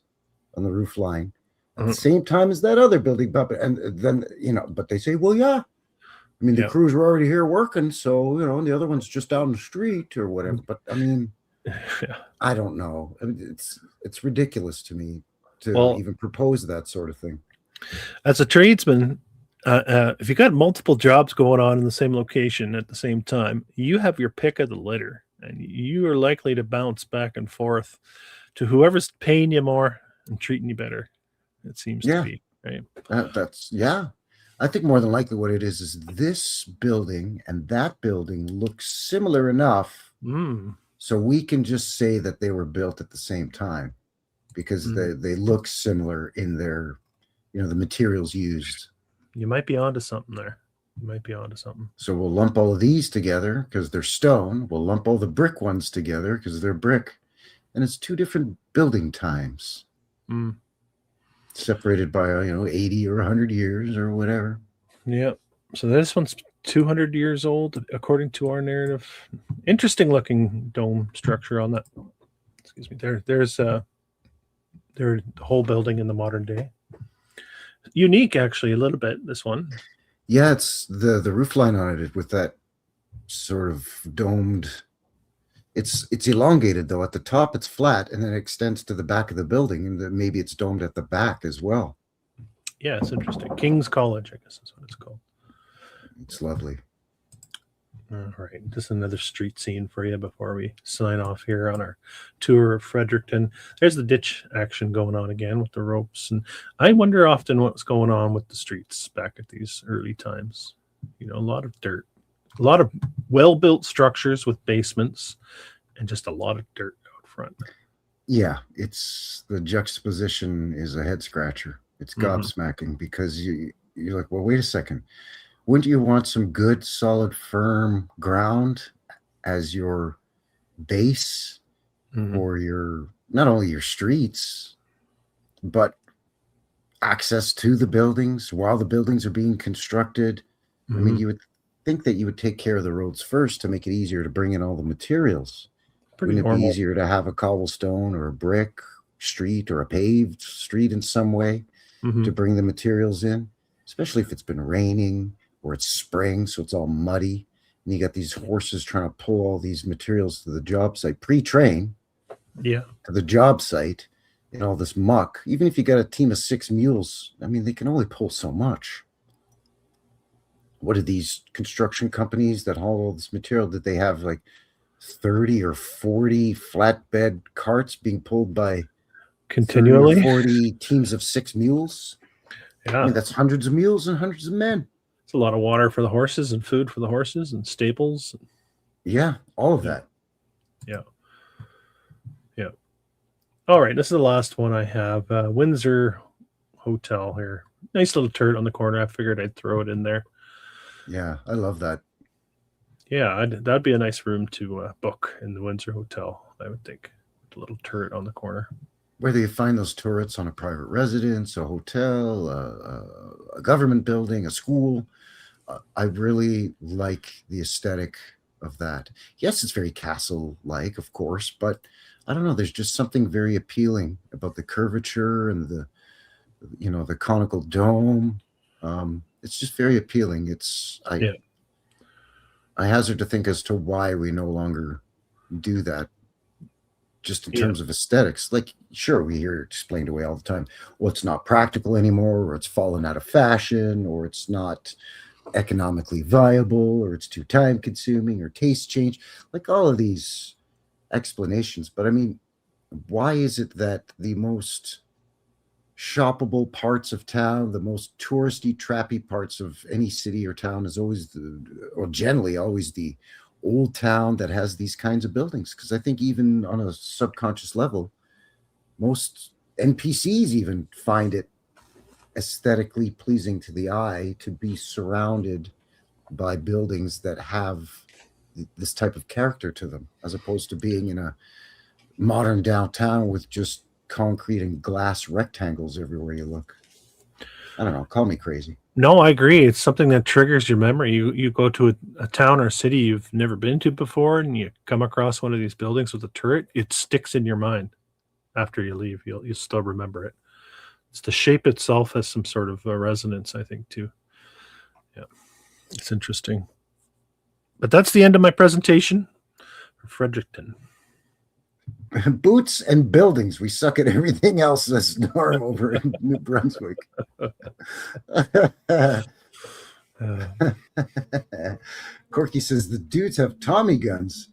on the roof line at the Mhm. same time as that other building, but and then but they say, well, yeah. I mean, the Yeah. crews were already here working, so and the other one's just down the street or whatever. But I mean, Yeah. I don't know. I mean, it's ridiculous to me to Well- even propose that sort of thing. As a tradesman, if you got multiple jobs going on in the same location at the same time, you have your pick of the litter, and you are likely to bounce back and forth to whoever's paying you more and treating you better. It seems Yeah. to be right. That's I think more than likely what it is this building and that building look similar enough so we can just say that they were built at the same time because they look similar in their the materials used. You might be onto something there. So we'll lump all of these together because they're stone. We'll lump all the brick ones together because they're brick. And it's two different building times. Separated by 80 or 100 years or whatever. Yeah. So this one's 200 years old, according to our narrative. Interesting looking dome structure on that. Excuse me. There's the whole building in the modern day. Unique, actually, a little bit. This one. Yeah, it's the roof line on it with that sort of domed. It's elongated though. At the top, it's flat, and then it extends to the back of the building, and then maybe it's domed at the back as well. Yeah, it's interesting. King's College, I guess is what it's called. It's lovely. All right, just another street scene for you before we sign off here on our tour of Fredericton. There's the ditch action going on again with the ropes, and I wonder often what's going on with the streets back at these early times. A lot of dirt, a lot of well-built structures with basements, and just a lot of dirt out front. Yeah, it's the juxtaposition is a head scratcher. It's gobsmacking because you're like, well, wait a second. Wouldn't you want some good, solid, firm ground as your base or your not only your streets, but access to the buildings while the buildings are being constructed? I mean, you would think that you would take care of the roads first to make it easier to bring in all the materials. Pretty Wouldn't it normal. be easier to have a cobblestone or a brick street or a paved street in some way to bring the materials in, especially if it's been raining or it's spring, so it's all muddy, and you got these horses trying to pull all these materials to the job site, pre-train Yeah. to the job site in all this muck. Even if you got a team of 6 mules, I mean, they can only pull so much. What are these construction companies that haul all this material? Did they have like 30 or 40 flatbed carts being pulled by Continually. 30 or 40 teams of 6 mules? I Yeah. mean, that's hundreds of mules and hundreds of men. It's a lot of water for the horses and food for the horses and stables. Yeah, all of that. Yeah. Yeah. All right. This is the last one I have. Windsor Hotel here. Nice little turret on the corner. I figured I'd throw it in there. Yeah, I love that. Yeah, that'd be a nice room to book in the Windsor Hotel, I would think. With a little turret on the corner. Whether you find those turrets on a private residence, a hotel, a government building, a school, I really like the aesthetic of that. Yes, it's very castle-like, of course, but I don't know. There's just something very appealing about the curvature and the conical dome. It's just very appealing. I hazard to think as to why we no longer do that. Just in terms of aesthetics, like, sure, we hear it explained away all the time. Well, it's not practical anymore, or it's fallen out of fashion, or it's not economically viable, or it's too time consuming, or taste change, like all of these explanations. But I mean, why is it that the most shoppable parts of town, the most touristy, trappy parts of any city or town is always generally always the old town that has these kinds of buildings? Because I think even on a subconscious level, most NPCs even find it aesthetically pleasing to the eye to be surrounded by buildings that have this type of character to them, as opposed to being in a modern downtown with just concrete and glass rectangles everywhere you look. I don't know, call me crazy. No, I agree. It's something that triggers your memory. You go to a town or city you've never been to before, and you come across one of these buildings with a turret. It sticks in your mind after you leave. You'll still remember it. It's the shape itself has some sort of resonance, I think, too. Yeah, it's interesting. But that's the end of my presentation for Fredericton. Boots and buildings. We suck at everything else that's norm over in New Brunswick. Corky says the dudes have Tommy guns.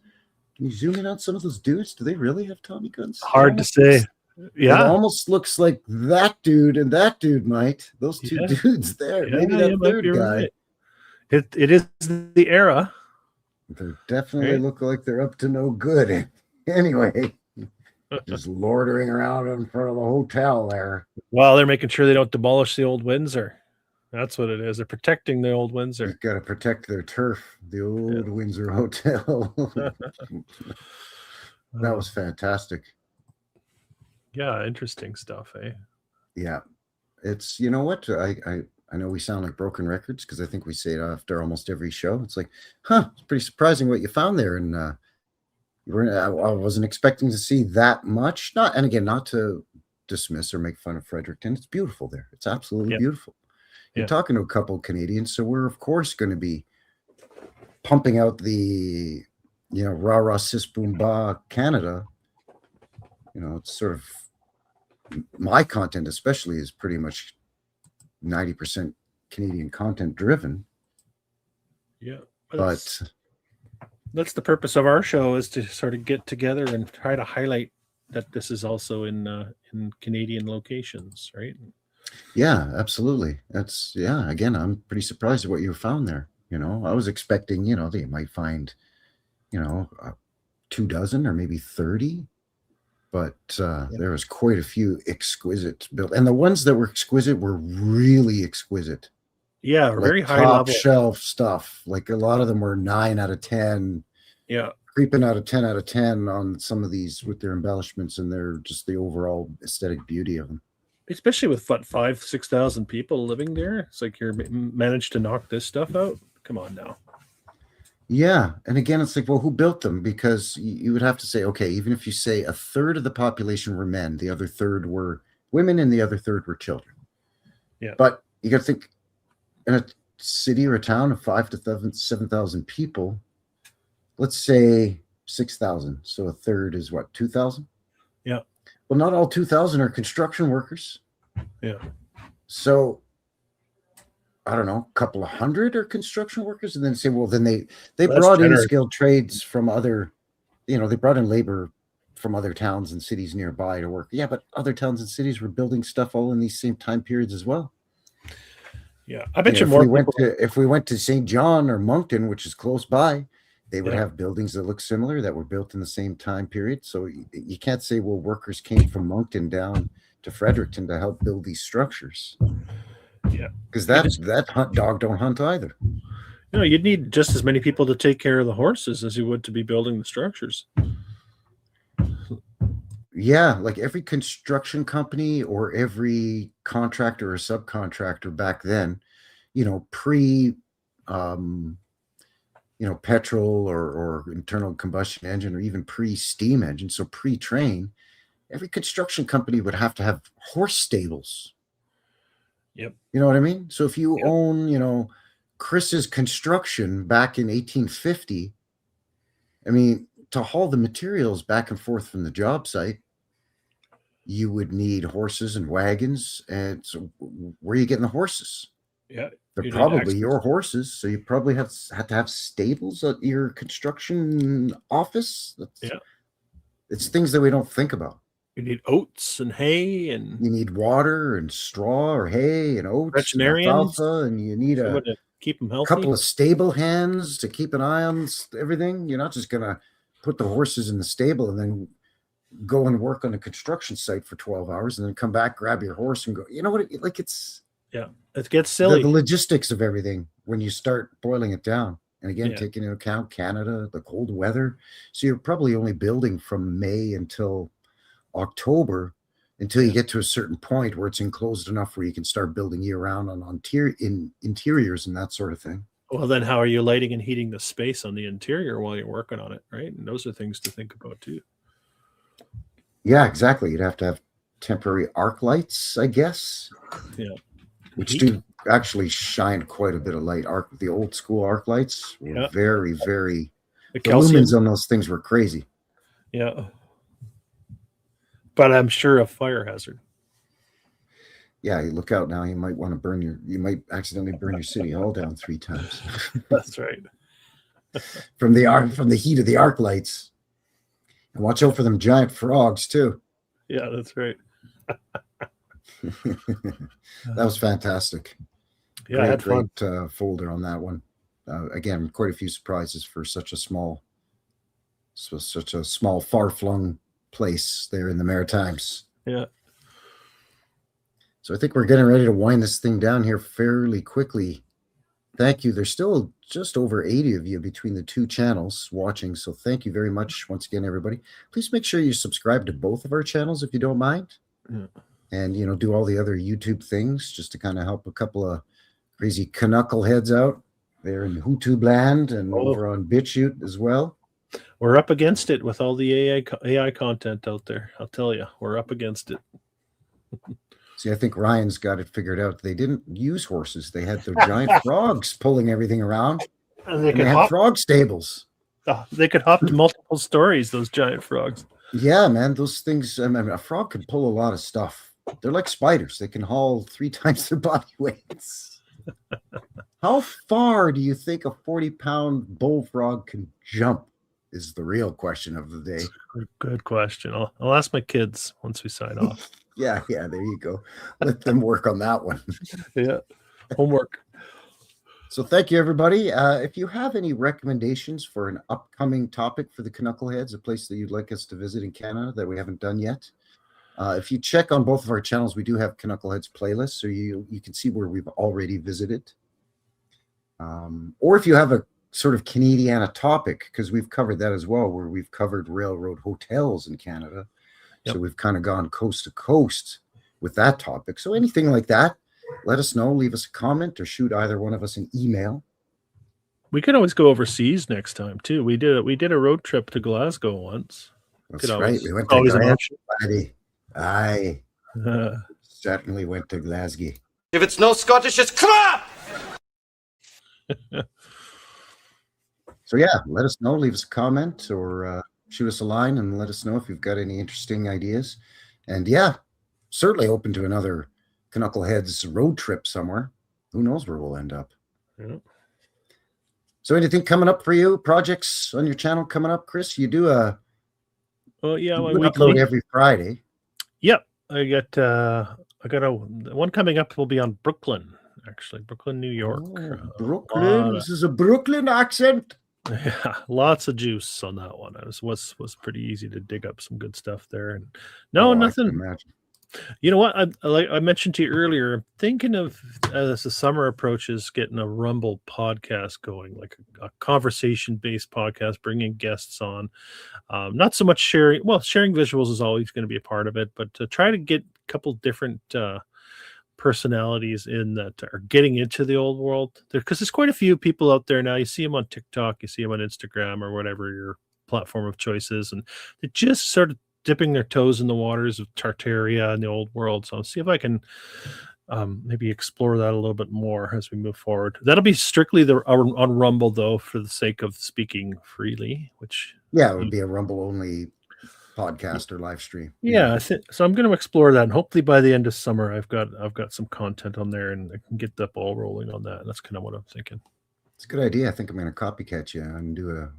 Can you zoom in on some of those dudes? Do they really have Tommy guns? Hard to say. Yeah, it almost looks like that dude and that dude might. Those two dudes there. Yeah, maybe that third guy. Right. It is the era. They definitely look like they're up to no good. Anyway. Just loitering around in front of the hotel there. Well, they're making sure they don't demolish the old Windsor. That's what it is. They're protecting the old Windsor. You've got to protect their turf, the old Windsor Hotel. That was fantastic. Yeah, interesting stuff, eh? Yeah. It's, you know what? I know we sound like broken records because I think we say it after almost every show. It's like, it's pretty surprising what you found there. And I wasn't expecting to see that much. Not to dismiss or make fun of Fredericton. It's beautiful there. It's absolutely beautiful. You're talking to a couple of Canadians, so we're of course going to be pumping out the, rah rah sis boom ba Canada. It's sort of my content, especially, is pretty much 90% Canadian content driven. Yeah, but that's the purpose of our show, is to sort of get together and try to highlight that this is also in Canadian locations, right? Yeah, absolutely. That's again, I'm pretty surprised at what you found there. I was expecting, they might find, 24 or maybe 30, but there was quite a few exquisite built, and the ones that were exquisite were really exquisite. Yeah, like very high top level shelf stuff. Like a lot of them were 9 out of 10. Yeah, creeping out of 10 out of 10 on some of these with their embellishments and their just the overall aesthetic beauty of them. Especially with 5,000-6,000 people living there, it's like you're managed to knock this stuff out. Come on now. Yeah, and again, it's like, well, who built them? Because you would have to say, okay, even if you say a third of the population were men, the other third were women, and the other third were children. Yeah, but you got to think, in a city or a town of 5,000 to 7,000 people, let's say 6,000. So a third is what, 2,000? Yeah. Well, not all 2,000 are construction workers. Yeah. So I don't know, a couple of hundred are construction workers, and then say, well, then they brought in skilled trades from other, they brought in labor from other towns and cities nearby to work. Yeah, but other towns and cities were building stuff all in these same time periods as well. Yeah, I bet Yeah, you more people. if we went to St. John or Moncton, which is close by, they would Yeah. have buildings that look similar that were built in the same time period. So you can't say, well, workers came from Moncton down to Fredericton to help build these structures. Yeah, because that hunt dog don't hunt either. You'd need just as many people to take care of the horses as you would to be building the structures. Yeah, like every construction company or every contractor or subcontractor back then, pre petrol or internal combustion engine, or even pre-steam engine, so pre-train, every construction company would have to have horse stables. Yep. You know what I mean? So if you own, Chris's Construction back in 1850, I mean, to haul the materials back and forth from the job site, you would need horses and wagons. And so where are you getting the horses? Yeah. They're probably your horses. So you probably had to have stables at your construction office. It's things that we don't think about. You need oats and hay, and you need water and straw or hay and oats and alfalfa, and you need a keep them healthy. Couple of stable hands to keep an eye on everything. You're not just gonna put the horses in the stable and then go and work on a construction site for 12 hours and then come back, grab your horse and go. You know what? It gets silly. The logistics of everything when you start boiling it down. And again, taking into account Canada, the cold weather. So you're probably only building from May until October, until you get to a certain point where it's enclosed enough where you can start building year-round on interiors and that sort of thing. Well, then how are you lighting and heating the space on the interior while you're working on it, right? And those are things to think about too. Yeah, exactly. You'd have to have temporary arc lights, I guess. Yeah. Which do actually shine quite a bit of light. The old school arc lights were very, very... The lumens on those things were crazy. Yeah. But I'm sure a fire hazard. Yeah, you look out now. You might want to you might accidentally burn your city hall down 3 times. That's right. from the heat of the arc lights. And watch out for them giant frogs too. Yeah, that's right. That was fantastic. Yeah, I had fun. Great folder on that one. Again, quite a few surprises for such a small, far-flung place there in the Maritimes. Yeah. So I think we're getting ready to wind this thing down here fairly quickly. Thank you. There's still just over 80 of you between the 2 channels watching. So thank you very much once again, everybody. Please make sure you subscribe to both of our channels if you don't mind. Yeah. And, do all the other YouTube things just to kind of help a couple of crazy Canuckleheads out there in YouTube land and over on BitChute as well. We're up against it with all the AI content out there. I'll tell you, we're up against it. See, I think Ryan's got it figured out. They didn't use horses. They had their giant frogs pulling everything around. And they had frog stables. They could hop to multiple stories, those giant frogs. Yeah, man. Those things, I mean, a frog can pull a lot of stuff. They're like spiders. They can haul 3 times their body weights. How far do you think a 40-pound bullfrog can jump is the real question of the day. Good question. I'll ask my kids once we sign off. Yeah, there you go. Let them work on that one. Yeah, homework. So thank you, everybody. If you have any recommendations for an upcoming topic for the Canuckleheads, a place that you'd like us to visit in Canada that we haven't done yet, if you check on both of our channels, we do have Canuckleheads playlists, so you can see where we've already visited. Or if you have a sort of Canadiana topic, because we've covered that as well, where we've covered railroad hotels in Canada. Yep. So we've kind of gone coast to coast with that topic. So anything like that, let us know. Leave us a comment or shoot either one of us an email. We could always go overseas next time too. We did a road trip to Glasgow once. That's right. We went to Glasgow. Aye. Certainly went to Glasgow. If it's no Scottish, it's crap! So yeah, let us know. Leave us a comment or shoot us a line and let us know if you've got any interesting ideas. And yeah, certainly open to another Canuckleheads road trip somewhere. Who knows where we'll end up. Yeah. So anything coming up for you? Projects on your channel coming up, Chris? You do upload every Friday. Yep. I got one coming up will be on Brooklyn actually. Brooklyn, New York. Oh, Brooklyn. This is a Brooklyn accent. Yeah, lots of juice on that one. It was pretty easy to dig up some good stuff there. And no, Oh, I can nothing. imagine. You know what? I mentioned to you earlier, I'm thinking of, as the summer approaches, getting a Rumble podcast going, like a conversation-based podcast, bringing guests on. Not so much sharing. Well, sharing visuals is always going to be a part of it, but to try to get a couple different personalities in that are getting into the old world, because there's quite a few people out there now. You see them on TikTok, you see them on Instagram, or whatever your platform of choice is, and they just sort of dipping their toes in the waters of Tartaria and the old world. So I'll see if I can maybe explore that a little bit more as we move forward. That'll be strictly on Rumble, though, for the sake of speaking freely, which Yeah, it would be a Rumble only podcast or live stream. yeah, so I'm going to explore that, and hopefully by the end of summer I've got some content on there and I can get the ball rolling on that. And that's kind of what I'm thinking. It's a good idea. I think I'm going to copycat you and do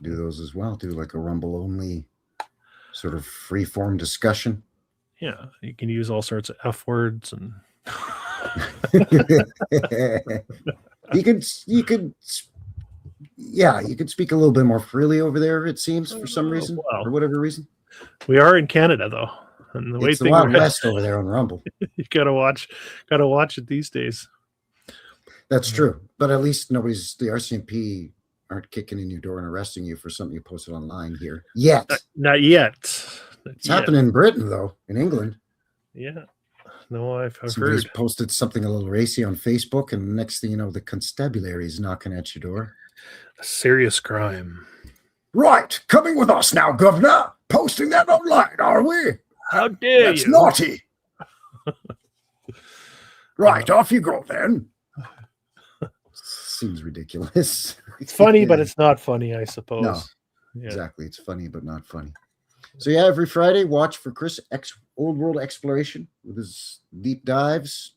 those as well. Do like a Rumble only sort of free form discussion. Yeah, you can use all sorts of F words and you could speak a little bit more freely over there, it seems, for some reason, wow. for whatever reason. We are in Canada, though, and the way It's the things Wild are, West over there on Rumble. you gotta watch it these days. That's true, but at least the RCMP aren't kicking in your door and arresting you for something you posted online here yet. Not yet. It's happening in Britain, though, in England. Yeah. No, I've Somebody's heard. posted something a little racy on Facebook, and the next thing you know, the constabulary is knocking at your door. A serious crime. Right, coming with us now, Governor. Posting that online, are we? How dare That's you? naughty. Right, off you go then. Seems ridiculous. It's funny, but it's not funny, I suppose. No. Yeah. Exactly. It's funny, but not funny. So yeah, every Friday, watch for Chris Old World Exploration with his deep dives.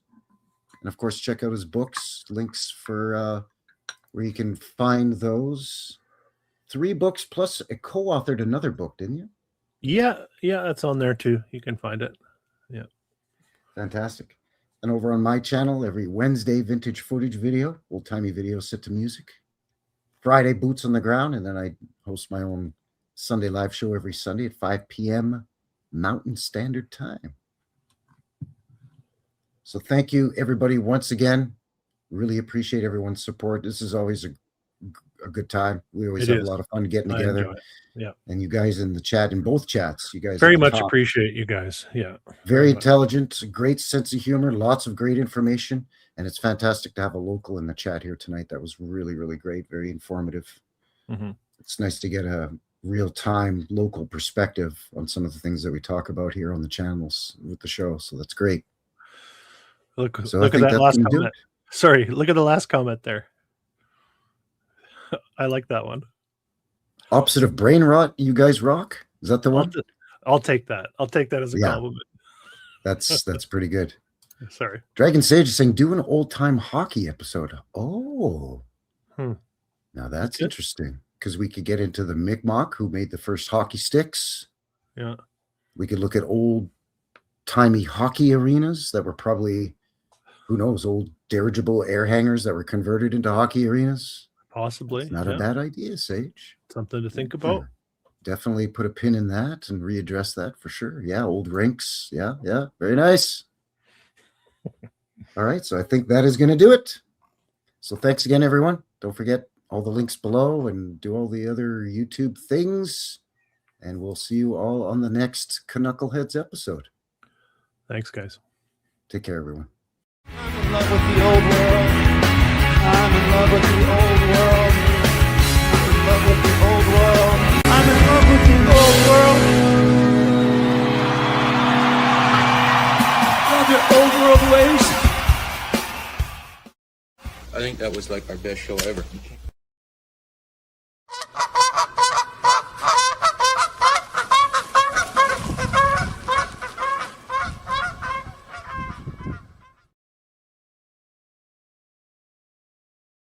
And of course, check out his books, links for where you can find those. 3 books plus a co-authored another book, didn't you? Yeah, that's on there too. You can find it. Yeah. Fantastic. And over on my channel, every Wednesday, vintage footage video, old-timey videos set to music. Friday, boots on the ground, and then I host my own Sunday live show every Sunday at 5 p.m. Mountain Standard Time. So thank you, everybody, once again. Really appreciate everyone's support. This is always a good time. We always have a lot of fun getting together. Yeah. And you guys in the chat, in both chats, you guys very much appreciate you guys. Yeah. Very intelligent, great sense of humor, lots of great information. And it's fantastic to have a local in the chat here tonight. That was really, really great. Very informative. Mm-hmm. It's nice to get a real-time local perspective on some of the things that we talk about here on the channels with the show. So that's great. Look at that last comment. Sorry, look at the last comment there. I like that one. Opposite of brain rot, you guys rock. Is that the one? I'll take that. I'll take that as a compliment. That's pretty good. Sorry. Dragon Sage is saying, do an old-time hockey episode. Oh. Now that's interesting, because we could get into the Mi'kmaq, who made the first hockey sticks. Yeah. We could look at old-timey hockey arenas that were probably, who knows, old dirigible air hangars that were converted into hockey arenas. Possibly. It's not a bad idea, Sage. Something to think about. Definitely put a pin in that and readdress that for sure. Yeah, old rinks. Yeah. Very nice. All right, so I think that is going to do it. So thanks again, everyone. Don't forget all the links below and do all the other YouTube things. And we'll see you all on the next Canuckleheads episode. Thanks, guys. Take care, everyone. I'm in love with the old world. I'm in love with the old world. I'm in love with the old world. I'm in love with the old world. Love your old world ways. I think that was like our best show ever.